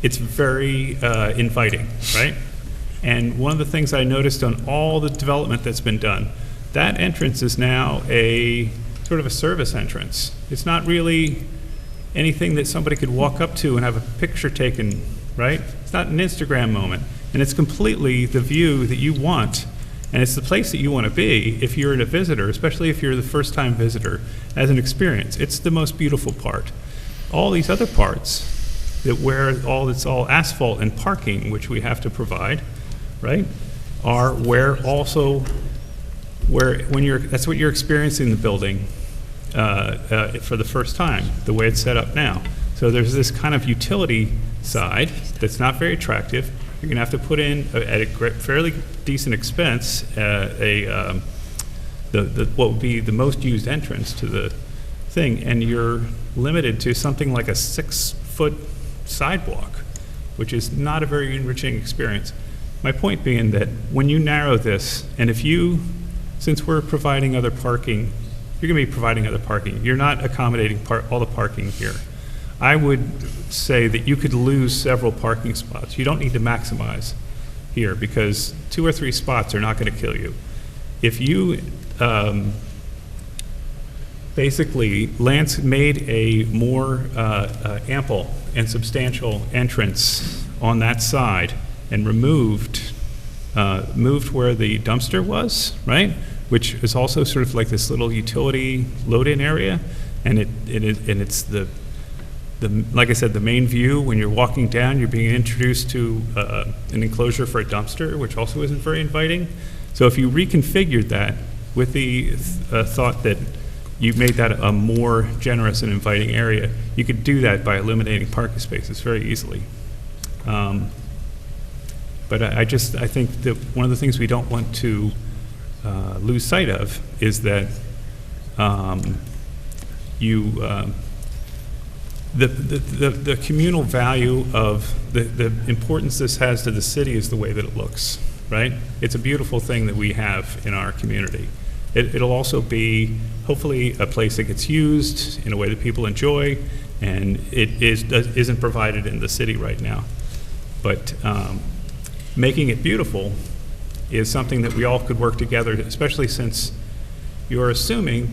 it's very inviting, right. And one of the things I noticed on all the development that's been done, that entrance is now a sort of a service entrance. It's not really anything that somebody could walk up to and have a picture taken, right? It's not an Instagram moment. And it's completely the view that you want, and it's the place that you want to be if you're a visitor, especially if you're the first-time visitor, as an experience. It's the most beautiful part. All these other parts that where it's all asphalt and parking, which we have to provide, right, are that's what you're experiencing the building for the first time, the way it's set up now. So there's this kind of utility side that's not very attractive. You're going to have to put in, at a fairly decent expense, what would be the most used entrance to the thing, and you're limited to something like a 6-foot sidewalk, which is not a very enriching experience. My point being that when you narrow this, and since we're providing other parking, you're going to be providing other parking. You're not accommodating all the parking here. I would say that you could lose several parking spots. You don't need to maximize here, because 2 or 3 spots are not going to kill you. If you basically made a more ample and substantial entrance on that side and moved where the dumpster was, right? Which is also sort of like this little utility load-in area, and it's the like I said, the main view. When you're walking down, you're being introduced to an enclosure for a dumpster, which also isn't very inviting. So if you reconfigured that with the thought that you made that a more generous and inviting area, you could do that by eliminating parking spaces very easily. But I think that one of the things we don't want to lose sight of is that the communal value of the importance this has to the city is the way that it looks, right? It's a beautiful thing that we have in our community. it'll also be hopefully a place that gets used in a way that people enjoy, and isn't provided in the city right now. But making it beautiful is something that we all could work together, especially since you're assuming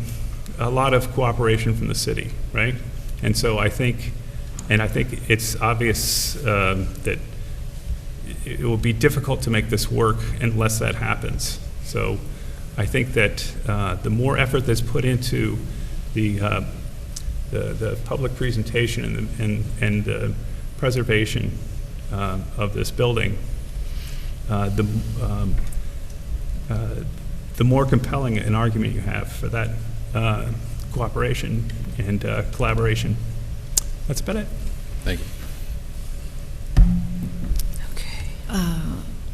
a lot of cooperation from the city, right? And so I think it's obvious that it will be difficult to make this work unless that happens. So I think that the more effort that's put into the public presentation and the preservation of this building, the more compelling an argument you have for that cooperation and collaboration. That's about it. Thank you.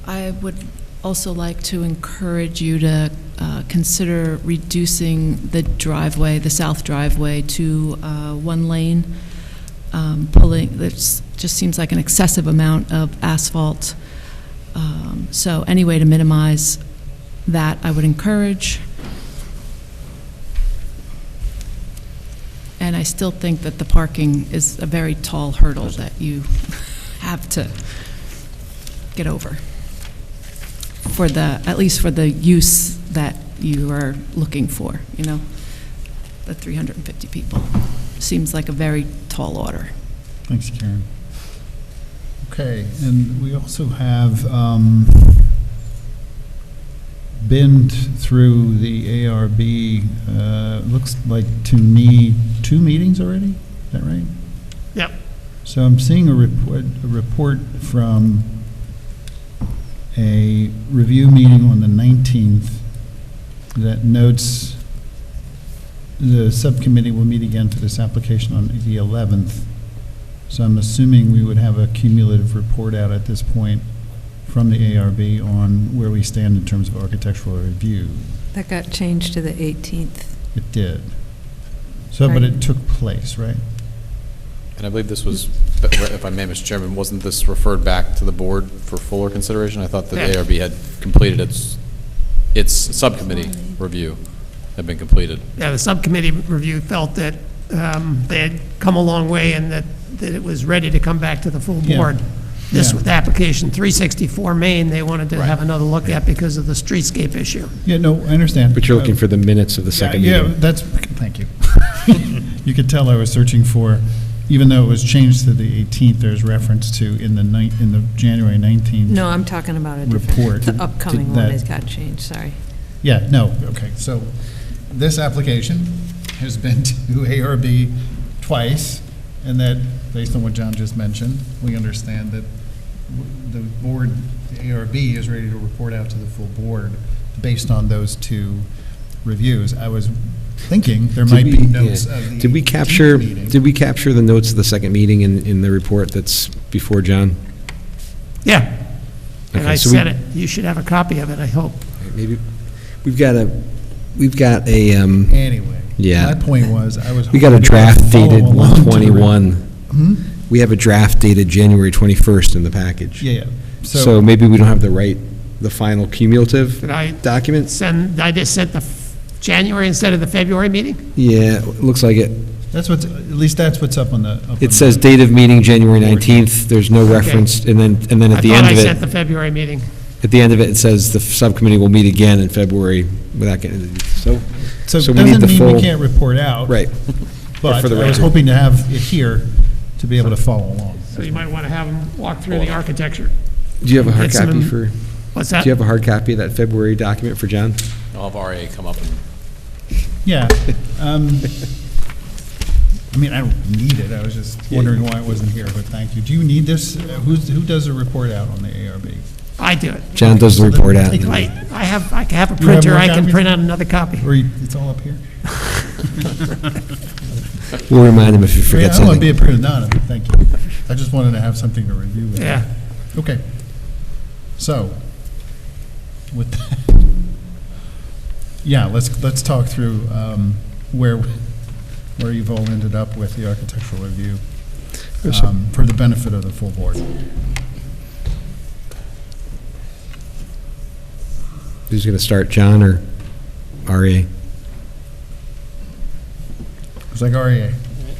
I would also like to encourage you to consider reducing the driveway, the south driveway, to one lane. It just seems like an excessive amount of asphalt. So any way to minimize that, I would encourage. And I still think that the parking is a very tall hurdle that you have to get over, for at least for the use that you are looking for, the 350 people. Seems like a very tall order. Thanks, Karen. Okay, and we also have been through the ARB, looks like to me, 2 meetings already, is that right? Yep. So I'm seeing a report from a review meeting on the 19th that notes the subcommittee will meet again for this application on the 11th. So I'm assuming we would have a cumulative report out at this point from the ARB on where we stand in terms of architectural review. That got changed to the 18th. It did. So, but it took place, right? And I believe this was, if I may, Mr. Chairman, wasn't this referred back to the board for fuller consideration? I thought that the ARB had completed its subcommittee review, had been completed. Yeah, the subcommittee review felt that they had come a long way and that it was ready to come back to the full board. This with application 364 Main, they wanted to have another look at because of the streetscape issue. Yeah, no, I understand. But you're looking for the minutes of the second meeting. meeting. Yeah, that's, thank you. You could tell I was searching for, even though it was changed to the 18th, there's reference to in the January 19th. No, I'm talking about a report. The upcoming one has got changed, sorry. Yeah, no, okay. So this application has been to ARB twice, and that, based on what John just mentioned, we understand that the board, the ARB, is ready to report out to the full board based on those 2 reviews. I was thinking there might be notes of the Did we capture the notes of the second meeting in the report that's before John? Yeah. And Okay, I so sent it. You should have a copy of it, I hope. Maybe we've got a Anyway. Yeah. My point was, we got a draft dated follow along to the 1/21. We have a draft dated January 21st in the package. Yeah. So maybe we don't have the final cumulative documents? I just sent the January instead of the February meeting? Yeah, looks like it. At least that's what's up on the. It says date of meeting January 19th. There's no reference, and then at the end of it. I thought I sent the February meeting. At the end of it, it says the subcommittee will meet again in February without getting, So it we need doesn't the mean full. we can't report out. Right. But for the I was record. hoping to have it here to be able to follow along. So you might want to have them walk through the architecture. Do you have a hard Get some- copy for? What's that? Do you have a hard copy of that February document for John? I'll have RA come up and. Yeah. I mean, I don't need it. I was just wondering why it wasn't here, but thank you. Do you need this? Who does a report out on the ARB? I do it. John does the report out. I have a You have printer, more I can copies? print out another copy. Or it's all up here? We'll remind him if he forgets I want to anything. be a printed on it, but thank you. I just wanted to have something to review with. Yeah. Okay. So, with that, yeah, let's talk through where you've all ended up with the architectural review for the benefit of the full board. Who's going to start, John or RA? It's like REA.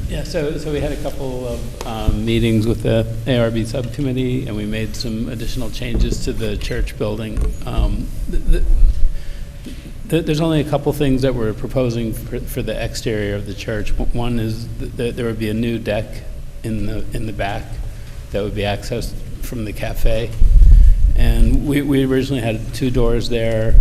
Yeah, so we had a couple of meetings with the ARB subcommittee, and we made some additional changes to the church building. There's only a couple things that we're proposing for the exterior of the church. One is that there would be a new deck in the back that would be accessed from the cafe. And we originally had 2 doors there.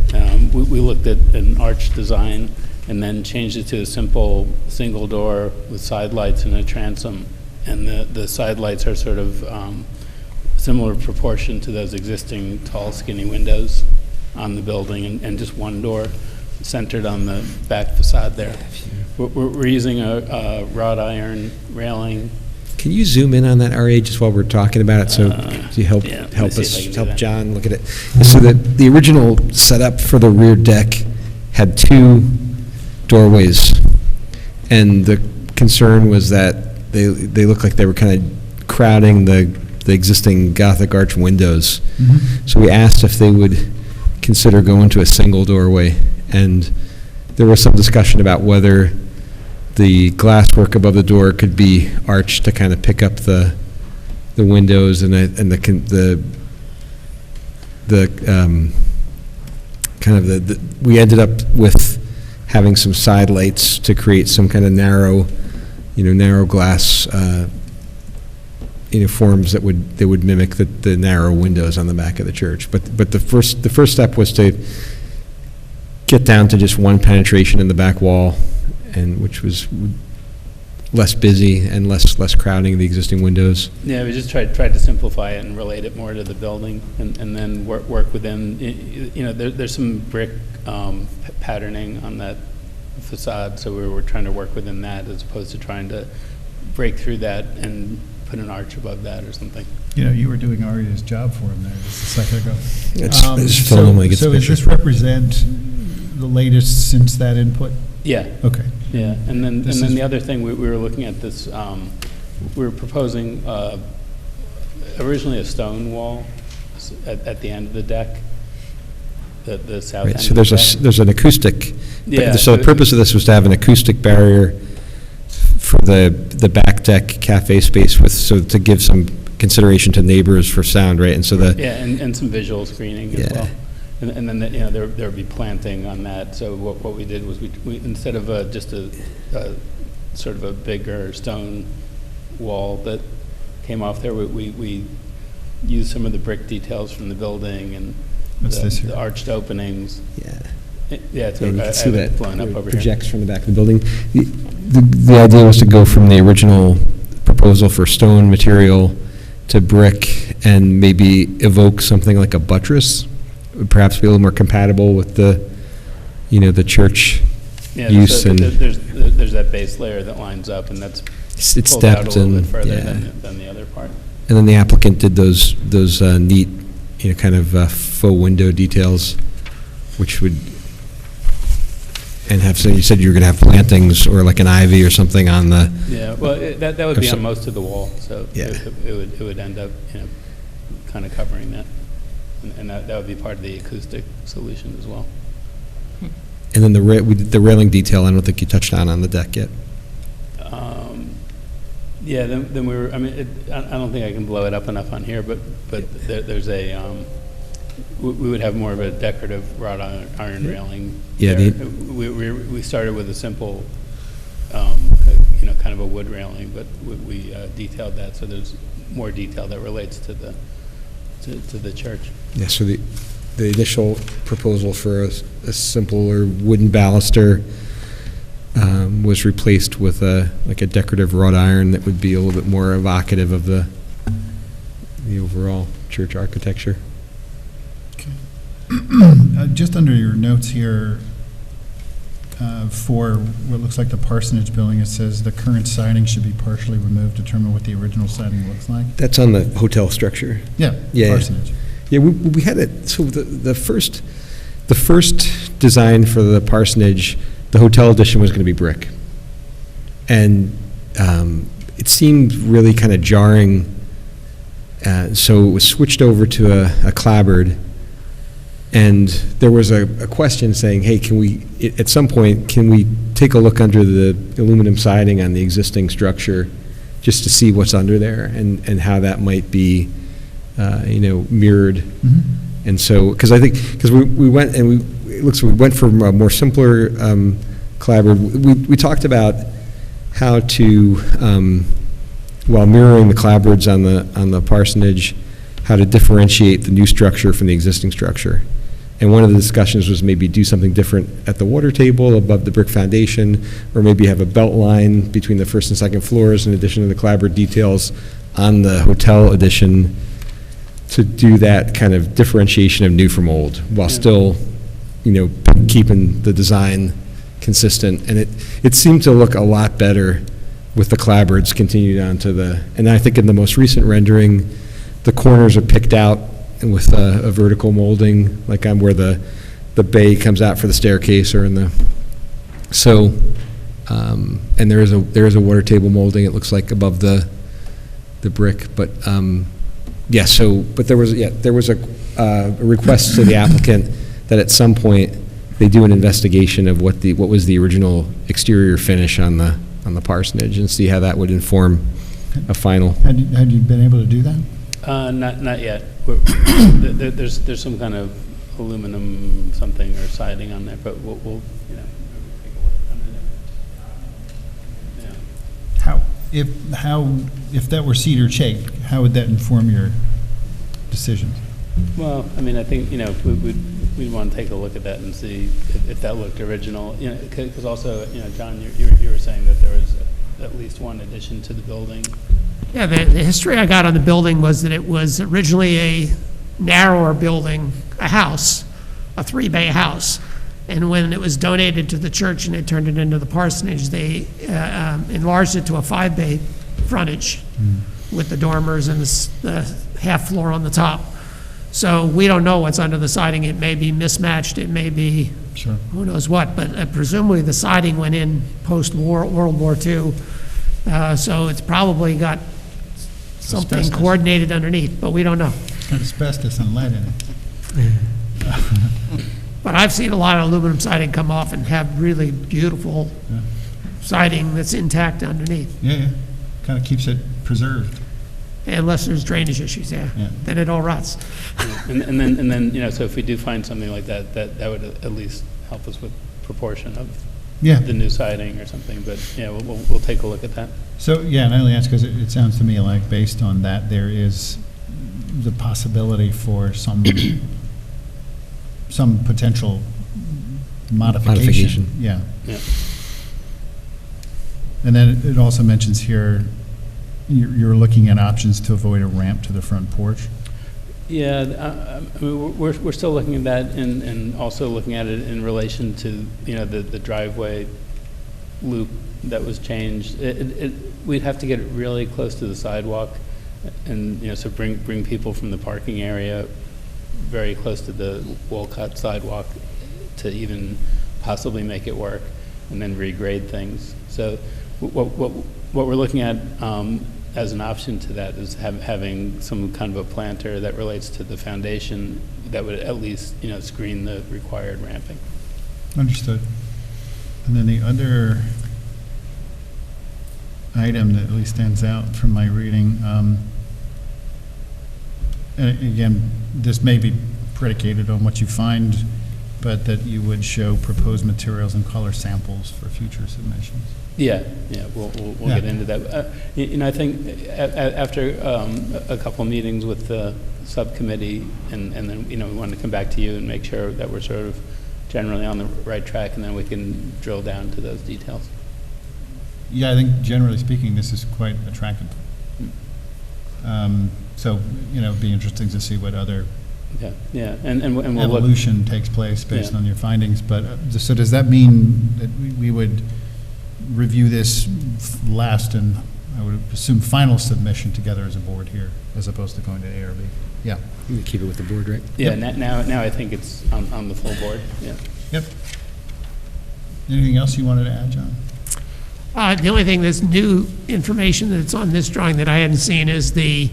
We looked at an arch design and then changed it to a simple single door with side lights and a transom. And the side lights are sort of similar proportion to those existing tall, skinny windows on the building, and just one door centered on the back facade there. We're using a wrought iron railing. Can you zoom in on that, RA, just while we're talking about it, so you help yeah, let me help see if I us, can do help that. John look at it? So that the original setup for the rear deck had 2 doorways, and the concern was that they looked like they were kind of crowding the existing Gothic arch windows. Mm-hmm. So we asked if they would consider going to a single doorway, and there was some discussion about whether the glasswork above the door could be arched to kind of pick up the windows and we ended up with having some side lights to create some kind of narrow glass forms that would mimic the narrow windows on the back of the church. But the first step was to get down to just one penetration in the back wall, and which was less busy and less crowding of the existing windows. Yeah, we just tried to simplify it and relate it more to the building, and then work within. There's some brick patterning on that facade, so we were trying to work within that as opposed to trying to break through that and put an arch above that or something. You were doing Aria's job for him there just a second ago. It's filming when he gets so the does this picture. represent the latest since that input? Yeah. Okay. Yeah, and then This is- the other thing, we were looking at this, we were proposing originally a stone wall at the end of the deck, the south end Right, so of the deck. there's an acoustic. Yeah, So the purpose of this was to have an acoustic barrier for the back deck cafe space to give some consideration to neighbors for sound, right? And so Yeah, and some visual screening as Yeah. well. And then, there would be planting on that. So what we did was we instead of just a sort of a bigger stone wall that came off there, we used some of the brick details from the building and What's this here? the arched openings. Yeah. Yeah, it's And you I can see have that it blown up where it over projects from the back of the building. The idea was to go from the original proposal for stone material to brick and maybe evoke something like a buttress, would perhaps be a little more compatible with the church here. use. So And there's that base layer that lines up, and that's it's pulled out a stepped little bit and, further yeah. than the other part. And then the applicant did those neat, kind of faux window details, which would, and so you said you were going to have plantings or like an ivy or something on the. Yeah, well, that would or be on some- most of the wall, so Yeah. it would end up, kind of covering that. And that would be part of the acoustic solution as well. And then we did the railing detail, I don't think you touched on the deck yet. Yeah, then we were, I don't think I can blow it up enough on here, but there's we would have more of a decorative wrought iron railing. Yeah, there. We started with a simple, kind of a wood railing, but we detailed that, so there's more detail that relates to the church. Yeah, so the initial proposal for a simpler wooden baluster was replaced with a decorative wrought iron that would be a little bit more evocative of the overall church architecture. Just under your notes here, for what looks like the parsonage building, it says the current siding should be partially removed, determine what the original siding looks like. That's on the hotel structure. Yeah, parsonage. Yeah, we had it, so the first design for the parsonage, the hotel addition was going to be brick. And it seemed really kind of jarring, so it was switched over to a clapboard. And there was a question saying, hey, can we, at some point, can we take a look under the aluminum siding on the existing structure just to see what's under there and how that might be, mirrored? Mhm. And so, because I think, because we went and it looks like we went from a more simpler clapboard. We talked about how to, while mirroring the clapboards on the parsonage, how to differentiate the new structure from the existing structure. And one of the discussions was maybe do something different at the water table above the brick foundation, or maybe have a belt line between the first and second floors in addition to the clapboard details on the hotel addition, to do that kind of differentiation of new from old while still, keeping the design consistent. And it seemed to look a lot better with the clapboards continued onto and I think in the most recent rendering, the corners are picked out with a vertical molding, like on where the bay comes out for the staircase or in the, so, and there is a water table molding, it looks like, above the brick, but, but there was a request to the applicant that at some point they do an investigation of what was the original exterior finish on the parsonage and see how that would inform a final. Had you been able to do that? Not yet. There's some kind of aluminum something or siding on there, but we'll take a look under there. If that were cedar shake, how would that inform your decisions? Well, I mean, I think, we'd want to take a look at that and see if that looked original, because also, John, you were saying that there was at least one addition to the building. Yeah, the history I got on the building was that it was originally a narrower building, a house, a 3-bay house. And when it was donated to the church and they turned it into the parsonage, they enlarged it to a 5-bay frontage with the dormers and the half floor on the top. So we don't know what's under the siding. It may be mismatched, it may be who knows what, but presumably the siding went in post-war, World War II. So it's probably got something Asbestos. coordinated underneath, but we don't know. Got asbestos and lead in it. But I've seen a lot of aluminum siding come off and have really beautiful siding that's intact underneath. Yeah, kind of keeps it preserved. Unless there's drainage issues, then it all rots. And then, so if we do find something like that would at least help us with proportion of the new siding or something, but we'll take a look at that. So, and I only ask because it sounds to me like based on that, there is the possibility for some potential modification. Yeah. And then it also mentions here, you're looking at options to avoid a ramp to the front porch. Yeah, I mean, we're still looking at that and also looking at it in relation to, the driveway loop that was changed. We'd have to get it really close to the sidewalk and, so bring people from the parking area very close to the Wolcott sidewalk to even possibly make it work, and then regrade things. So what we're looking at as an option to that is having some kind of a planter that relates to the foundation that would at least, screen the required ramping. Understood. And then the other item that at least stands out from my reading, and again, this may be predicated on what you find, but that you would show proposed materials and color samples for future submissions. Yeah, we'll get into that. I think after a couple of meetings with the subcommittee, and then, we want to come back to you and make sure that we're sort of generally on the right track, and then we can drill down to those details. Yeah, I think generally speaking, this is quite attractive. So, it'd be interesting to see what other and we'll evolution takes place based on your findings. But so does that mean that we would review this last and I would assume final submission together as a board here, as opposed to going to A or B? Yeah. You can keep it with the board, right? Yeah. Now I think it's on the full board. Yeah. Yep. Anything else you wanted to add, John? The only thing that's new information that's on this drawing that I hadn't seen is the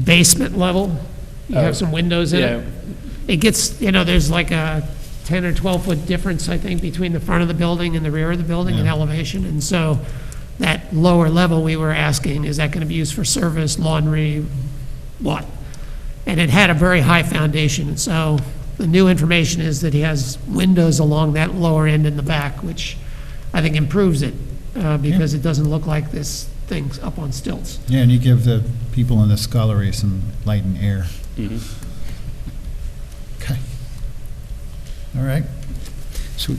basement level. You have some windows in it. it gets, there's like a 10 or 12-foot difference, I think, between the front of the building and the rear of the building in Yeah. elevation. And so that lower level we were asking, is that going to be used for service, laundry, what? And it had a very high foundation. And so the new information is that he has windows along that lower end in the back, which I think improves it because it doesn't look like this thing's up on stilts. Yeah, and you give the people in the scullery some light and air. Mhm. Okay. All right. So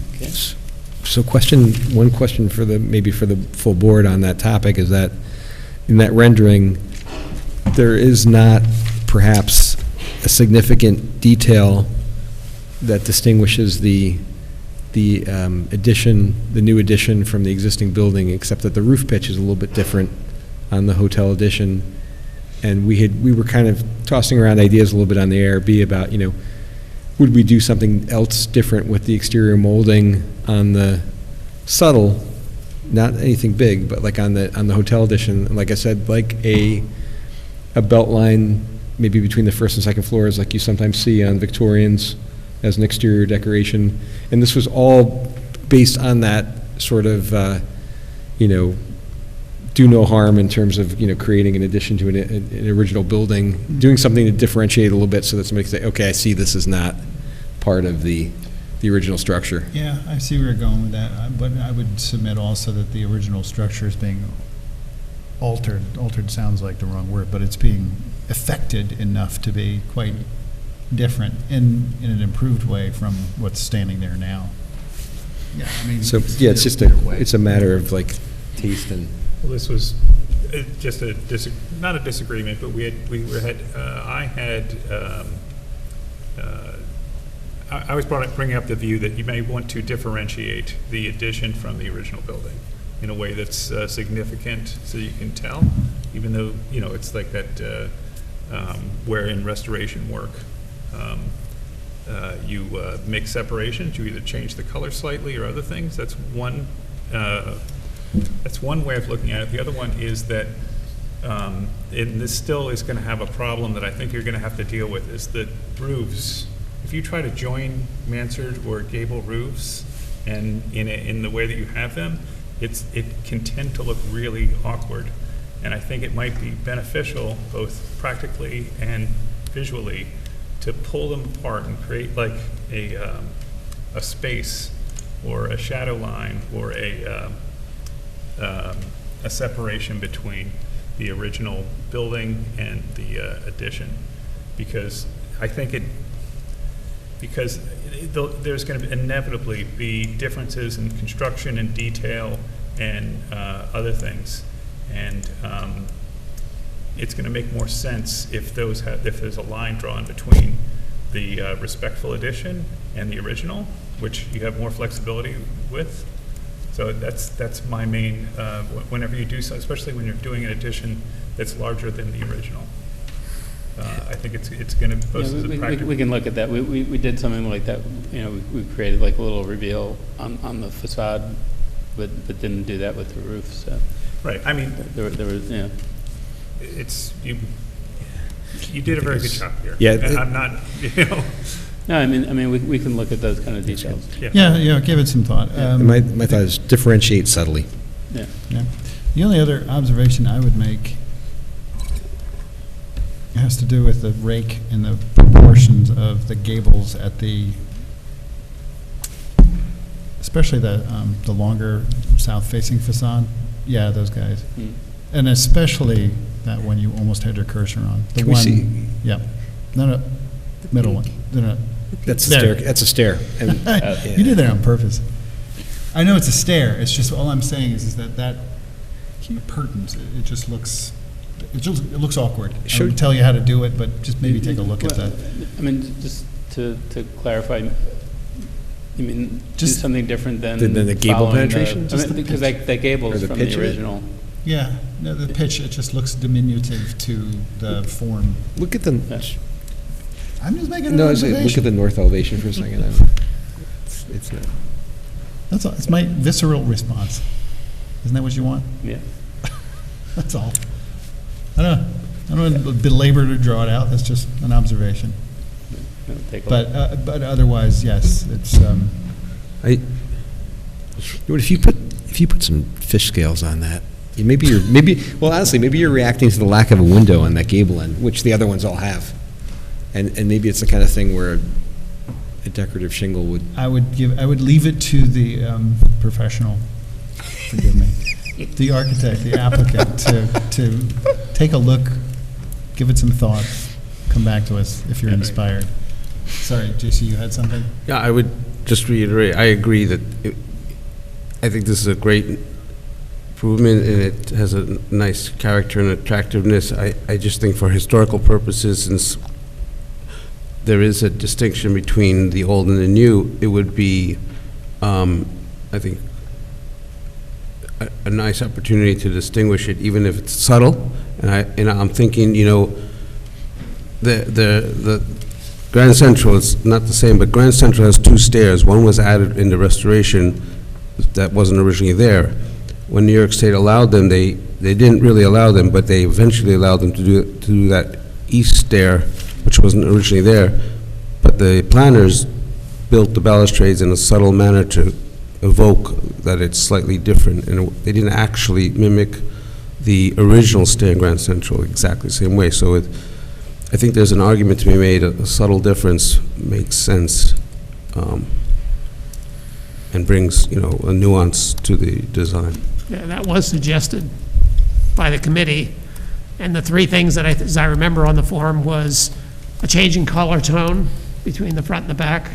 one question for maybe for the full board on that topic is that in that rendering, there is not perhaps a significant detail that distinguishes the addition, the new addition from the existing building, except that the roof pitch is a little bit different on the hotel addition. And we were kind of tossing around ideas a little bit on the ARB about, would we do something else different with the exterior molding on the subtle, not anything big, but like on the hotel addition, and like I said, like a belt line maybe between the first and second floors, like you sometimes see on Victorians as an exterior decoration. And this was all based on that sort of, do no harm in terms of, creating an addition to an original building, doing something to differentiate a little bit so that somebody can say, okay, I see this is not part of the original structure. Yeah, I see where you're going with that, but I would submit also that the original structure is being altered. Altered sounds like the wrong word, but it's being affected enough to be quite different in an improved way from what's standing there now. Yeah, I mean. So, yeah, it's just it's a matter of like taste and. Well, this was just not a disagreement, but I was bringing up the view that you may want to differentiate the addition from the original building in a way that's significant, so you can tell, even though, it's like that, where in restoration work, you make separations, you either change the color slightly or other things. That's one way of looking at it. The other one is that, and this still is going to have a problem that I think you're going to have to deal with, is that roofs, if you try to join mansard or gable roofs and in the way that you have them, it can tend to look really awkward. And I think it might be beneficial, both practically and visually, to pull them apart and create like a space or a shadow line or a separation between the original building and the addition, because I think there's going to inevitably be differences in construction and detail and other things, and it's going to make more sense if there's a line drawn between the respectful addition and the original, which you have more flexibility with. So that's my main, whenever you do so, especially when you're doing an addition that's larger than the original. I think it's going to pose as a practical. We can look at that. We did something like that. We created like a little reveal on the facade, but didn't do that with the roof. So. Right. I mean, there was, it's you did a very good job here. Yeah. And I'm not, No, I mean, we can look at those kind of details. Yeah, give it some thought. My thought is differentiate subtly. Yeah. The only other observation I would make has to do with the rake and the proportions of the gables at especially the longer south-facing facade. Yeah, those guys. And especially that one you almost had your cursor on. The Can we one, see? Yeah. No, middle one. No. That's a There. stair. That's a stair. And, You did that on purpose. I know it's a stair. It's just, all I'm saying is that curtains, it just looks, it looks awkward. I would tell you how to do it, but just maybe take a look at that. I mean, just to clarify, you mean do Just- something different than the gable following penetration? Because that gable Or is the from pitch the of it? original. Yeah, no, the pitch, it just looks diminutive to the form. Look at the. I'm just making an No, observation. look at the north elevation for a second. It's not. That's all. It's my visceral response. Isn't that what you want? Yeah. That's all. I don't want to belabor to draw it out. That's just an observation. Take a look. But otherwise, yes, it's, If you put some fish scales on that, well, honestly, maybe you're reacting to the lack of a window on that gable end, which the other ones all have. And maybe it's the kind of thing where a decorative shingle would. I would leave it to the professional, forgive me, the architect, the applicant, to take a look, give it some thought, come back to us if you're inspired. Sorry, JC, you had something? Yeah, I would just reiterate, I agree that I think this is a great improvement, and it has a nice character and attractiveness. I just think for historical purposes, since there is a distinction between the old and the new, it would be, I think, a nice opportunity to distinguish it, even if it's subtle. And I'm thinking, the Grand Central is not the same, but Grand Central has 2 stairs. One was added in the restoration that wasn't originally there. When New York State allowed them, they didn't really allow them, but they eventually allowed them to do that east stair, which wasn't originally there. But the planners built the balustrades in a subtle manner to evoke that it's slightly different, and they didn't actually mimic the original stair in Grand Central exactly the same way. So I think there's an argument to be made, a subtle difference makes sense, and brings, a nuance to the design. Yeah, that was suggested by the committee, and the 3 things that as I remember on the form was a change in color tone between the front and the back,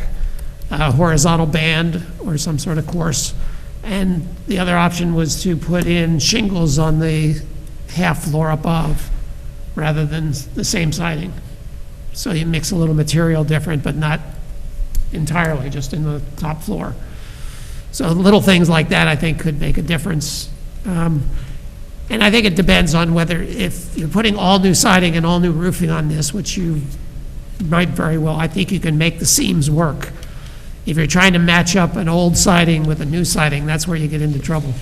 a horizontal band or some sort of course, and the other option was to put in shingles on the half floor above rather than the same siding. So you mix a little material different, but not entirely, just in the top floor. So little things like that, I think, could make a difference. And I think it depends on whether, if you're putting all new siding and all new roofing on this, which you might very well, I think you can make the seams work. If you're trying to match up an old siding with a new siding, that's where you get into trouble.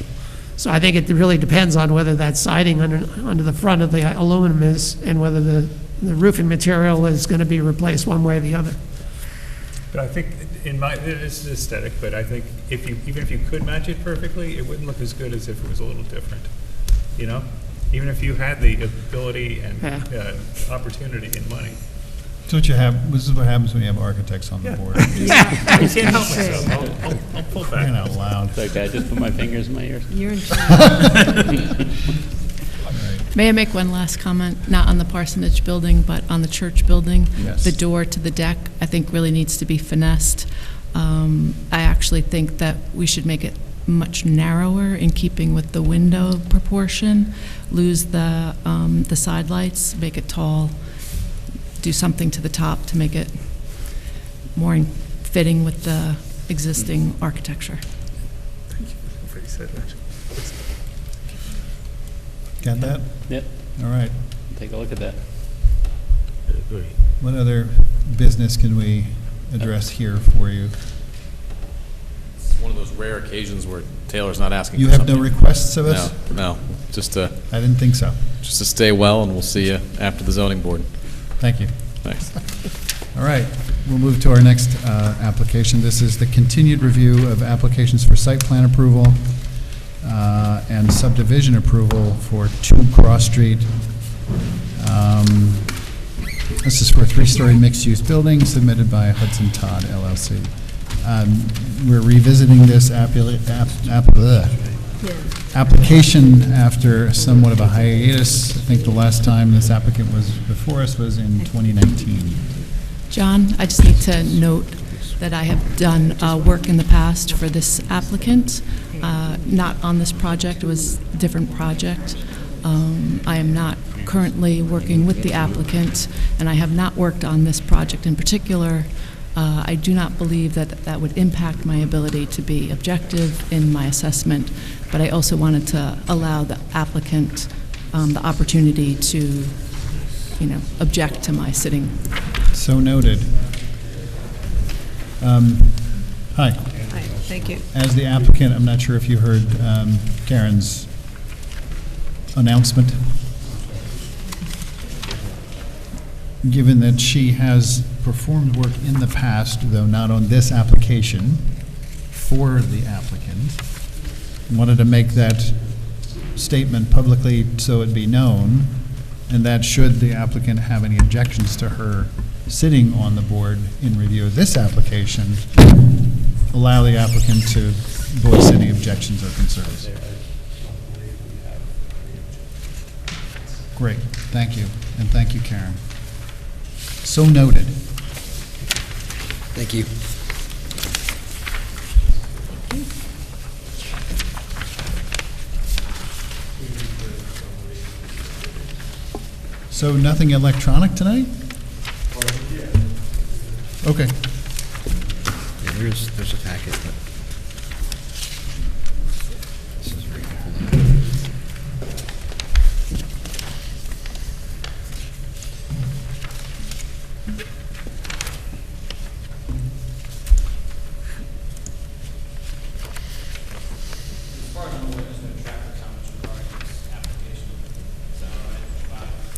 So I think it really depends on whether that siding under the front of the aluminum is, and whether the roofing material is going to be replaced one way or the other. But I think, this is aesthetic, but I think even if you could match it perfectly, it wouldn't look as good as if it was a little different, Even if you had the ability and opportunity and money. This is what happens when you have architects on the board. I can't help myself. I'll pull back. Crying out loud. It's okay, I just put my fingers in my ears. You're in charge. May I make one last comment? Not on the parsonage building, but on the church building? Yes. The door to the deck, I think, really needs to be finessed. I actually think that we should make it much narrower in keeping with the window proportion, lose the side lights, make it tall, do something to the top to make it more fitting with the existing architecture. Got that? Yep. All right. Take a look at that. What other business can we address here for you? It's one of those rare occasions where Taylor's not asking You for have something. no requests of us? No, just I didn't think so. Just to stay well, and we'll see you after the zoning board. Thank you. Thanks. All right, we'll move to our next application. This is the continued review of applications for site plan approval and subdivision approval for 2 Cross Street. This is for a 3-story mixed-use building submitted by Hudson Todd LLC. We're revisiting this application after somewhat of a hiatus. I think the last time this applicant was before us was in 2019. John, I just need to note that I have done work in the past for this applicant, not on this project. It was a different project. I am not currently working with the applicant, and I have not worked on this project in particular. I do not believe that that would impact my ability to be objective in my assessment, but I also wanted to allow the applicant the opportunity to, object to my sitting. So noted. Hi. Hi, thank you. As the applicant, I'm not sure if you heard Karen's announcement. Given that she has performed work in the past, though not on this application, for the applicant. Wanted to make that statement publicly so it be known, and that should the applicant have any objections to her sitting on the board in review of this application, allow the applicant to voice any objections or concerns. Great, thank you, and thank you, Karen. So noted. Thank you. So nothing electronic tonight? Okay. Yeah, there's a packet, but this is very helpful.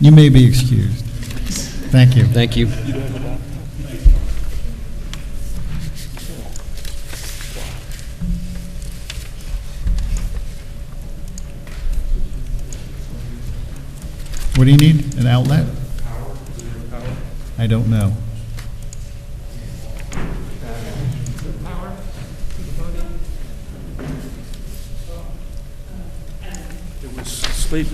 You may be excused. Thank you. Thank you. What do you need? An outlet? I don't know. It was sleep.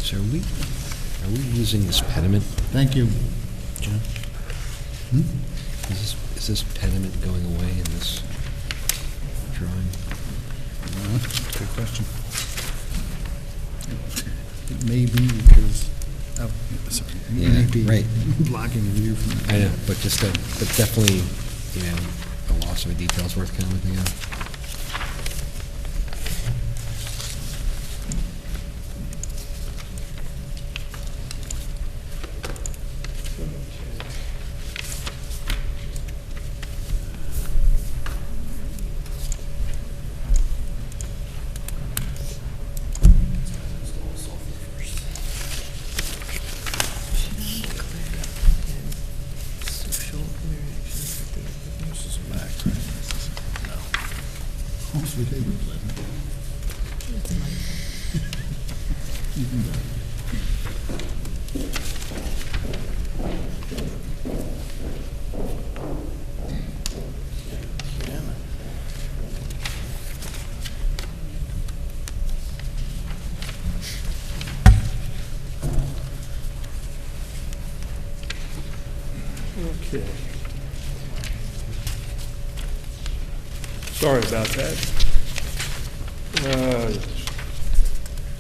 So are we using this pediment? Thank you. John? Is this pediment going away in this drawing? Good question. It may be because, sorry. It may be right. blocking the view from I know, but but definitely, a loss of a detail's worth commenting on. Okay. Sorry about that.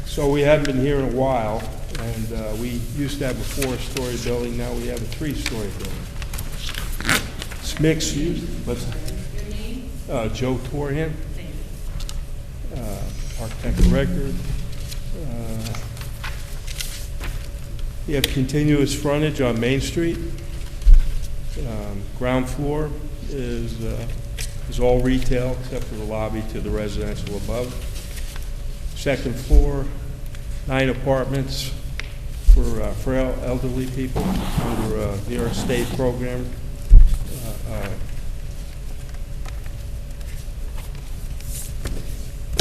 So we haven't been here in a while, and we used to have a 4-story building, now we have a 3-story building. It's mixed use, but Joe Torhan, architect of record. We have continuous frontage on Main Street. Ground floor is all retail except for the lobby to the residential above. Second floor, 9 apartments for elderly people under New York State program.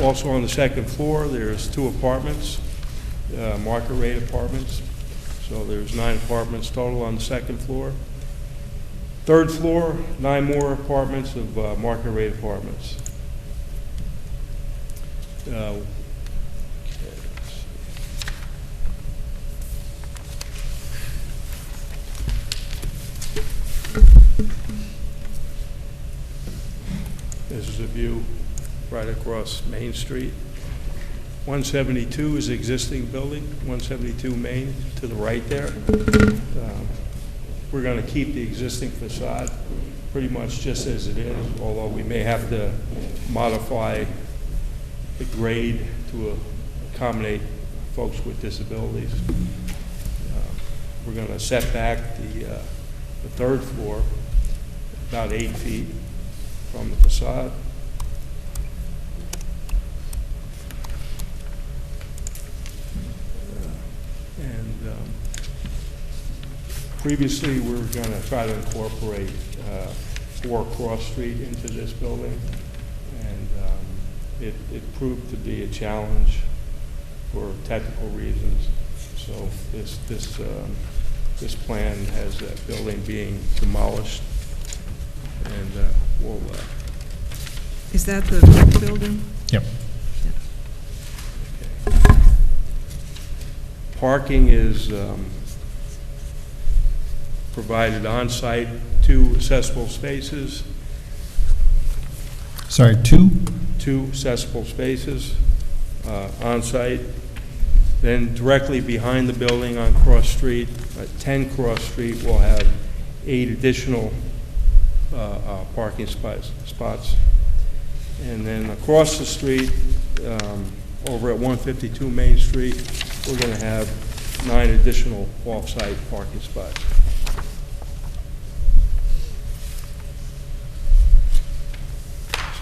Also on the second floor, there's 2 apartments, market rate apartments. So there's 9 apartments total on the second floor. Third floor, 9 more apartments of market rate apartments. This is a view right across Main Street. 172 is the existing building, 172 Main to the right there. We're going to keep the existing facade pretty much just as it is, although we may have to modify the grade to accommodate folks with disabilities. We're going to set back the third floor about 8 feet from the facade. Previously, we were going to try to incorporate 4 Cross Street into this building, and it proved to be a challenge for technical reasons. So this plan has that building being demolished, and we'll. Is that the brick building? Yep. Okay. Parking is provided on-site, 2 accessible spaces. Sorry, 2? 2 accessible spaces on-site. Then directly behind the building on Cross Street, 10 Cross Street, will have 8 additional parking spots. And then across the street, over at 152 Main Street, we're going to have 9 additional off-site parking spots.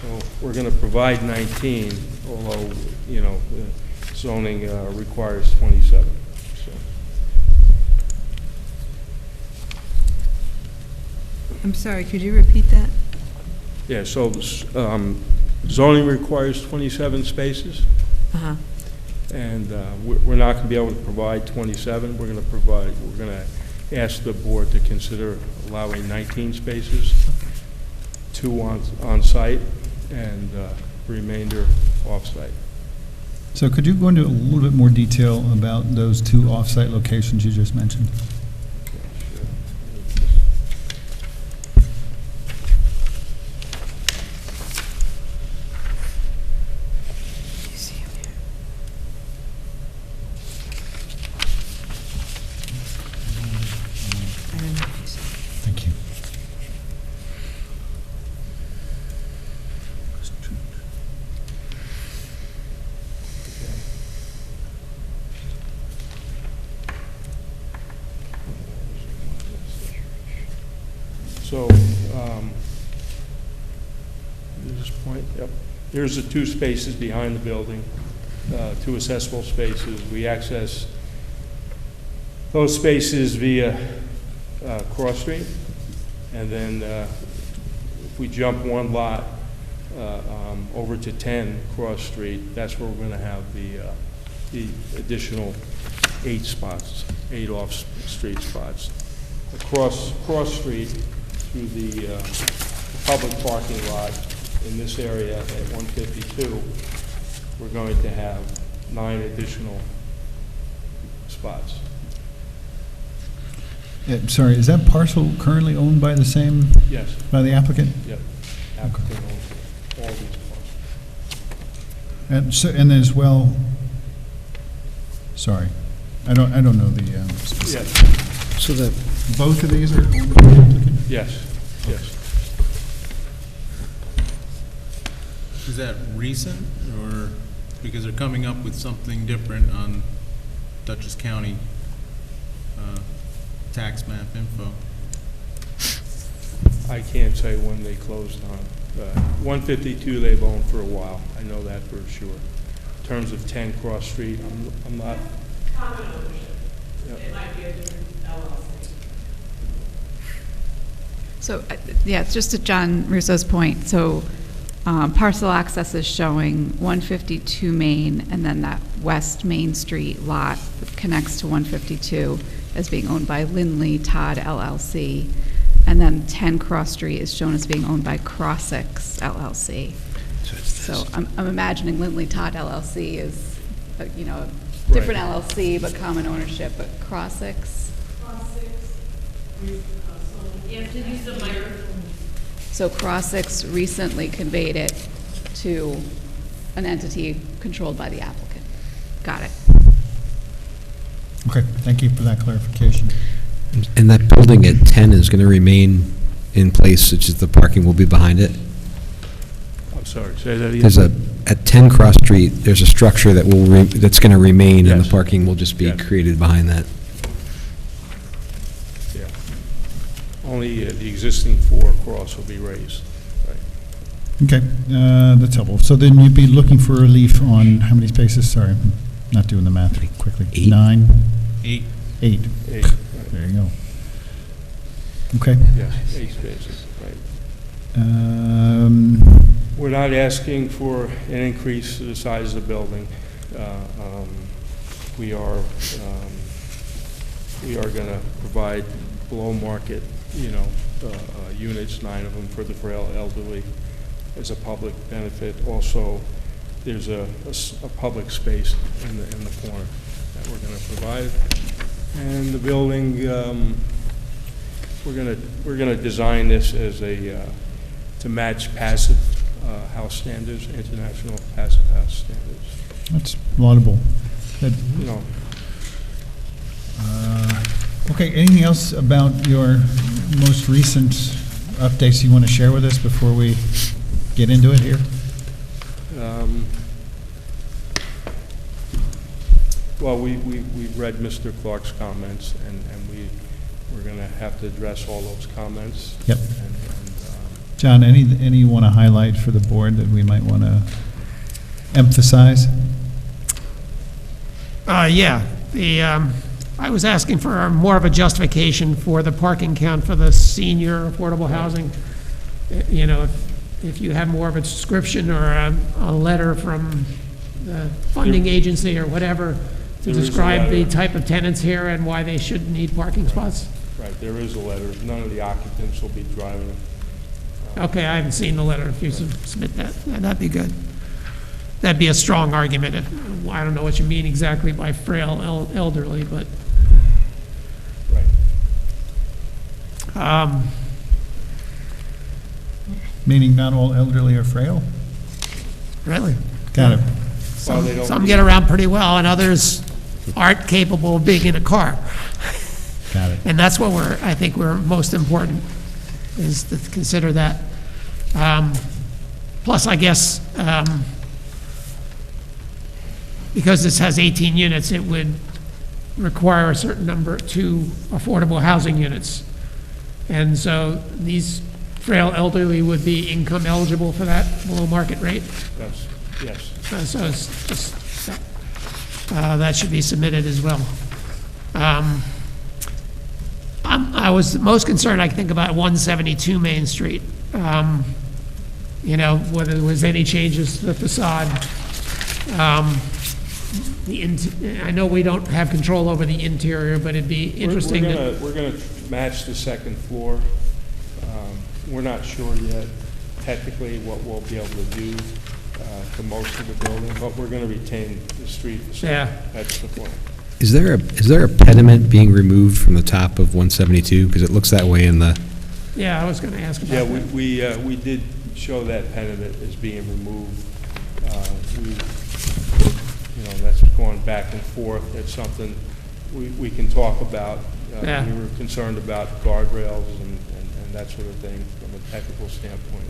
So we're going to provide 19, although, you know, zoning requires 27. So. I'm sorry, could you repeat that? Yeah, so zoning requires 27 spaces. Uh-huh. And we're not going to be able to provide 27. We're going to ask the board to consider allowing 19 spaces, 2 on site, and the remainder off-site. So could you go into a little bit more detail about those 2 off-site locations you just mentioned? Thank you. So, this point, yep. Here's the 2 spaces behind the building, 2 accessible spaces. We access those spaces via Cross Street, and then if we jump 1 lot over to 10 Cross Street, that's where we're going to have the additional 8 spots, 8 off-street spots. Across Cross Street through the public parking lot in this area at 152, we're going to have 9 additional spots. Sorry, is that parcel currently owned by the same? Yes. By the applicant? Yep. Applicant owns all these parcels. And as well, sorry, I don't know the specifics. Yes. So that both of these are owned by the applicant? Yes, yes. Is that recent, or because they're coming up with something different on Dutchess County tax map info? I can't say when they closed on. 152 they've owned for a while. I know that for sure. In terms of 10 Cross Street, I'm not. Common ownership. Yep. It might be a different LLC. So, yeah, just to John Russo's point, so parcel access is showing 152 Main, and then that West Main Street lot that connects to 152 as being owned by Lindley Todd LLC, and then 10 Cross Street is shown as being owned by Crossix LLC. So I'm imagining Lindley Todd LLC is, you know, a different LLC, but common ownership, but Crossix. You have to use the microphone. So Crossix recently conveyed it to an entity controlled by the applicant. Got it. Okay, thank you for that clarification. And that building at 10 is going to remain in place, such as the parking will be behind it? I'm sorry, say that again. There's at 10 Cross Street, there's a structure that that's going to remain, and the Yes. parking will just be Yes. created behind that. Yeah. Only the existing 4 cross will be raised. Right. Okay, that's helpful. So then you'd be looking for relief on how many spaces? Sorry, I'm not doing the math quickly. 8? 9? 8. 8. 8, right. There you go. Okay. Yeah, 8 spaces, right. Um, We're not asking for an increase to the size of the building. We are going to provide below market, units, 9 of them for the frail elderly as a public benefit. Also, there's a public space in the corner that we're going to provide. And the building, we're going to design this as to match passive house standards, international passive house standards. That's laudable. Good. Okay, anything else about your most recent updates you want to share with us before we get into it here? Well, we've read Mr. Clark's comments, and we're going to have to address all those comments. Yep. John, any you want to highlight for the board that we might want to emphasize? Yeah, I was asking for more of a justification for the parking count for the senior affordable housing. If you have more of a description or a letter from the funding agency or whatever to describe the type of tenants here and why they shouldn't need parking spots. Right, there is a letter. None of the occupants will be driving. Okay, I haven't seen the letter. If you submit that, that'd be good. That'd be a strong argument. I don't know what you mean exactly by frail elderly, but. Right. Meaning not all elderly are frail? Really? Got it. Some get around pretty well, and others aren't capable of being in a car. Got it. And that's what I think we're most important, is to consider that. Plus, I guess, because this has 18 units, it would require a certain number, 2 affordable housing units. And so these frail elderly would be income eligible for that below market rate? Yes. So it's just, that should be submitted as well. I was most concerned, I think, about 172 Main Street. Whether there was any changes to the facade. I know we don't have control over the interior, but it'd be interesting We're going to match the second floor. We're not sure yet technically what we'll be able to do to most of the building, but we're going to retain the street facade. Yeah. That's the plan. Is there a pediment being removed from the top of 172? Because it looks that way in the... Yeah, I was going to ask about that. Yeah, we did show that pediment as being removed. That's going back and forth. It's something we can talk about. Yeah. We were concerned about guardrails and that sort of thing from a technical standpoint.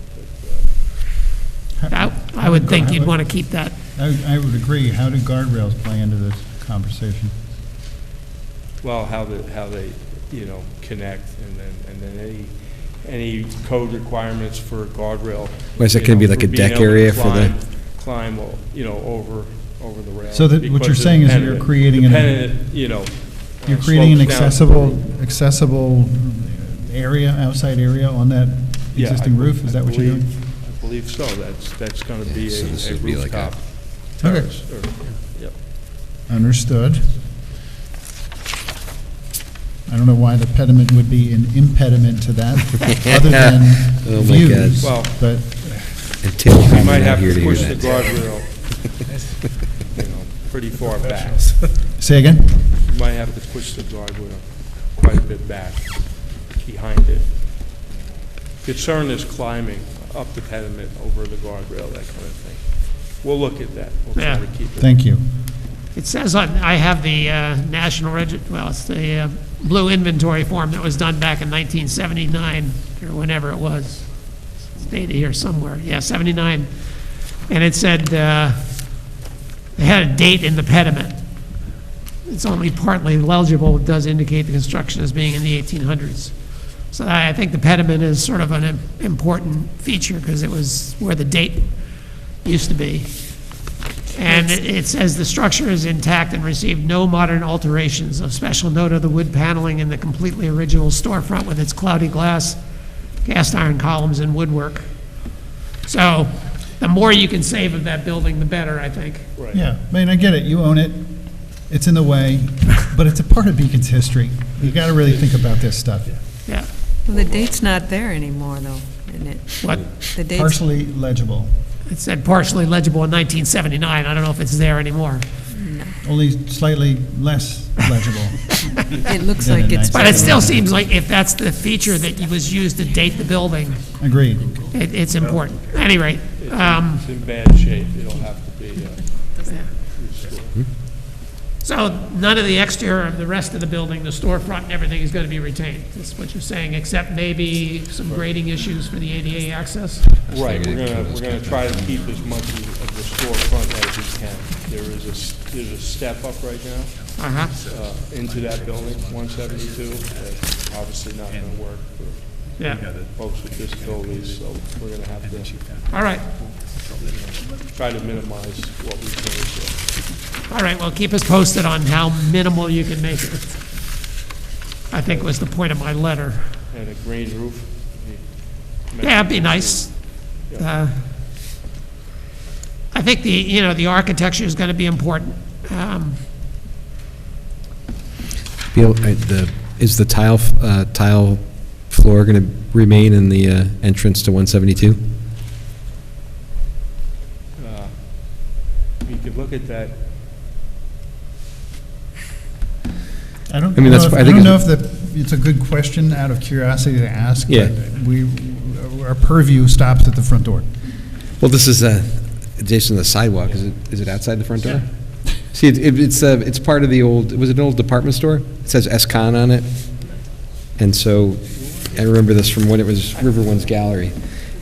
But, I would think you'd want to keep that. I would agree. How do guardrails play into this conversation? well, how they connect, and then any code requirements for guardrail. Well, is that gonna be like a deck area for the- Climb, over the rail. So that, what you're saying is that you're creating you're creating an accessible area, outside area on that existing roof? Is that what you're doing? I believe so. That's going to be So this a would be like rooftop. Okay. terrace, yep. Understood. I don't know why the pediment would be an impediment to that, other than Oh my views, God. but Until We I'm might not have here to to hear push the that. guardrail, pretty far back. say again? You might have to push the guardrail quite a bit back behind it. Concern is climbing up the pediment over the guardrail, that kind of thing. We'll look at that. We'll try Yeah. to keep it. Thank you. It says I have the it's the blue inventory form that was done back in 1979, or whenever it was. It's dated here somewhere. Yeah, 79. And it said, they had a date in the pediment. It's only partly legible. It does indicate the construction as being in the 1800s. So I think the pediment is sort of an important feature because it was where the date used to be. And it says the structure is intact and received no modern alterations. Of special note of the wood paneling in the completely original storefront with its cloudy glass, cast iron columns, and woodwork. So the more you can save of that building, the better, I think. Yeah, I mean, I get it, you own it, it's in the way, but it's a part of Beacon's history. You gotta really think about this stuff. Yeah. Well, the date's not there anymore, though, isn't it? What? The date's... Partially legible. It said partially legible in 1979. I don't know if it's there anymore. Only slightly less legible. It looks than like in it's... But it still seems like if that's the feature that was used to date the building, Agreed. it's important. At any rate, It's in bad shape. It'll have to be restored. so none of the exterior of the rest of the building, the storefront and everything is going to be retained. That's what you're saying, except maybe some grading issues for the ADA access? Right, we're gonna try to keep as much of the storefront as we can. There's a step up right now into that building, 172. That's obviously not gonna work for folks with disabilities, so we're gonna have to. All right. Try to minimize what we can. All right, well, keep us posted on how minimal you can make it. I think was the point of my letter. And a green roof. Yeah, it'd be nice. I think the architecture is going to be important. Is the tile floor going to remain in the entrance to 172? You could look at that. I don't I mean, that's- I think know it's- if it's a good question out of curiosity to ask, Yeah. but our purview stops at the front door. Well, this is adjacent to the sidewalk. Is it outside the front door? See, it's part of the old, was it an old department store? It says S-Con on it. And so I remember this from when it was River One's Gallery.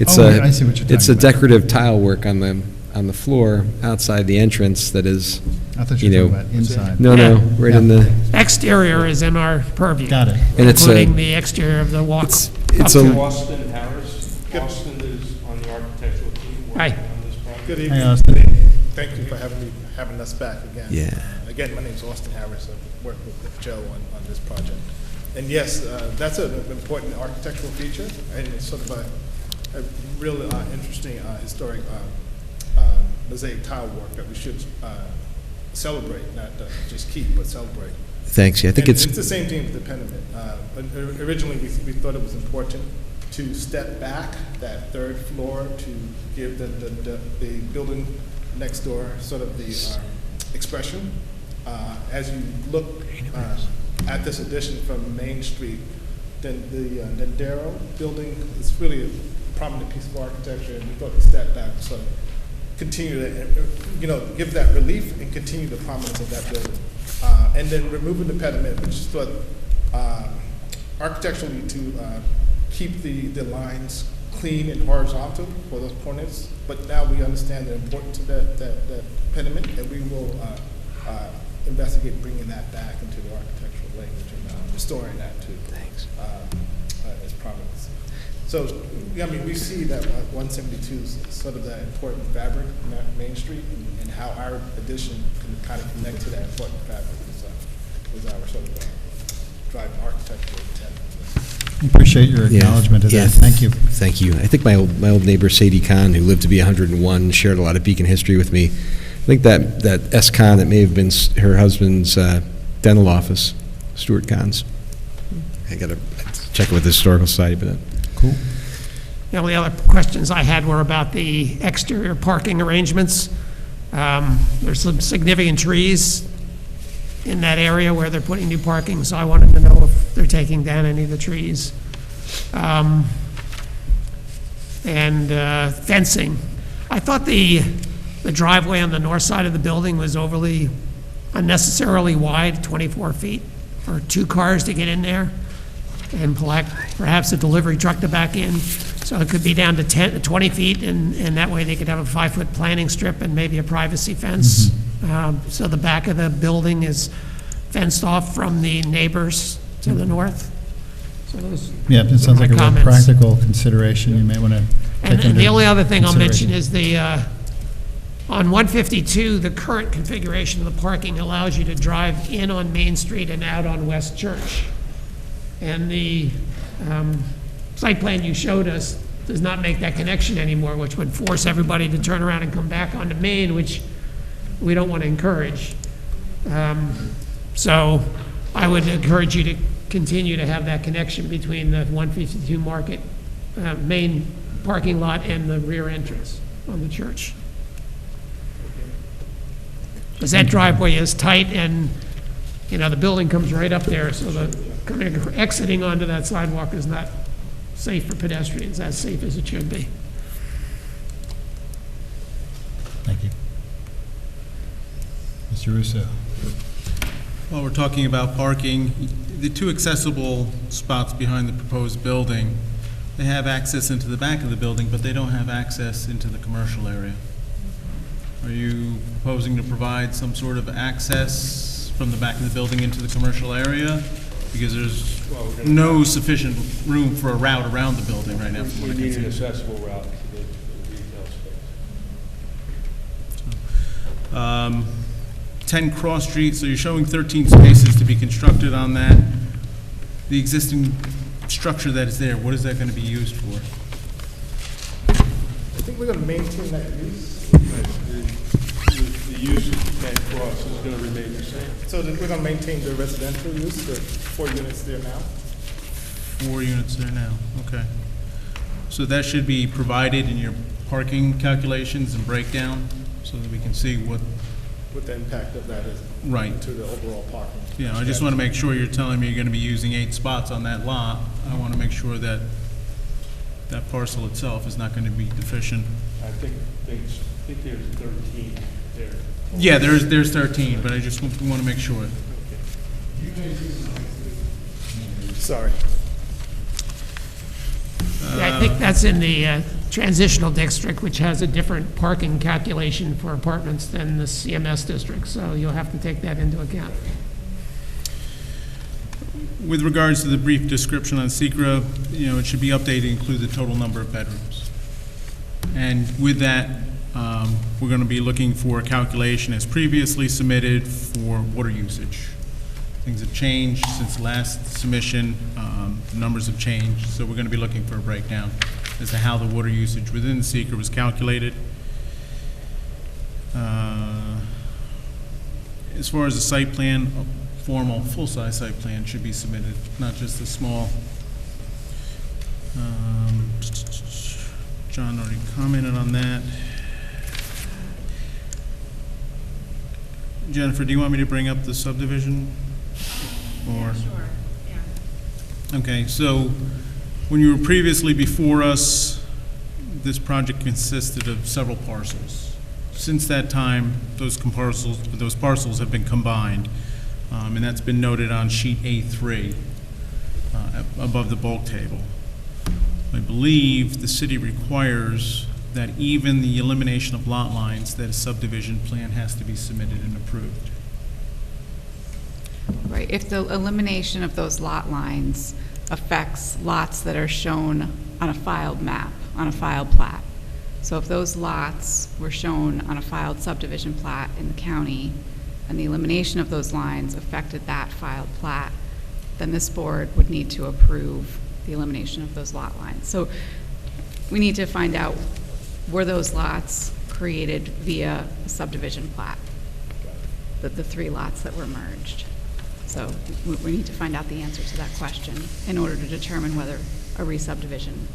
It's Oh, I see what you're It's a talking about. decorative tile work on the floor outside the entrance that is, I thought you were talking about inside. No, right in the, Exterior is in our purview. Got it. And it's a- including the exterior of the walk. it's Austin Harris. Austin is on the architectural team Hi. working on this project. Good Hi, evening. Austin. Thank you for having us back again. Yeah. Again, my name is Austin Harris. I've worked with Joe on this project. And yes, that's an important architectural feature, and it's sort of a really interesting historic mosaic tile work that we should celebrate, not just keep, but celebrate. thanks, yeah, I think And it's, the same thing with the pediment. Originally, we thought it was important to step back that third floor to give the building next door sort of the expression. As you look at this addition from Main Street, then the Nandero building is really a prominent piece of architecture, and we thought the step back would sort of continue to, give that relief and continue the prominence of that building. And then removing the pediment, which is thought architecturally to keep the lines clean and horizontal for those corners. But now we understand the importance of that pediment, and we will investigate bringing that back into the architectural language and restoring that to its prominence. So, I mean, we see that 172 is sort of that important fabric in that Main Street, and how our addition can kind of connect to that important fabric is our sort of driving architectural intent. Appreciate your acknowledgement of that. Thank you. Thank you. I think my old neighbor Sadie Kahn, who lived to be 101, shared a lot of Beacon history with me. I think that S. Kahn, that may have been her husband's dental office, Stuart Kahn's. I got to check it with the Historical Society, but cool. The only other questions I had were about the exterior parking arrangements. There's some significant trees in that area where they're putting new parking, so I wanted to know if they're taking down any of the trees. And fencing. I thought the driveway on the north side of the building was overly unnecessarily wide, 24 feet, for 2 cars to get in there, and perhaps a delivery truck to back in. So it could be down to 20 feet, and that way they could have a 5-foot planting strip and maybe a privacy fence. So the back of the building is fenced off from the neighbors to the north. So those Yeah, it sounds are like my a real comments. practical consideration you may want to take And the only other thing I'll mention consideration. is on 152, the current configuration of the parking allows you to drive in on Main Street and out on West Church. And the site plan you showed us does not make that connection anymore, which would force everybody to turn around and come back onto Main, which we don't want to encourage. So I would encourage you to continue to have that connection between the 152 Market main parking lot and the rear entrance on the church. Because that driveway is tight, and, the building comes right up there, so exiting onto that sidewalk is not safe for pedestrians, as safe as it should be. Thank you. Mr. Russo. While we're talking about parking, the two accessible spots behind the proposed building, they have access into the back of the building, but they don't have access into the commercial area. Are you proposing to provide some sort of access from the back of the building into the commercial area? Because there's no sufficient room for a route around the building right now. from what I We can need an see. accessible route to the retail space. 10 Cross Street, so you're showing 13 spaces to be constructed on that. The existing structure that is there, what is that going to be used for? I think we're going to maintain that use. The use of 10 Cross is going to remain the same. So that we're going to maintain the residential use, the 4 units there now. 4 units there now, okay. So that should be provided in your parking calculations and breakdown, so that we can see what, What the impact of that is. Right. To the overall parking. yeah, I just want to make sure you're telling me you're going to be using 8 spots on that lot. I want to make sure that that parcel itself is not going to be deficient. I think there's 13 there. Yeah, there's 13, but I just want to make sure. Sorry. Yeah, I think that's in the transitional district, which has a different parking calculation for apartments than the CMS district, so you'll have to take that into account. With regards to the brief description on SEQRA, it should be updated to include the total number of bedrooms. And with that, we're going to be looking for a calculation as previously submitted for water usage. Things have changed since last submission, the numbers have changed, so we're going to be looking for a breakdown as to how the water usage within the SEQRA was calculated. As far as the site plan, a formal, full-size site plan should be submitted, not just a small. John already commented on that. Jennifer, do you want me to bring up the subdivision? Or? Sure, yeah. Okay, so when you were previously before us, this project consisted of several parcels. Since that time, those parcels have been combined, and that's been noted on sheet A3 above the bulk table. I believe the city requires that even the elimination of lot lines, that a subdivision plan has to be submitted and approved. Right, if the elimination of those lot lines affects lots that are shown on a filed map, on a filed plat. So if those lots were shown on a filed subdivision plat in the county, and the elimination of those lines affected that filed plat, then this board would need to approve the elimination of those lot lines. So we need to find out, were those lots created via a subdivision plat? The 3 lots that were merged. So we need to find out the answer to that question in order to determine whether a re-subdivision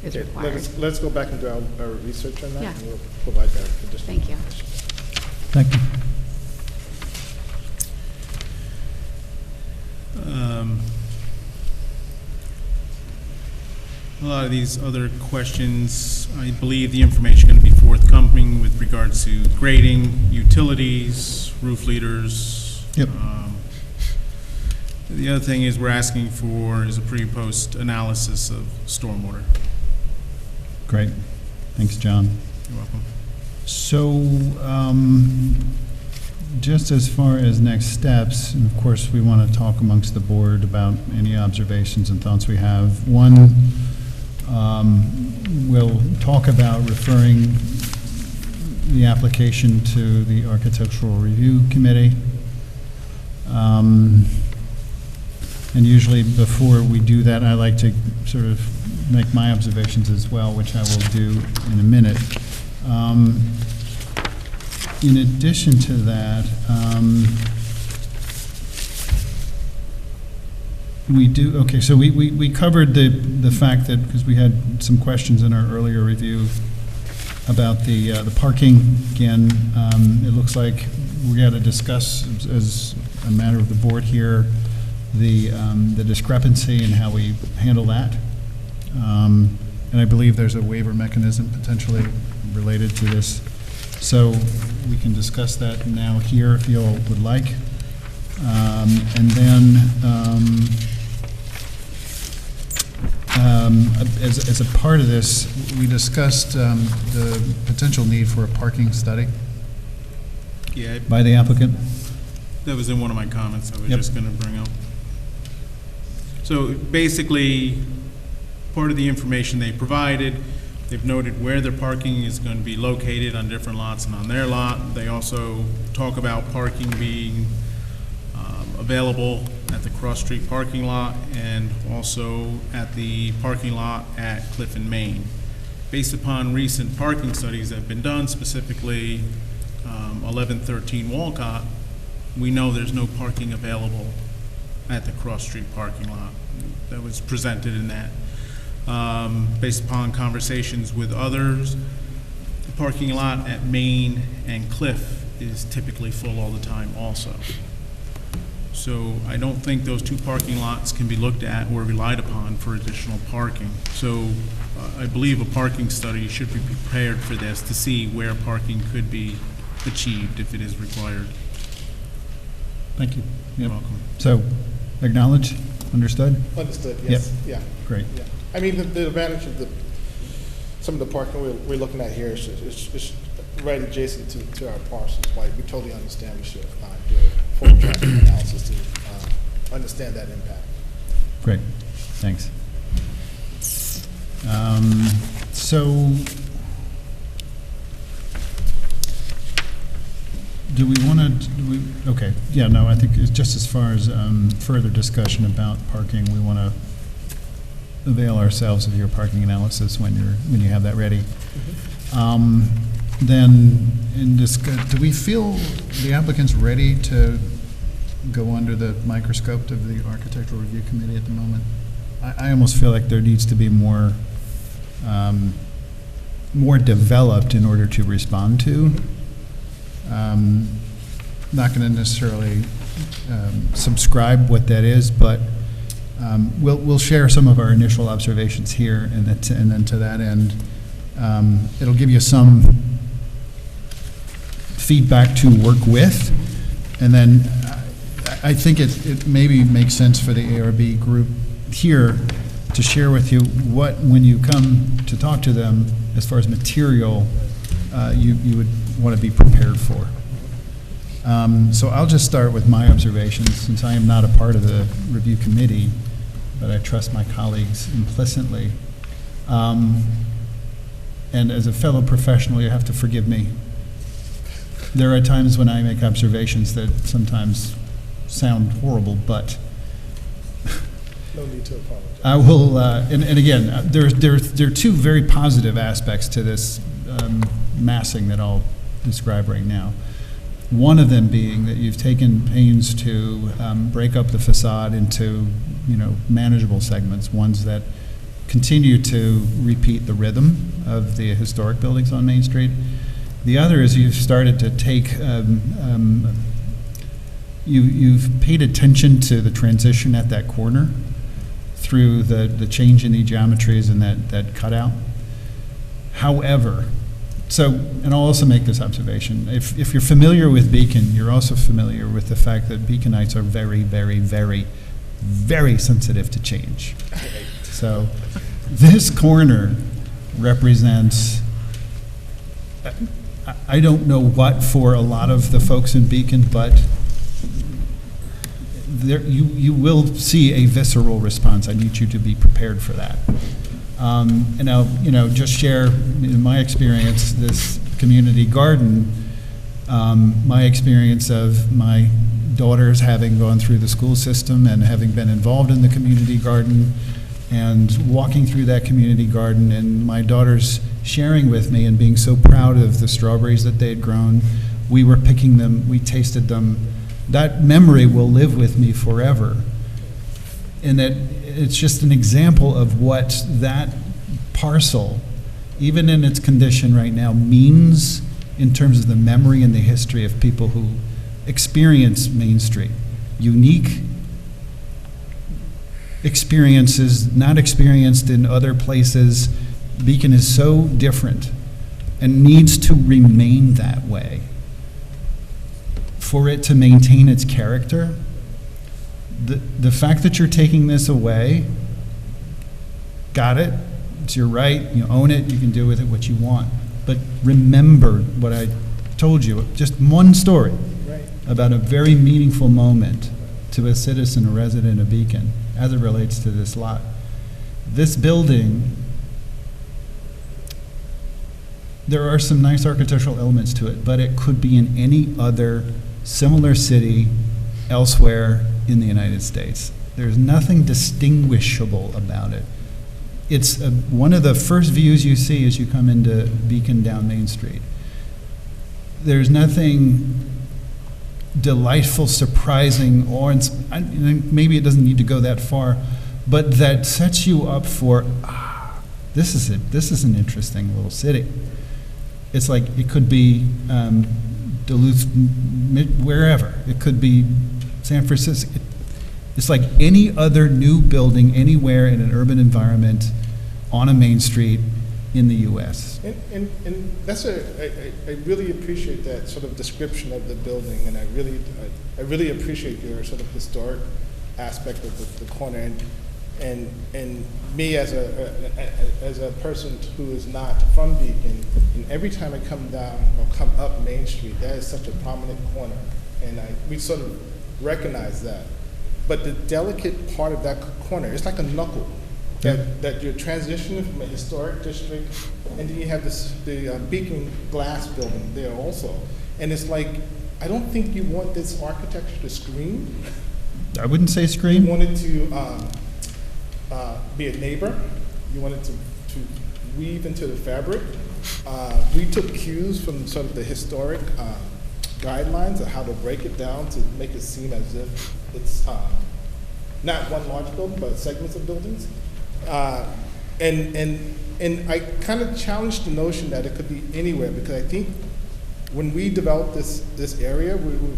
is Okay, required. let's go back and do our research on that, Yeah. and we'll provide that additional Thank you. information. Thank you. A lot of these other questions, I believe the information going to be forthcoming with regards to grading, utilities, roof leaders. Yep. The other thing is we're asking for is a pre-post analysis of stormwater. Great. Thanks, John. You're welcome. So, just as far as next steps, and of course, we want to talk amongst the board about any observations and thoughts we have. One, we'll talk about referring the application to the Architectural Review Committee. And usually before we do that, I like to sort of make my observations as well, which I will do in a minute. In addition to that, so we covered the fact that, because we had some questions in our earlier review about the parking. Again, it looks like we got to discuss as a matter of the board here the discrepancy and how we handle that. And I believe there's a waiver mechanism potentially related to this. So we can discuss that now here if you all would like. And then as a part of this, we discussed the potential need for a parking study by the applicant. That was in one of my comments I was Yep. just going to bring up. So basically, part of the information they provided, they've noted where their parking is going to be located on different lots and on their lot. They also talk about parking being available at the Cross Street parking lot and also at the parking lot at Cliff and Main. Based upon recent parking studies that have been done, specifically 1113 Wolcott, we know there's no parking available at the Cross Street parking lot. That was presented in that. Based upon conversations with others, the parking lot at Main and Cliff is typically full all the time also. So I don't think those two parking lots can be looked at or relied upon for additional parking. So I believe a parking study should be prepared for this to see where parking could be achieved if it is required. Thank you. You're Yep. welcome. So, acknowledged, understood? Understood, yes, Yep. yeah. Great. Yeah. I mean, the advantage of some of the parking we're looking at here is right adjacent to our parcels. Like, we totally understand we should do a full traffic analysis to understand that impact. Great, thanks. So, do we want to, okay, yeah, no, I think it's just as far as further discussion about parking, we want to avail ourselves of your parking analysis when you have that ready. Then, do we feel the applicant's ready to go under the microscope of the Architectural Review Committee at the moment? I almost feel like there needs to be more developed in order to respond to. Not going to necessarily subscribe what that is, but we'll share some of our initial observations here, and then to that end, it'll give you some feedback to work with, and then I think it maybe makes sense for the ARB group here to share with you what, when you come to talk to them, as far as material, you would want to be prepared for. So I'll just start with my observations, since I am not a part of the review committee, but I trust my colleagues implicitly. And as a fellow professional, you have to forgive me. There are times when I make observations that sometimes sound horrible, but No need to apologize. I will, and again, there are two very positive aspects to this massing that I'll describe right now. One of them being that you've taken pains to break up the facade into, manageable segments, ones that continue to repeat the rhythm of the historic buildings on Main Street. The other is you've started to take, you've paid attention to the transition at that corner through the change in the geometries and that cutout. However, and I'll also make this observation. If you're familiar with Beacon, you're also familiar with the fact that Beaconites are very, very, very, very sensitive to change. So this corner represents, I don't know what for a lot of the folks in Beacon, but there, you will see a visceral response. I need you to be prepared for that. And I'll, just share in my experience, this community garden, my experience of my daughters having gone through the school system and having been involved in the community garden and walking through that community garden, and my daughters sharing with me and being so proud of the strawberries that they had grown. We were picking them, we tasted them. That memory will live with me forever. And that it's just an example of what that parcel, even in its condition right now, means in terms of the memory and the history of people who experience Main Street. Unique experiences not experienced in other places. Beacon is so different and needs to remain that way. For it to maintain its character, the fact that you're taking this away, got it, it's your right, you own it, you can do with it what you want. But remember what I told you, just one story about a very meaningful moment to a citizen, a resident of Beacon, as it relates to this lot. This building, there are some nice architectural elements to it, but it could be in any other similar city elsewhere in the United States. There's nothing distinguishable about it. It's one of the first views you see as you come into Beacon down Main Street. There's nothing delightful, surprising, or maybe it doesn't need to go that far, but that sets you up for, this is an interesting little city. It's like, it could be Duluth, wherever. It could be San Francisco. It's like any other new building anywhere in an urban environment on a main street in the U.S. And that's I really appreciate that sort of description of the building, and I really appreciate your sort of historic aspect of the corner, and me as a person who is not from Beacon, and every time I come down or come up Main Street, that is such a prominent corner, and we sort of recognize that. But the delicate part of that corner, it's like a knuckle. That you're transitioning from a historic district, and then you have the Beacon glass building there also. And it's like, I don't think you want this architecture to scream. I wouldn't say scream. You want it to be a neighbor. You want it to weave into the fabric. We took cues from sort of the historic guidelines of how to break it down to make it seem as if it's not one large building, but segments of buildings. And I kind of challenged the notion that it could be anywhere, because I think when we developed this area, we were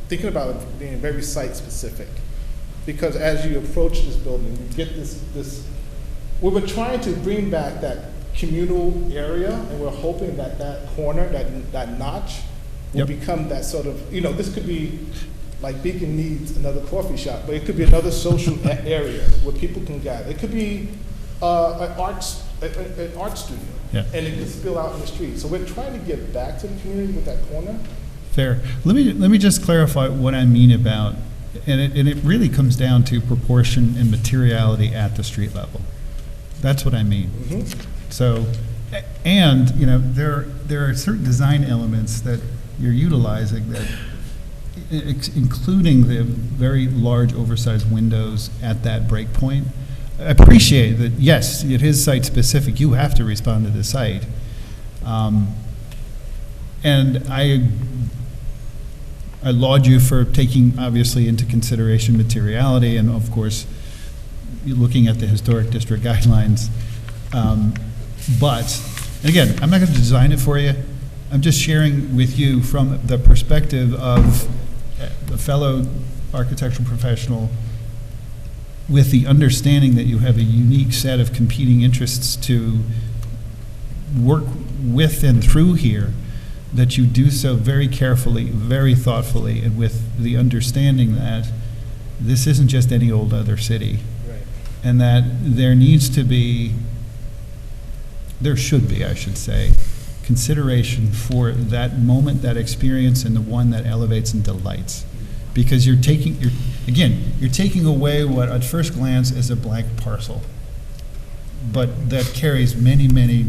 thinking about it being very site specific. Because as you approach this building, you get this we were trying to bring back that communal area, and we're hoping that that corner, that notch, will become that sort of, this could be, like Beacon needs another coffee shop, but it could be another social area where people can gather. It could be an art studio, and it could spill out in the street. So we're trying to get back to the community with that corner. Fair. Let me just clarify what I mean about, and it really comes down to proportion and materiality at the street level. That's what I mean. Mm-hmm. So, and there are certain design elements that you're utilizing that, including the very large oversized windows at that break point. I appreciate that, yes, it is site specific. You have to respond to the site. And I laud you for taking, obviously, into consideration materiality, and of course, looking at the historic district guidelines. But, and again, I'm not going to design it for you. I'm just sharing with you from the perspective of a fellow architectural professional, with the understanding that you have a unique set of competing interests to work with and through here, that you do so very carefully, very thoughtfully, and with the understanding that this isn't just any old other city. Right. And that there needs to be there should be, I should say, consideration for that moment, that experience, and the one that elevates and delights. Because you're taking away what at first glance is a blank parcel, but that carries many, many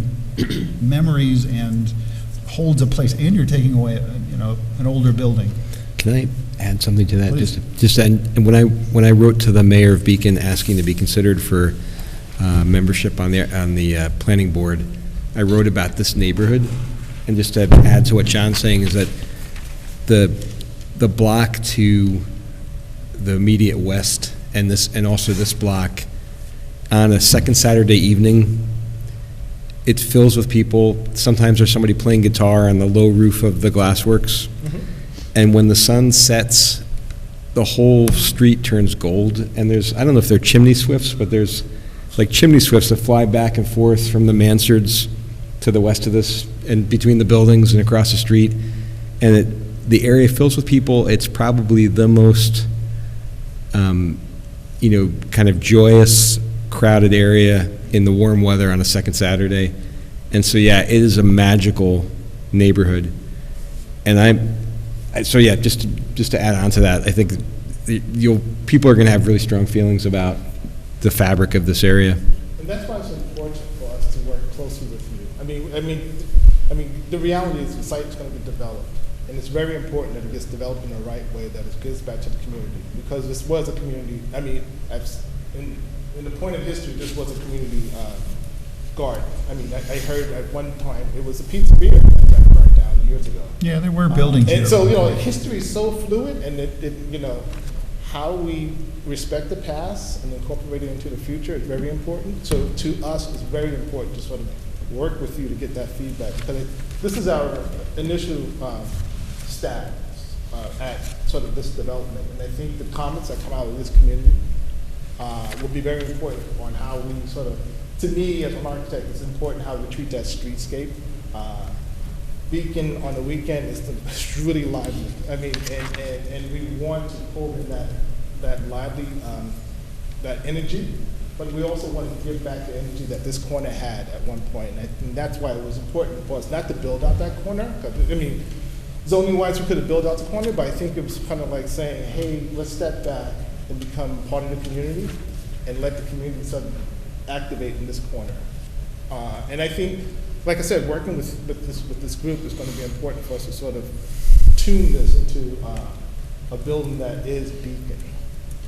memories and holds a place, and you're taking away, an older building. Can I add something to that? Please. And when I wrote to the mayor of Beacon asking to be considered for membership on the planning board, I wrote about this neighborhood, and just to add to what John's saying is that the block to the immediate west and also this block on a second Saturday evening, it fills with people. Sometimes there's somebody playing guitar on the low roof of the glassworks. Mm-hmm. And when the sun sets, the whole street turns gold. And I don't know if they're chimney swifts, but there's like chimney swifts that fly back and forth from the mansards to the west of this and between the buildings and across the street. And the area fills with people. It's probably the most, kind of joyous, crowded area in the warm weather on a second Saturday. And so, yeah, it is a magical neighborhood. And just to add on to that, I think people are going to have really strong feelings about the fabric of this area. And that's why it's important for us to work closely with you. I mean, the reality is the site is going to be developed, and it's very important that it gets developed in the right way, that it gives back to the community, because this was a community. I mean, in the point of history, this was a community garden. I mean, I heard at one time it was a pizzeria that got burned down years ago. Yeah, there were buildings here. And so, history is so fluid, and how we respect the past and incorporate it into the future is very important. So to us, it's very important to sort of work with you to get that feedback, because this is our initial stab at sort of this development. And I think the comments that come out of this community will be very important on how we sort of, to me as an architect, it's important how we treat that streetscape. Beacon on the weekend is really lively. I mean, and we want to pull in that lively, that energy, but we also want to give back the energy that this corner had at one point. And that's why it was important for us not to build out that corner. Zoning-wise, we could have built out the corner, but I think it was kind of like saying, hey, let's step back and become part of the community and let the community sort of activate in this corner. And I think, like I said, working with this group is going to be important for us to sort of tune this into a building that is Beacon.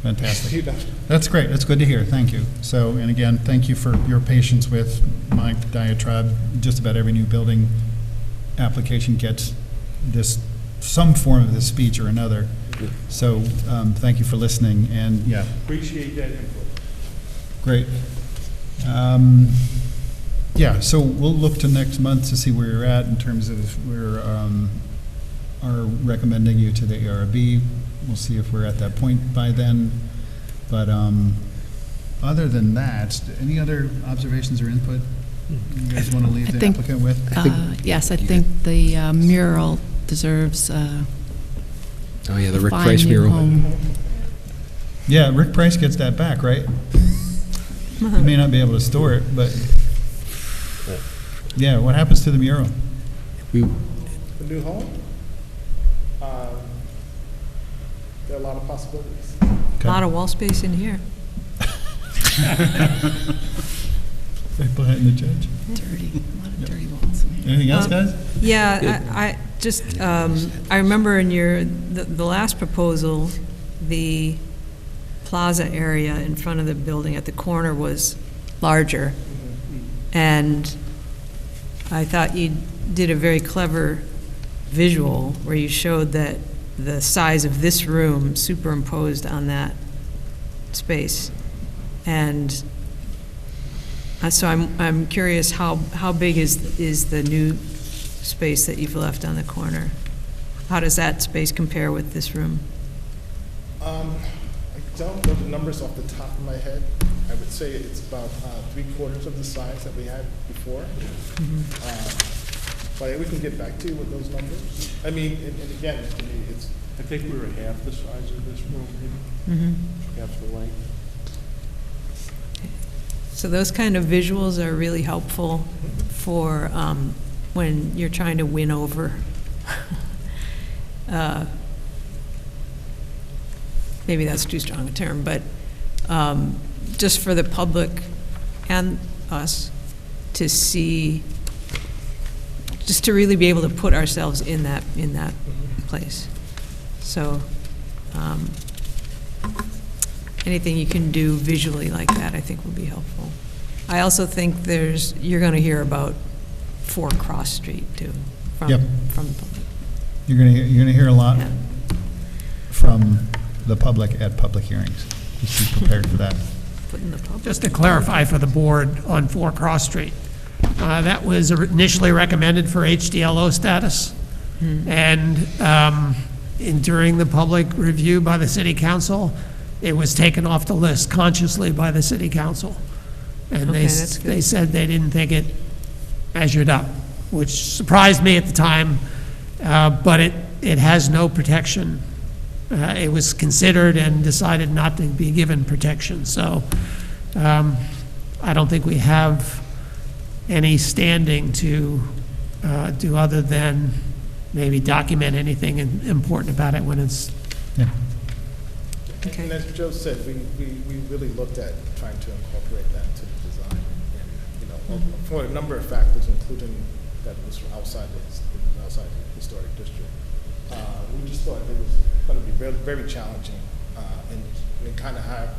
Fantastic. That's great. That's good to hear. Thank you. So, and again, thank you for your patience with my diatribe. Just about every new building application gets some form of this speech or another. So, thank you for listening. And yeah, Appreciate that input. great. Yeah, so we'll look to next month to see where you're at in terms of where are recommending you to the ARB. We'll see if we're at that point by then. But other than that, any other observations or input you guys want to leave the applicant with? Yes, I think the mural deserves Oh, yeah, the Rick fine Price new mural. home. Yeah, Rick Price gets that back, right? He may not be able to store it, but yeah, what happens to the mural? The new home, there are a lot of possibilities. A lot of wall space in here. Right behind the judge. Dirty, a lot of dirty walls. Anything else, guys? Yeah, I just, I remember in the last proposal, the plaza area in front of the building at the corner was larger. And I thought you did a very clever visual where you showed that the size of this room superimposed on that space. And so I'm curious, how big is the new space that you've left on the corner? How does that space compare with this room? I don't know the numbers off the top of my head. I would say it's about 3/4 of the size that we had before. But we can get back to you with those numbers. I mean, and again, it's. I think we were half the size of this room, maybe. Half the length. So those kind of visuals are really helpful for when you're trying to win over maybe that's too strong a term, but just for the public and us to see, just to really be able to put ourselves in that place. So anything you can do visually like that, I think, would be helpful. I also think you're going to hear about 4 Cross Street too from Yep. from the public. You're gonna hear a lot Yeah. from the public at public hearings. Just be prepared for that. Putting the public. Just to clarify for the board on 4 Cross Street, that was initially recommended for HDLO status. And during the public review by the city council, it was taken off the list consciously by the city council. And Okay, that's good. they said they didn't think it measured up, which surprised me at the time, but it has no protection. It was considered and decided not to be given protection. So I don't think we have any standing to do other than maybe document anything important about it when it's. Yeah. Okay. And as Joe said, we really looked at trying to incorporate that into the design. And, you know, for a number of factors, including that it was outside the historic district. We just thought it was going to be very, very challenging and kind of have,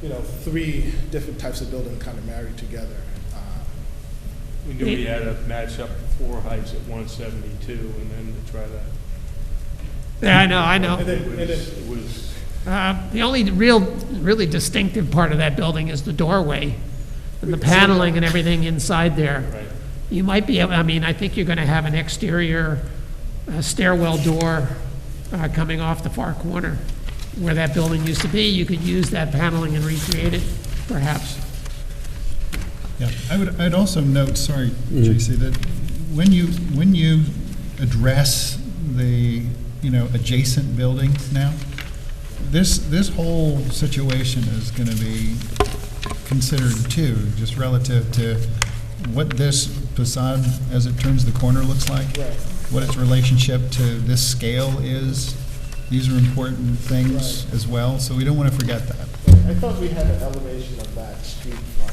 you know, 3 different types of building kind of married together. We knew we had to match up the 4 heights at 172, and then to try to. Yeah, I know. It was. The only really distinctive part of that building is the doorway and the paneling and everything inside there. Right. You might be able, I think you're going to have an exterior stairwell door coming off the far corner where that building used to be. You could use that paneling and recreate it, perhaps. Yeah, I'd also note, sorry, JC, that when you address the, adjacent buildings now, this whole situation is going to be considered too, just relative to what this facade, as it turns the corner, looks like, what its relationship to this scale is. These are important things as well, so we don't want to forget that. I thought we had an elevation of that street front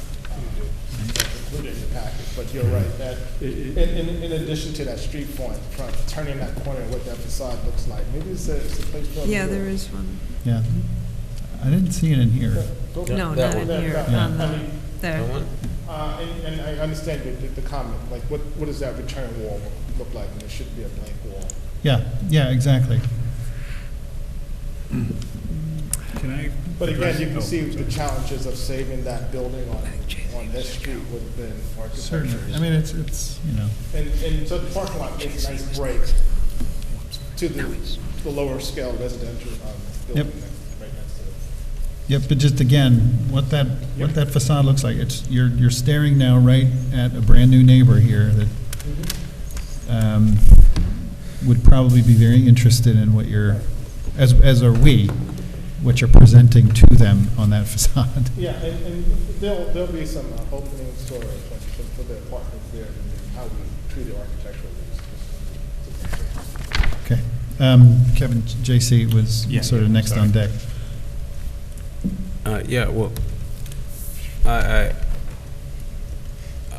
included in the package, but you're right, that in addition to that street front, turning that corner, what that facade looks like, maybe it's a place for. Yeah, there is one. Yeah. I didn't see it in here. No, not in here. There. And I understand the comment, like what does that return wall look like, and it should be a blank wall. Yeah, exactly. Can I? But again, you can see the challenges of saving that building on this street would have been architecture. Certainly. I mean, it's And so the parking lot makes a nice break to the lower scale residential building right next to it. Yep, but just again, what that facade looks like, you're staring now right at a brand-new neighbor here that would probably be very interested in what you're, as are we, what you're presenting to them on that facade. Yeah, and there'll be some openings for the apartments there, and how we treat the architectural needs. Okay. Kevin, JC was sort of next on deck. Well,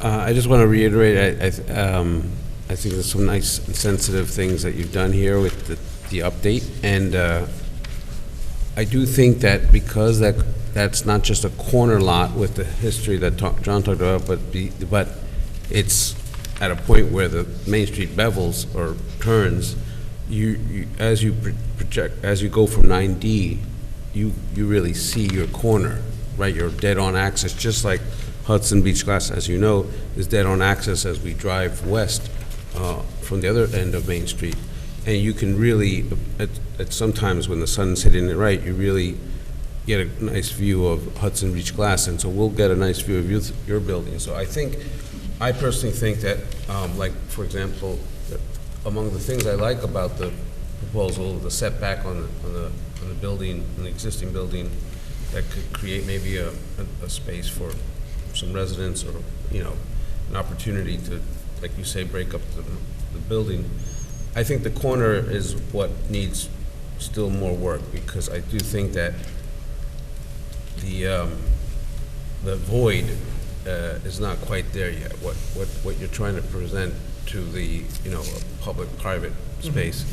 I just want to reiterate, I think there's some nice and sensitive things that you've done here with the update, and I do think that because that's not just a corner lot with the history that John talked about, but it's at a point where the Main Street bevels or turns, as you project, as you go from 9D, you really see your corner, right? You're dead on axis, just like Hudson Beach Glass, as you know, is dead on axis as we drive west from the other end of Main Street. And you can really, at sometimes when the sun's hitting it right, you really get a nice view of Hudson Beach Glass, and so we'll get a nice view of your building. So I personally think that, like, for example, among the things I like about the proposal, the setback on the building, on the existing building, that could create maybe a space for some residents or, you know, an opportunity to, like you say, break up the building. I think the corner is what needs still more work, because I do think that the void is not quite there yet. What you're trying to present to the, you know, public-private space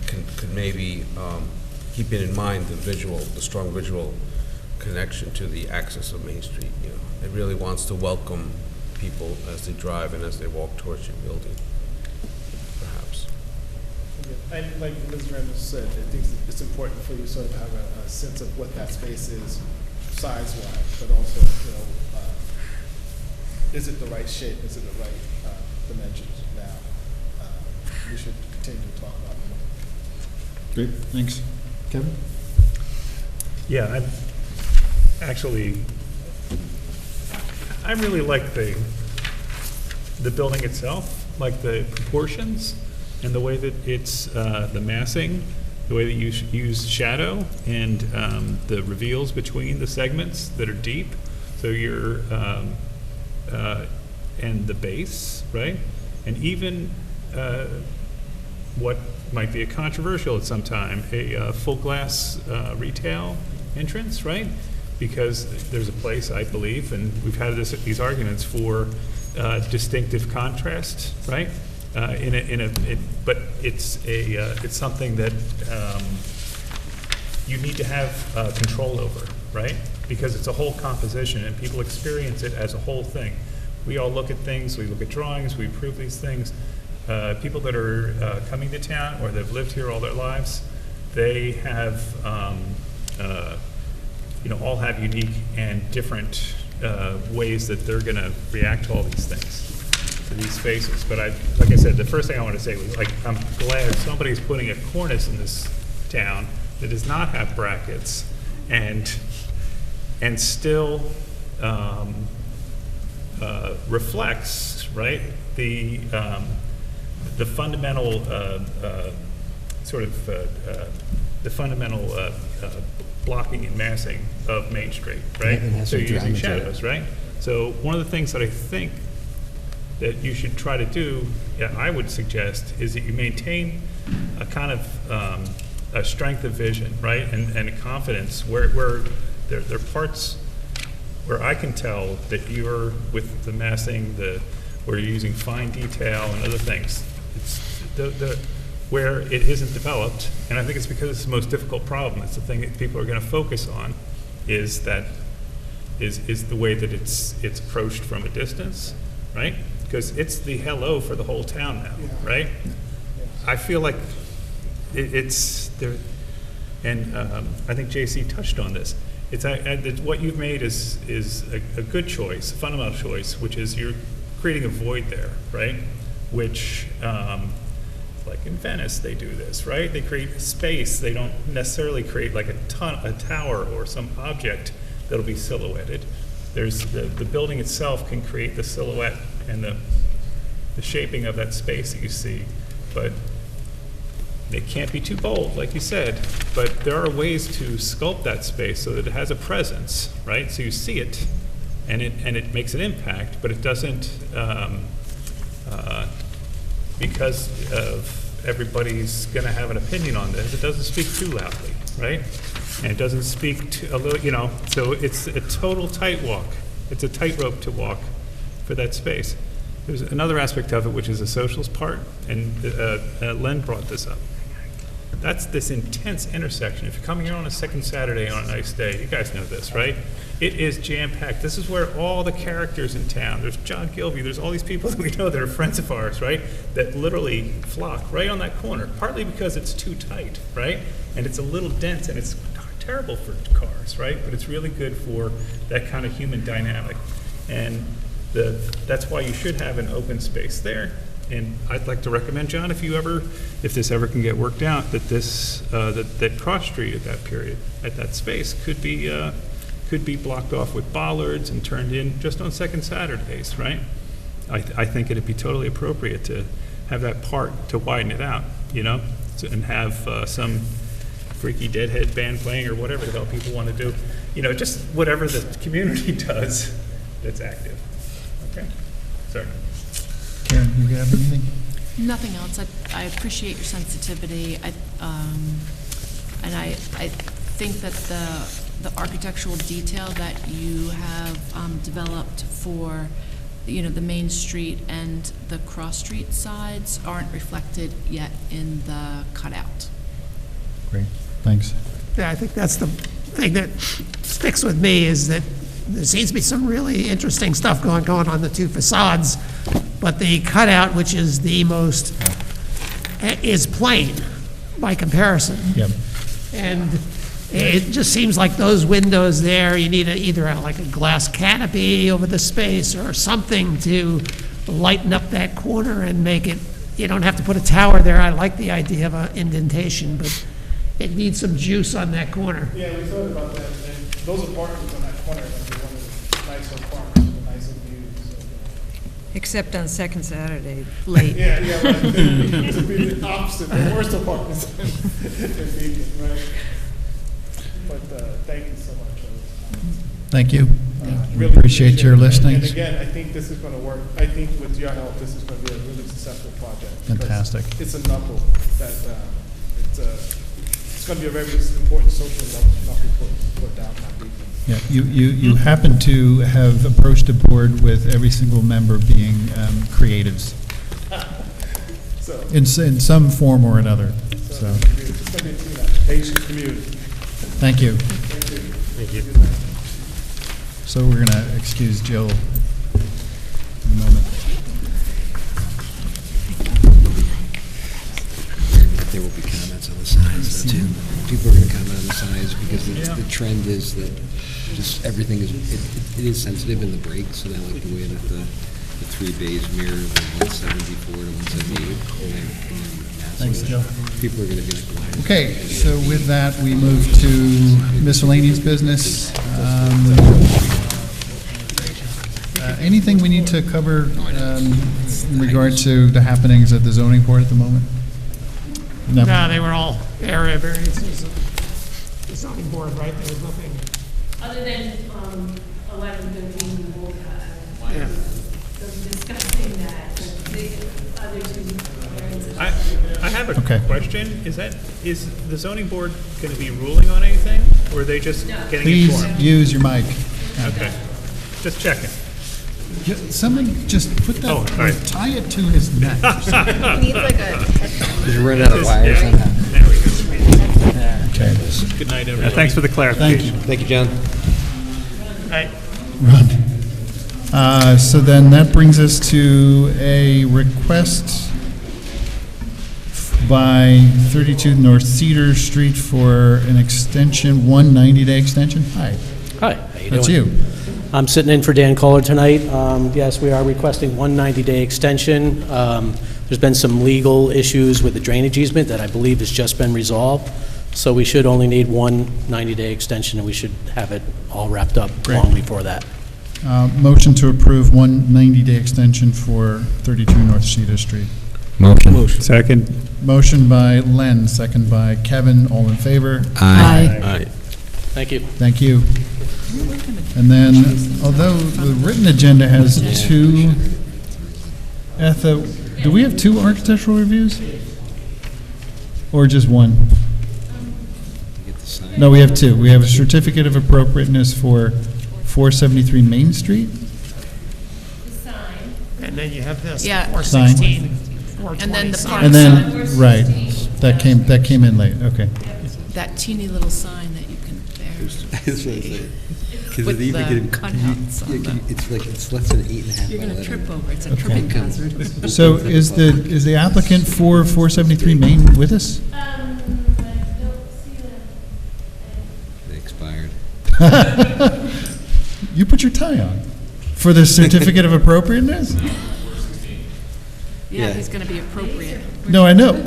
could maybe, keeping in mind the strong visual connection to the axis of Main Street, you know. It really wants to welcome people as they drive and as they walk towards your building, perhaps. And like Ms. Randall said, I think it's important for you to sort of have a sense of what that space is size-wise, but also, you know, is it the right shape? Is it the right dimensions now? We should continue to talk about it. Great, thanks. Kevin? Yeah, I really like the building itself, like the proportions and the way that it's, the massing, the way that you use shadow and the reveals between the segments that are deep. So you're, and the base, right? And even what might be a controversial at some time, a full glass retail entrance, right? Because there's a place, I believe, and we've had these arguments for distinctive contrast, right? But it's something that you need to have control over, right? Because it's a whole composition, and people experience it as a whole thing. We all look at things, we look at drawings, we approve these things. People that are coming to town or that have lived here all their lives, they have, you know, all have unique and different ways that they're going to react to all these things, to these spaces. But like I said, the first thing I want to say was, like, I'm glad somebody's putting a cornice in this town that does not have brackets and still reflects, right, the fundamental the fundamental blocking and massing of Main Street, right? So you're using shadows, right? So one of the things that I think that you should try to do, I would suggest, is that you maintain a kind of a strength of vision, right, and a confidence where there are parts where I can tell that you're, with the massing, where you're using fine detail and other things. It's where it isn't developed, and I think it's because it's the most difficult problem. It's the thing that people are going to focus on, is the way that it's approached from a distance, right? Because it's the hello for the whole town now, right? I feel like it's there, and I think JC touched on this. It's what you've made is a good choice, a fundamental choice, which is you're creating a void there, right? Which, like in Venice, they do this, right? They create space. They don't necessarily create like a tower or some object that'll be silhouetted. There's the building itself can create the silhouette and the shaping of that space that you see, but it can't be too bold, like you said. But there are ways to sculpt that space so that it has a presence, right? So you see it, and it makes an impact, but it doesn't, because of everybody's going to have an opinion on this, it doesn't speak too loudly, right? And it doesn't speak to a little, you know, so it's a total tight walk. It's a tightrope to walk for that space. There's another aspect of it, which is the socials part, and Len brought this up. That's this intense intersection. If you're coming here on a second Saturday on a nice day, you guys know this, right? It is jam-packed. This is where all the characters in town, there's John Gilvey, there's all these people that we know that are friends of ours, right? That literally flock right on that corner, partly because it's too tight, right? And it's a little dense, and it's terrible for cars, right? But it's really good for that kind of human dynamic. And that's why you should have an open space there. And I'd like to recommend, John, if this ever can get worked out, that that cross street at that period, at that space, could be blocked off with bollards and turned in just on second Saturdays, right? I think it'd be totally appropriate to have that part to widen it out, you know, and have some freaky Deadhead band playing or whatever the hell people want to do, you know, just whatever the community does that's active. Okay, sorry. Karen, you have anything? Nothing else. I appreciate your sensitivity. And I think that the architectural detail that you have developed for, the Main Street and the Cross Street sides aren't reflected yet in the cutout. Great, thanks. Yeah, I think that's the thing that sticks with me, is that there seems to be some really interesting stuff going on the two facades, but the cutout, which is the most, is plain by comparison. Yep. And it just seems like those windows there, you need either like a glass canopy over the space or something to lighten up that corner and make it, you don't have to put a tower there. I like the idea of an indentation, but it needs some juice on that corner. Yeah, we thought about that, and those apartments on that corner are going to be one of the nicer apartments with a nicer view. So. Except on second Saturday, late. Yeah, right. To be the opposite, the worst apartments in Beacon, right? But thank you so much. Thank you. We Really appreciate your it. listening. And again, I think this is going to work. I think with your help, this is going to be a really successful project. Fantastic. It's a knuckle that it's going to be a very important social knuckle for downtown Beacon. Yeah, you happen to have approached the board with every single member being creatives So, in some form or another. So, it's going to be a team, Asian community. thank you. Thank you. So we're going to excuse Jill in a moment. There will be comments on the sides, though, too. People are going to comment on the sides because the trend is that just everything is, it is sensitive in the brakes, and I like the way that the three bays mirror the 174 to 178. Thanks, Jill. People are going to be like, why? Okay, so with that, we move to miscellaneous business. Anything we need to cover in regard to the happenings at the zoning board at the moment? No. No, they were all area variances of the zoning board, right? There was nothing. Other than 1113 Wolcott Avenue. Yeah. So discussing that, the other two variances. I have a Okay. question. Is the zoning board going to be ruling on anything, or are they just getting Please informed? use your mic. Okay, just checking. Somebody just put that, Oh, all right. tie it to his neck. He needs like a. Did you run out of wires on that? There we go. Okay. Good night, everybody. Thanks for the clarification. Thank you, John. Right. So then that brings us to a request by 32 North Cedar Street for an extension, 90-day extension. Hi. Hi, how you That's doing? you. I'm sitting in for Dan Kohler tonight. Yes, we are requesting one 90-day extension. There's been some legal issues with the drainage easement that I believe has just been resolved. So we should only need one 90-day extension, and we should have it all wrapped up long before that. Motion to approve 90-day extension for 32 North Cedar Street. Motion. Second. Motion by Len, second by Kevin. All in favor? Aye. Thank you. Thank you. And then, although the written agenda has two, do we have two architectural reviews? Or just one? No, we have two. We have a certificate of appropriateness for 473 Main Street. And then you have this, Yeah. 416, And then the 420. park And then, sign. right, that came in late, okay. That teeny little sign that you can bear. Because With it even the can, cutouts on the- it's like, it's less than 8.5. You're going to trip over. It's a Okay. tripping hazard. So is the applicant for 473 Main with us? I don't see They expired. You put your tie on for the certificate of appropriateness? Yeah, he's going to be appropriate. No, I know.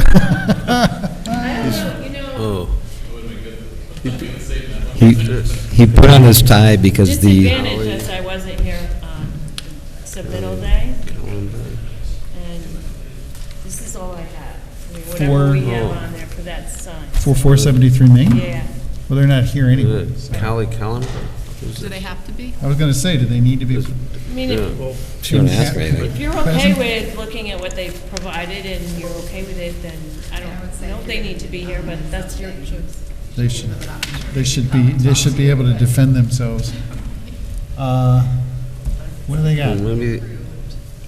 Oh. He put on his tie because the. Disadvantage is I wasn't here on submittal day, and this is all I have. I mean, whatever we have on there for that sign. For 473 Main? Yeah. Well, they're not here anyway. Callie Cullen? Do they have to be? I was going to say, do they need to be? I mean, She don't ask me anything. if you're okay with looking at what they've provided and you're okay with it, then I don't think they need to be here, but that's your choice. They should be able to defend themselves. What do they got?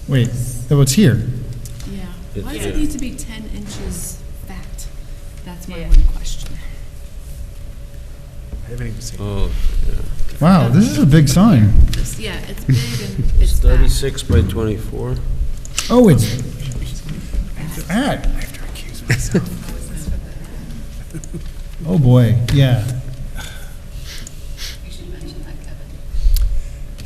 Wait, oh, it's here. Yeah. Why does it need to be 10 inches fat? That's my one question. I haven't even seen it. Oh, Wow, this is a big sign. Yeah, it's big and it's fat. 36 by 24. Oh, it's fat. Oh, boy, yeah.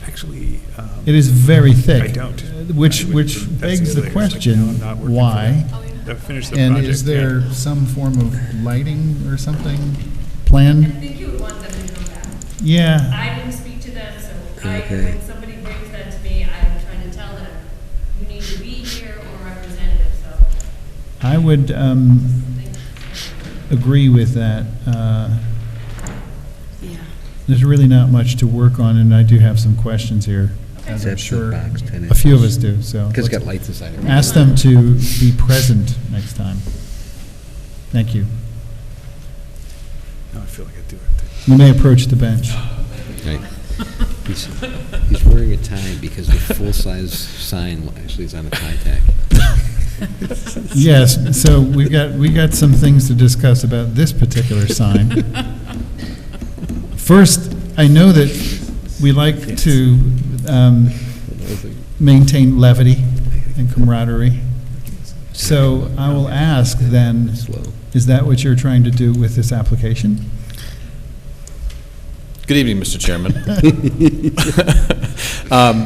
Actually, It is very thick. I don't. Which That's begs the the other thing. question, I'm not working for why? They've finished the And project. is there yeah. some form of lighting or something planned? I think you would want them to come back. Yeah. I didn't speak to them, so Okay. when somebody brings that to me, I'm trying to tell them, you need to be here or representative, so. I would agree with that. Yeah. There's really not much to work on, and I do have some questions here, as I'm Except sure the box, 10 a few of us inches. do, so. Because it's let's got lights inside it. Ask them to be present next time. Thank you. No, I feel like I do it. You may approach the bench. Right. He's wearing a tie because the full-size sign actually is on a tie tack. Yes, so we got some things to discuss about this particular sign. First, I know that we like to maintain levity and camaraderie. So I will ask then, is that what you're trying to do with this application? Good evening, Mr. Chairman.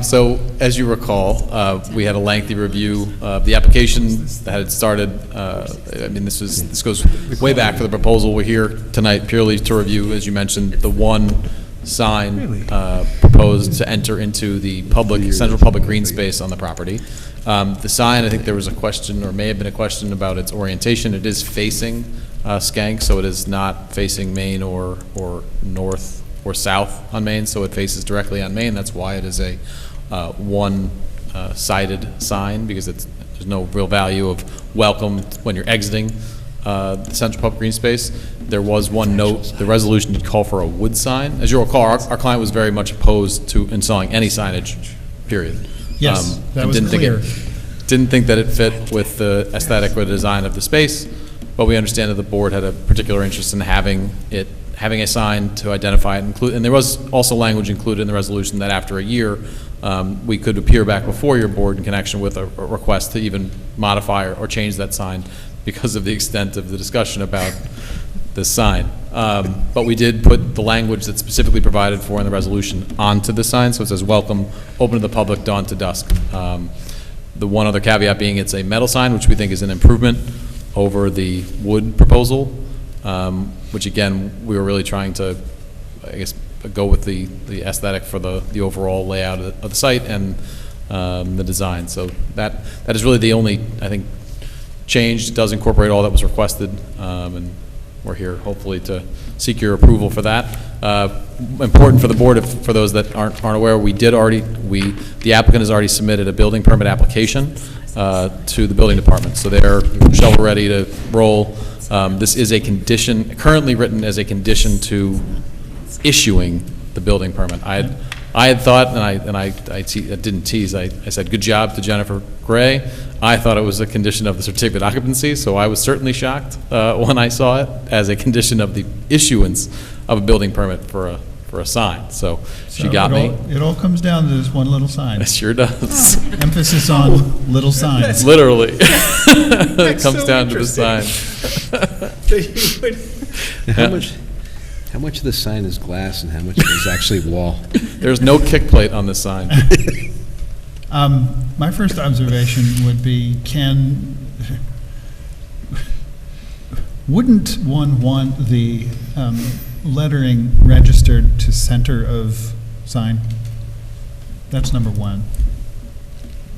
So, as you recall, we had a lengthy review of the application that had started. I mean, this goes way back for the proposal. We're here tonight purely to review, as you mentioned, the one sign proposed to enter into the central public green space on the property. The sign, I think there was a question, or may have been a question about its orientation. It is facing Skank, so it is not facing Main or north or south on Main, so it faces directly on Main. That's why it is a one-sided sign, because there's no real value of welcome when you're exiting the central public green space. There was one note, the resolution did call for a wood sign. As you'll recall, our client was very much opposed to installing any signage, period. Yes, that was and clear. Didn't think that it fit with the aesthetic or the design of the space, but we understand that the board had a particular interest in having a sign to identify it, and there was also language included in the resolution that after a year, we could appear back before your board in connection with a request to even modify or change that sign because of the extent of the discussion about this sign. But we did put the language that's specifically provided for in the resolution onto the sign, so it says, welcome, open to the public, dawn to dusk. The one other caveat being it's a metal sign, which we think is an improvement over the wood proposal, which again, we were really trying to, I guess, go with the aesthetic for the overall layout of the site and the design. So that is really the only, I think, change. It does incorporate all that was requested, and we're here hopefully to seek your approval for that. Important for the board, for those that aren't aware, the applicant has already submitted a building permit application to the building department, so they're shovel ready to roll. This is a condition, currently written as a condition to issuing the building permit. I had thought, and I didn't tease, I said, good job to Jennifer Gray. I thought it was a condition of the certificate of occupancy, so I was certainly shocked when I saw it as a condition of the issuance of a building permit for a sign. So she got me. It all comes down to this one little sign. It sure does. Emphasis on little signs. Literally. It comes down to the sign. How much of the sign is glass and how much is actually wall? There's no kick plate on this sign. My first observation would be, wouldn't one want the lettering registered to center of sign? That's number one.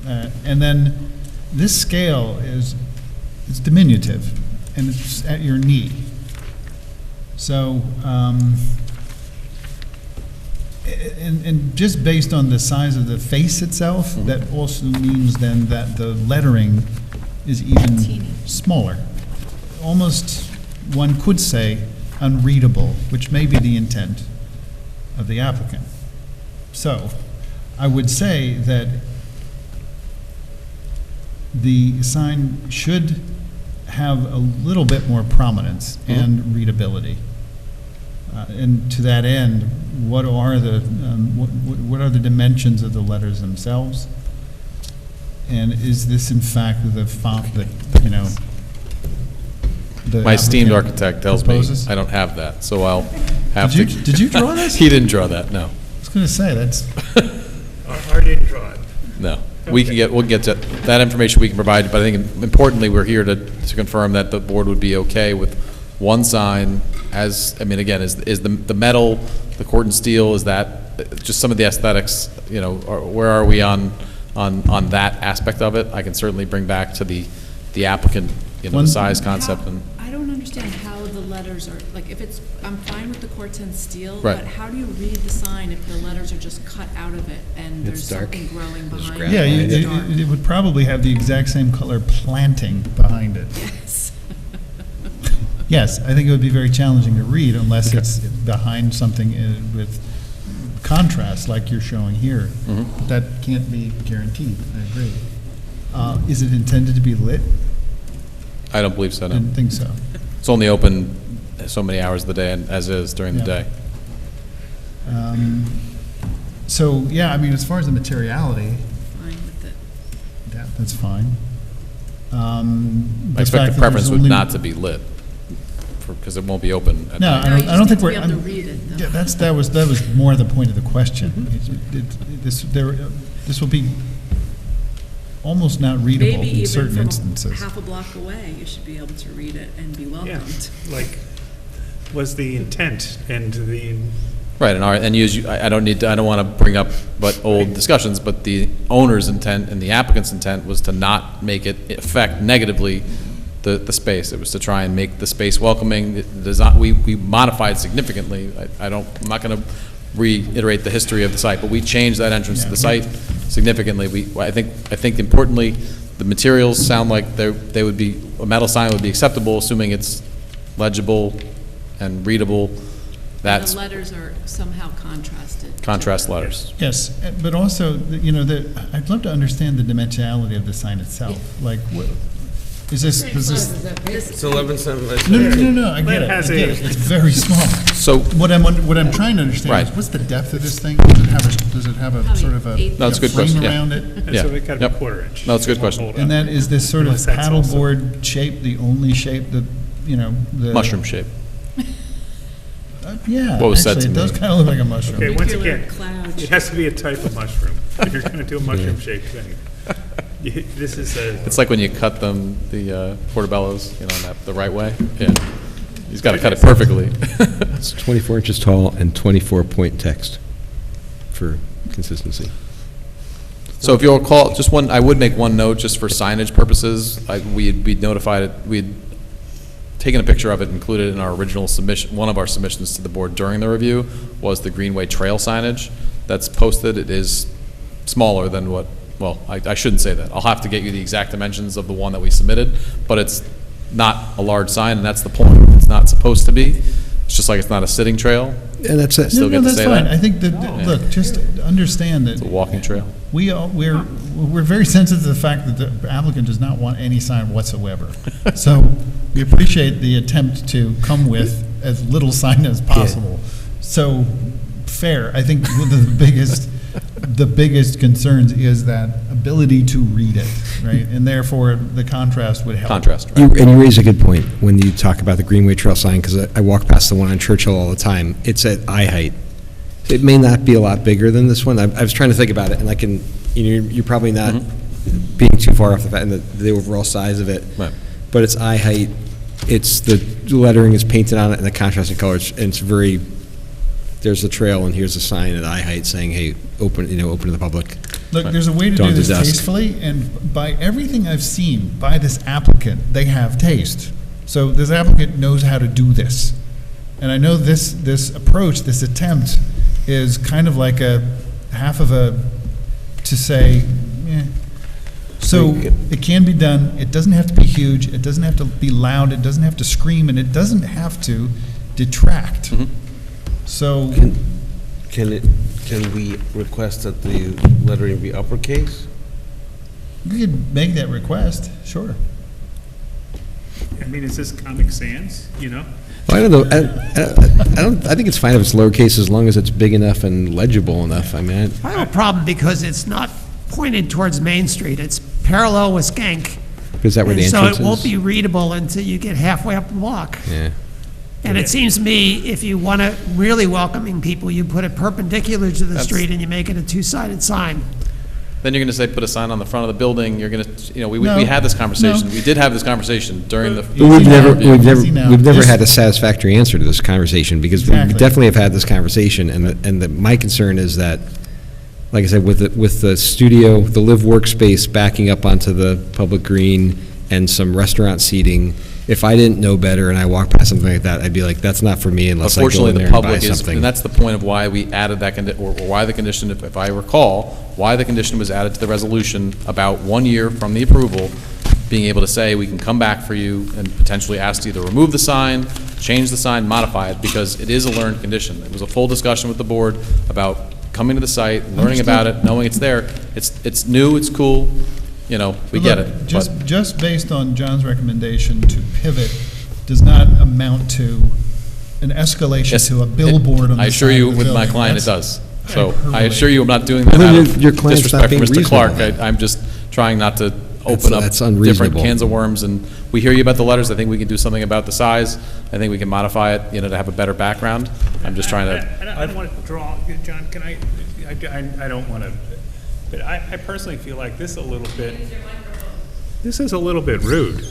And then this scale is diminutive, and it's at your knee. So And just based on the size of the face itself, that also means then that the lettering is even smaller. Almost, one could say, unreadable, which may be the intent of the applicant. So, I would say that the sign should have a little bit more prominence and readability. And to that end, what are the dimensions of the letters themselves? And is this in fact the font that, you know, the My esteemed applicant architect tells proposes? me I don't have that, so I'll have to. Did you draw this? He didn't draw that, no. I was going to say, that's, I didn't draw it. No. We'll get to, that information we can provide, but I think importantly, we're here to confirm that the board would be okay with one sign as, I mean, again, is the metal, the cork and steel, is that just some of the aesthetics, you know, where are we on that aspect of it? I can certainly bring back to the applicant, you know, the size concept and. I don't understand how the letters are, like, if it's, I'm fine with the quartz and steel, Right. but how do you read the sign if the letters are just cut out of it and there's It's dark. something growing behind it? yeah, It's dark. it would probably have the exact same color planting behind it. Yes. Yes, I think it would be very challenging to read unless it's behind something with contrast like you're showing here. But that can't be guaranteed, I agree. Is it intended to be lit? I don't believe so, no. Didn't think so. It's only open so many hours of the day, and as is during the Yeah. day. So, yeah, I mean, as far as the materiality, Fine with it. that's fine. I expect the preference would not to be lit, because it won't be open at No, night. I don't think we're. You just need to be able to read it, though. Yeah, that was more the point of the question. This will be almost not readable Maybe in certain even instances. from half a block away, you should be able to read it and be Yeah, welcomed. like, was the intent and the, Right, and I don't want to bring up old discussions, but the owner's intent and the applicant's intent was to not make it affect negatively the space. It was to try and make the space welcoming. We modified significantly. I'm not going to reiterate the history of the site, but we changed that entrance to the site significantly. I think importantly, the materials sound like they would be, a metal sign would be acceptable, assuming it's legible and readable. And the letters are somehow contrasted. Contrast letters. Yes, but also, you know, I'd love to understand the dimensionality of the sign itself. Like, what, is this? It's 11.7. No, I get it. has I get a- it. It's very small. So What I'm trying to understand Right. is what's the depth of this thing? Does it have a sort of a No, it's a good frame question, yeah. around it? and Yeah. so it got to be Yep. quarter inch. No, it's a good It won't question. hold And up. then is this sort of Unless that's also- paddleboard shape the only shape that, you know, the. mushroom shape. Yeah, What was said actually, to it does me. kind of look like a mushroom. Okay, once Nuclear again, cloud. it has to be a type of mushroom. If you're going to do a mushroom shaped thing. This is It's like when you cut them, the portobellos, you know, the right way. Yeah. He's got to cut it perfectly. It's 24 inches tall and 24-point text for consistency. So if you'll recall, I would make one note just for signage purposes. We'd notified it, we'd taken a picture of it, included in our original submission. One of our submissions to the board during the review was the Greenway Trail signage that's posted. It is smaller than what, well, I shouldn't say that. I'll have to get you the exact dimensions of the one that we submitted, but it's not a large sign, and that's the point. It's not supposed to be. It's just like it's not a sitting trail. And that's it. Still No, get to that's say fine. that? I think that, look, just understand that It's a walking trail. we're very sensitive to the fact that the applicant does not want any sign whatsoever. So we appreciate the attempt to come with as little sign as possible. So, fair. I think one of the biggest concerns is that ability to read it, right? And therefore, the contrast would help. Contrast, right? And you raise a good point when you talk about the Greenway Trail sign, because I walk past the one on Churchill all the time. It's at eye height. It may not be a lot bigger than this one. I was trying to think about it, and I can, you're probably not being too far off the fact, and the overall size of it. Right. But it's eye height. It's the lettering is painted on it in the contrasting colors, and it's very, there's the trail, and here's a sign at eye height saying, hey, open to the public. Look, there's a way to Dawn do to this dusk. tastefully, and by everything I've seen by this applicant, they have taste. So this applicant knows how to do this. And I know this approach, this attempt is kind of like a half of a, to say, eh. So it can be done, it doesn't have to be huge, it doesn't have to be loud, it doesn't have to scream, and it doesn't have to detract. So, Can we request that the lettering be uppercase? you could make that request, sure. I mean, is this Comic Sans, you know? Well, I don't know, I think it's fine if it's lowercase as long as it's big enough and legible enough. I mean, I have a problem because it's not pointed towards Main Street. It's parallel with Skank. is that where the And entrance is? so it won't be readable until you get halfway up the block. Yeah. And it seems to me, if you want to really welcoming people, you put it perpendicular to the street and you make it a two-sided sign. Then you're going to say, put a sign on the front of the building, you're going to, you know, we No, had this conversation. no. We did have this conversation during the. But we've never Easy now. we've never had a satisfactory answer to this conversation, because we Exactly. definitely have had this conversation, and my concern is that, like I said, with the studio, the live workspace backing up onto the public green and some restaurant seating, if I didn't know better and I walked past something like that, I'd be like, that's not for me unless I go Unfortunately, in there the and buy public is, something. and that's the point of why we added that, or why the condition, if I recall, why the condition was added to the resolution about 1 year from the approval, being able to say, we can come back for you and potentially ask you to remove the sign, change the sign, modify it, because it is a learned condition. It was a full discussion with the board about coming to the site, learning about it, knowing it's there. It's new, it's cool, you know, we get Look, it. Just based on John's recommendation to pivot does not amount to an escalation Yes, to a billboard on the I assure side you, of the with my building. client, it That's does. So I hyperbole. assure you, I'm not doing that Well, out then of your client's not disrespect for being Mr. Clark. reasonable. I'm just trying not to open up that's different unreasonable. cans of worms, and we hear you about the letters. I think we can do something about the size. I think we can modify it, you know, to have a better background. I'm just trying to, I don't want to draw, John, can I don't want to, but I personally feel like this is a little bit rude.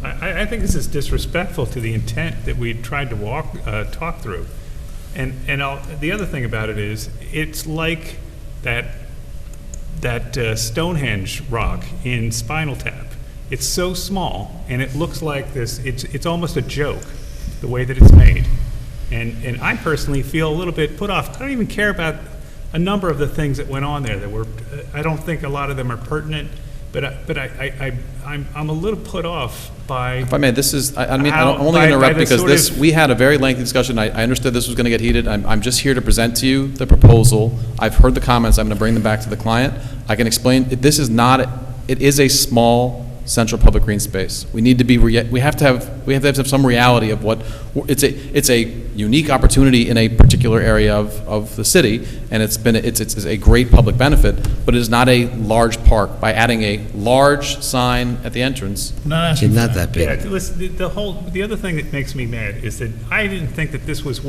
I think this is disrespectful to the intent that we tried to talk through. And the other thing about it is, it's like that Stonehenge rock in Spinal Tap. It's so small, and it looks like this, it's almost a joke, the way that it's made. And I personally feel a little bit put off. I don't even care about a number of the things that went on there that were, I don't think a lot of them are pertinent, but I'm a little put off by. if I may, this is, I'm only How- going to by interrupt the because sort this, of- we had a very lengthy discussion. I understood this was going to get heated. I'm just here to present to you the proposal. I've heard the comments. I'm going to bring them back to the client. I can explain, this is not, it is a small central public green space. We need to be, we have to have some reality of what, it's a unique opportunity in a particular area of the city, and it's a great public benefit, but it is not a large park. By adding a large sign at the entrance. Not asking for Not that big. Yeah, listen, the other thing that makes me mad is that I didn't think that this was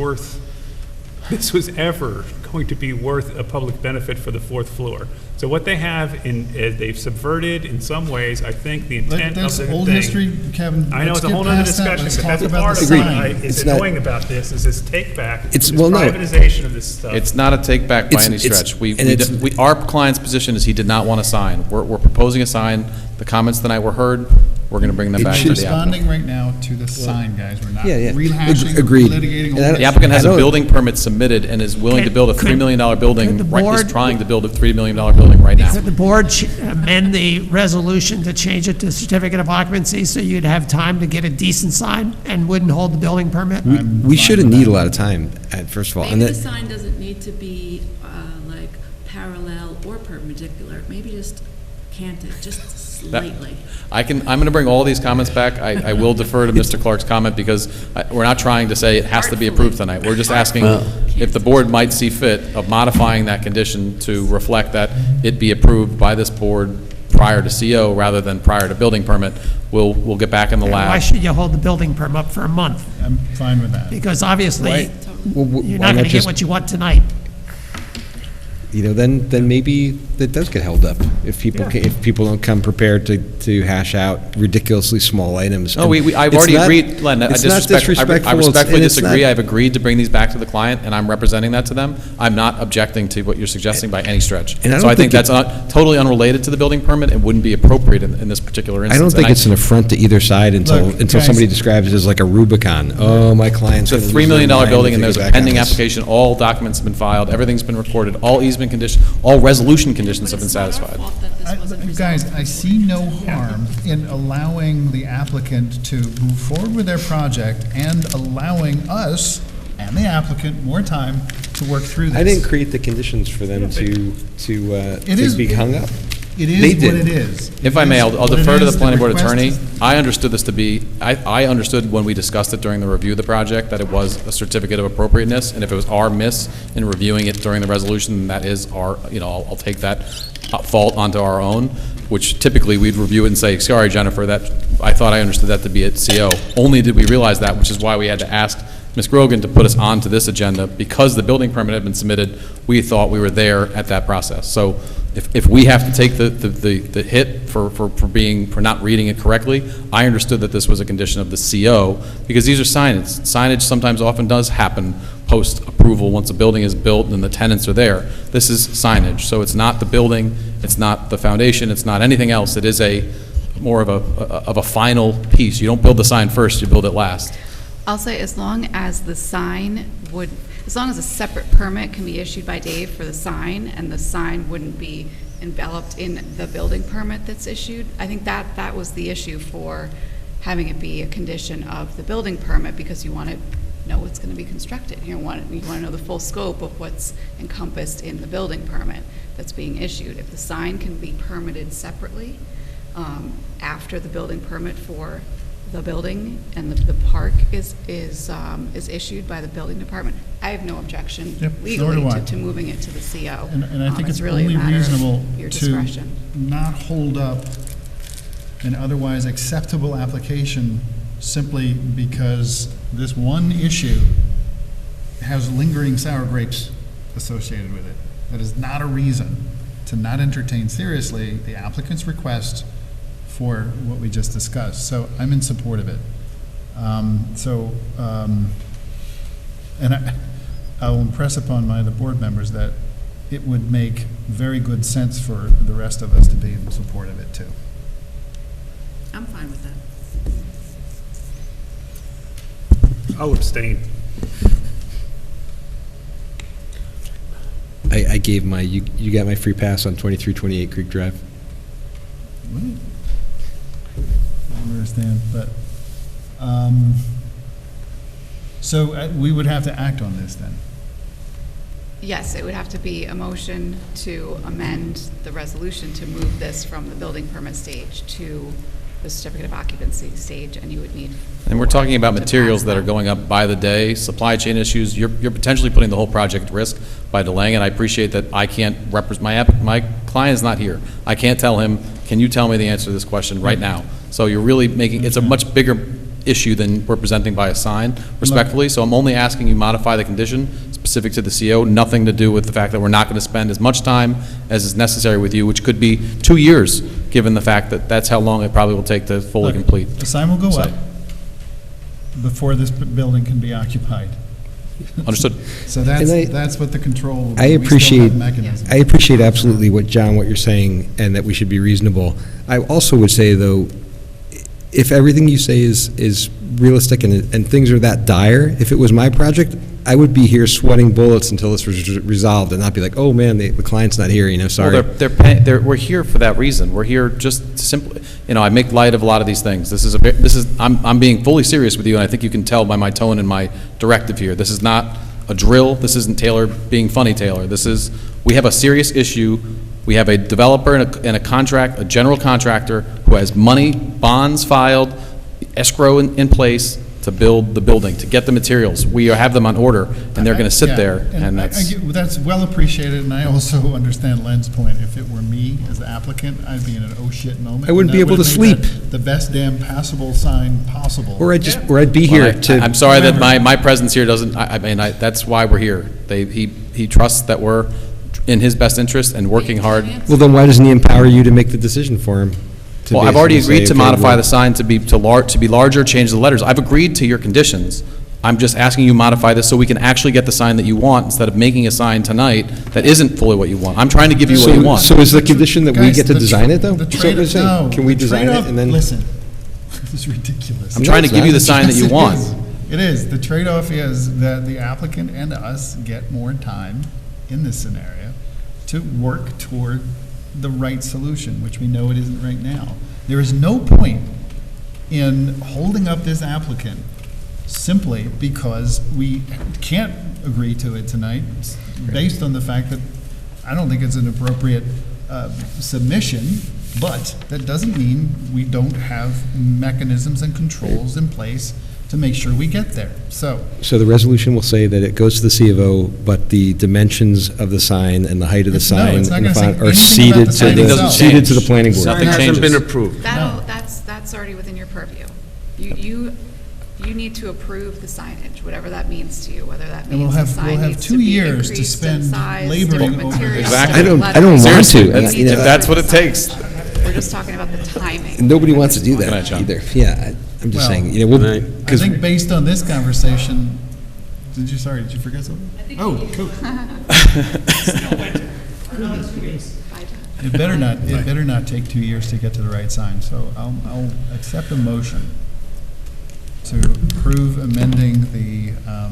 ever going to be worth a public benefit for the fourth floor. So what they have they've subverted in some ways, I think, the intent of That's the old thing. history, Kevin. I know Let's it's a get whole other past that. discussion, Let's but talk that's about part the of sign. what is It's not- annoying about this, is this take back, It's- this well, no. privatization of this stuff. It's not a take back by It's- any it's- stretch. Our client's position is he did not want a sign. We're proposing a sign. The comments tonight were heard. We're going to bring them back to the applicant. Responding right now to the sign, guys. We're not Yeah, yeah. rehashing, Agreed. litigating. And old The applicant has I a know- building permit submitted and is willing to build a $3 million building, could the right, is board- trying to build a $3 million building right now. Could the board amend the resolution to change it to certificate of occupancy so you'd have time to get a decent sign and wouldn't hold the building permit? We shouldn't need a lot of time, first of all. And Maybe the that, sign doesn't need to be like parallel or perpendicular, maybe just canted, just slightly. I'm going to bring all these comments back. I will defer to Mr. Clark's comment because we're not trying to say it has to be approved tonight. We're just asking if the board might see fit of modifying that condition to reflect that it be approved by this board prior to CO rather than prior to building permit. We'll get back in the Why lab. should you hold the building permit up for a month? I'm fine with that. Because obviously, Why- you're why not going to just- get what you want tonight. then maybe that does get held up if people don't come prepared to hash out ridiculously small items. No, I've already agreed, Len, I disrespectful. respectfully disagree. I've agreed to bring these back to the client, and I'm representing that to them. I'm not objecting to what you're suggesting by any stretch. And I don't So I think think that's not totally unrelated to the building permit and wouldn't be appropriate in this particular I instance. don't think And it's an affront to either side until guys- somebody describes it as like a Rubicon. Oh, my client's It's a gonna $3 lose million their mind building, if and they there's go a back on pending this. application, all documents have been filed, everything's been recorded, all easement conditions, all resolution conditions have been satisfied. Guys, I see no harm in allowing the applicant to move forward with their project and allowing us and the applicant more time to work through this. I didn't create the conditions for them to be hung up. It They is what did. it is. If It I may, is I'll what it defer to the is. planning board request attorney. is- I understood this to be, I understood when we discussed it during the review of the project that it was a certificate of appropriateness, and if it was our miss in reviewing it during the resolution, then that is our, I'll take that fault onto our own, which typically we'd review it and say, sorry, Jennifer, that, I thought I understood that to be at CO. Only did we realize that, which is why we had to ask Ms. Grogan to put us onto this agenda. Because the building permit had been submitted, we thought we were there at that process. So if we have to take the hit for not reading it correctly, I understood that this was a condition of the CO, because these are signage. Signage sometimes often does happen post-approval, once a building is built and the tenants are there. This is signage, so it's not the building, it's not the foundation, it's not anything else. It is more of a final piece. You don't build the sign first, you build it last. I'll say as long as the sign would, as long as a separate permit can be issued by Dave for the sign, and the sign wouldn't be enveloped in the building permit that's issued, I think that was the issue for having it be a condition of the building permit, because you want to know what's going to be constructed. You want to know the full scope of what's encompassed in the building permit that's being issued. If the sign can be permitted separately after the building permit for the building and the park is issued by the building department, I have no objection Yep, nor legally do I. to moving it to the CO. And I think it's really a only matter of reasonable your to discretion. not hold up an otherwise acceptable application simply because this one issue has lingering sour grapes associated with it. That is not a reason to not entertain seriously the applicant's request for what we just discussed. So I'm in support of it. And I'll impress upon the board members that it would make very good sense for the rest of us to be in support of it too. I'm fine with that. I'll abstain. I gave you got my free pass on 2328 Creek Drive. I don't understand, but, so we would have to act on this then? Yes, it would have to be a motion to amend the resolution to move this from the building permit stage to the certificate of occupancy stage, and you would need. And we're talking about to materials pass that are going up by the day, supply chain issues. You're potentially putting the whole project at risk by delaying it. I appreciate that I can't my client is not here. I can't tell him, can you tell me the answer to this question right now? So you're really it's a much bigger issue than we're presenting by a sign, respectfully. So I'm only asking you modify the condition specific to the CO, nothing to do with the fact that we're not going to spend as much time as is necessary with you, which could be 2 years, given the fact that that's how long it probably will take to fully complete. The sign will go up before this building can be occupied. Understood. So that's what the control will be. I We still have appreciate, mechanisms. I appreciate absolutely what you're saying, and that we should be reasonable. I also would say, though, if everything you say is realistic and things are that dire, if it was my project, I would be here sweating bullets until this was resolved, and not be like, oh man, the client's not here, sorry. Well, we're here for that reason. We're here just simply, I make light of a lot of these things. I'm being fully serious with you, and I think you can tell by my tone and my directive here. This is not a drill. This isn't Taylor being funny, Taylor. We have a serious issue. We have a developer and a general contractor who has money, bonds filed, escrow in place to build the building, to get the materials. We have them on order, and they're going to sit Yeah, there, and that's... That's well appreciated, and I also understand Len's point. If it were me as the applicant, I'd be in an oh shit moment. I wouldn't be able to sleep. The best damn passable sign possible. Or I'd be here to... I'm sorry that my presence here doesn't, that's why we're here. He trusts that we're in his best interest and working hard. Well, then why doesn't he empower you to make the decision for him? To Well, I've already basically agreed say, to okay, modify well- the sign to be larger, change the letters. I've agreed to your conditions. I'm just asking you to modify this so we can actually get the sign that you want, instead of making a sign tonight that isn't fully what you want. I'm trying to give you what you want. So is the condition that we Guys, get to the design it, though? the That's what we're saying. no, Can we the design it trade-off- and then? Listen, this is ridiculous. I'm trying to give you the sign that you Yes, it want. is. It is. The trade-off is that the applicant and us get more time in this scenario to work toward the right solution, which we know it isn't right now. There is no point in holding up this applicant simply because we can't agree to it tonight, based on the fact that I don't think it's an appropriate submission, but that doesn't mean we don't have mechanisms and controls in place to make sure we get there. So, So the resolution will say that it goes to the C of O, but the dimensions of the sign and the height of the It's- no, sign it's not and the gonna say font are anything about ceded the to sign the, itself. ceded to the planning board. Nothing Hasn't changes. been approved. That's already within your purview. You need to approve the signage, whatever that means to you, whether that And we'll means the have sign needs 2 to be years to increased in spend size, laboring different over materials, this. Exactly. I don't want Seriously, to. that's- You know, if that's what it takes. We're just talking about the timing. Nobody wants to do Good night, that John. either. Yeah, I'm just Well, saying, you know, I because think based on this conversation, did you forget something? Oh, cool. It better not take 2 years to get to the right sign, so I'll accept a motion to approve amending the, I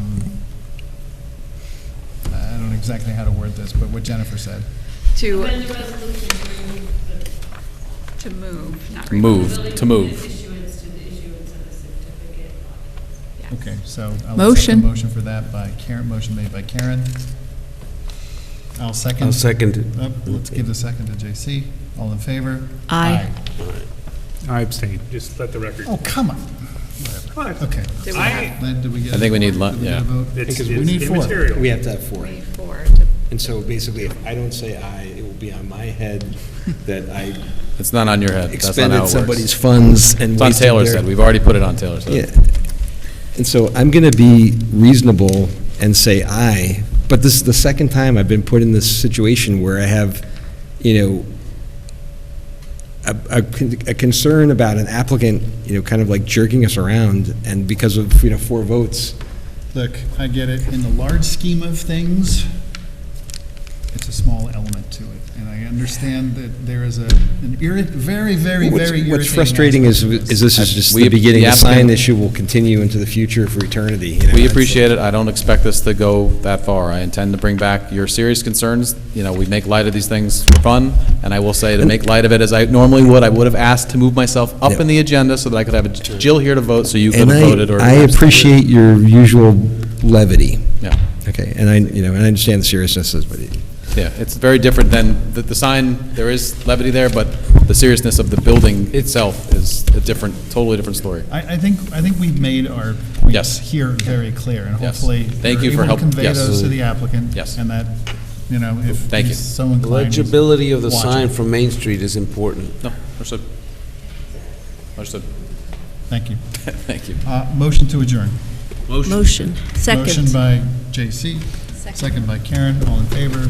don't know exactly how to word this, but what Jennifer said. To Amend the resolution to remove the to move, not remove. Move, to move. issuance to the issuance of the certificate. Yes. Okay, so I'll accept Motion. a motion for that by Karen, motion made by Karen. I'll second. I'll second it. Oh, let's give the second to JC. All in favor? Aye. I abstain. Just let the record. Oh, come on. Whatever. Okay. Did we have Len, did we get? I think we need did we get yeah. a vote? It's We need four. immaterial. we have to have 4. made four to And so basically, if I don't say aye, it will be on my head that I It's not on your head. That's not how expended it works. somebody's funds and It's on wasted Taylor's their- head. We've already put it on Taylor's head. Yeah. And so I'm going to be reasonable and say aye, but this is the second time I've been put in this situation where I have, you know, a concern about an applicant, you know, kind of like jerking us around, and because of, you know, 4 votes. Look, I get it. In the large scheme of things, it's a small element to it. And I understand that there is an very, very, very irritating What's frustrating is aspect of this is just We- the beginning. the The sign applicant- issue will continue into the future for eternity. You know, We it's- appreciate it. I don't expect this to go that far. I intend to bring back your serious concerns. You know, we make light of these things for fun, and I will say, to make light of it as I normally would, I would have asked to move myself up Yeah. in the agenda so that I could have Jill here to vote, so you could And have voted. Or I appreciate your usual levity. Yeah. Okay, and I understand the seriousness of it. Yeah, it's very different than, the sign, there is levity there, but the seriousness of the building itself is a different, totally different story. I think we've made our points Yes. here very clear, and Yes. hopefully Thank we're you for able to help- convey yes. those to the applicant. Yes. And that, you know, if Thank he's you. so inclined. he's Legibility of the watching. sign from Main Street is important. No, understood. Understood. Thank you. Thank you. Motion to adjourn. Motion. Motion by JC, second by Karen, all in favor.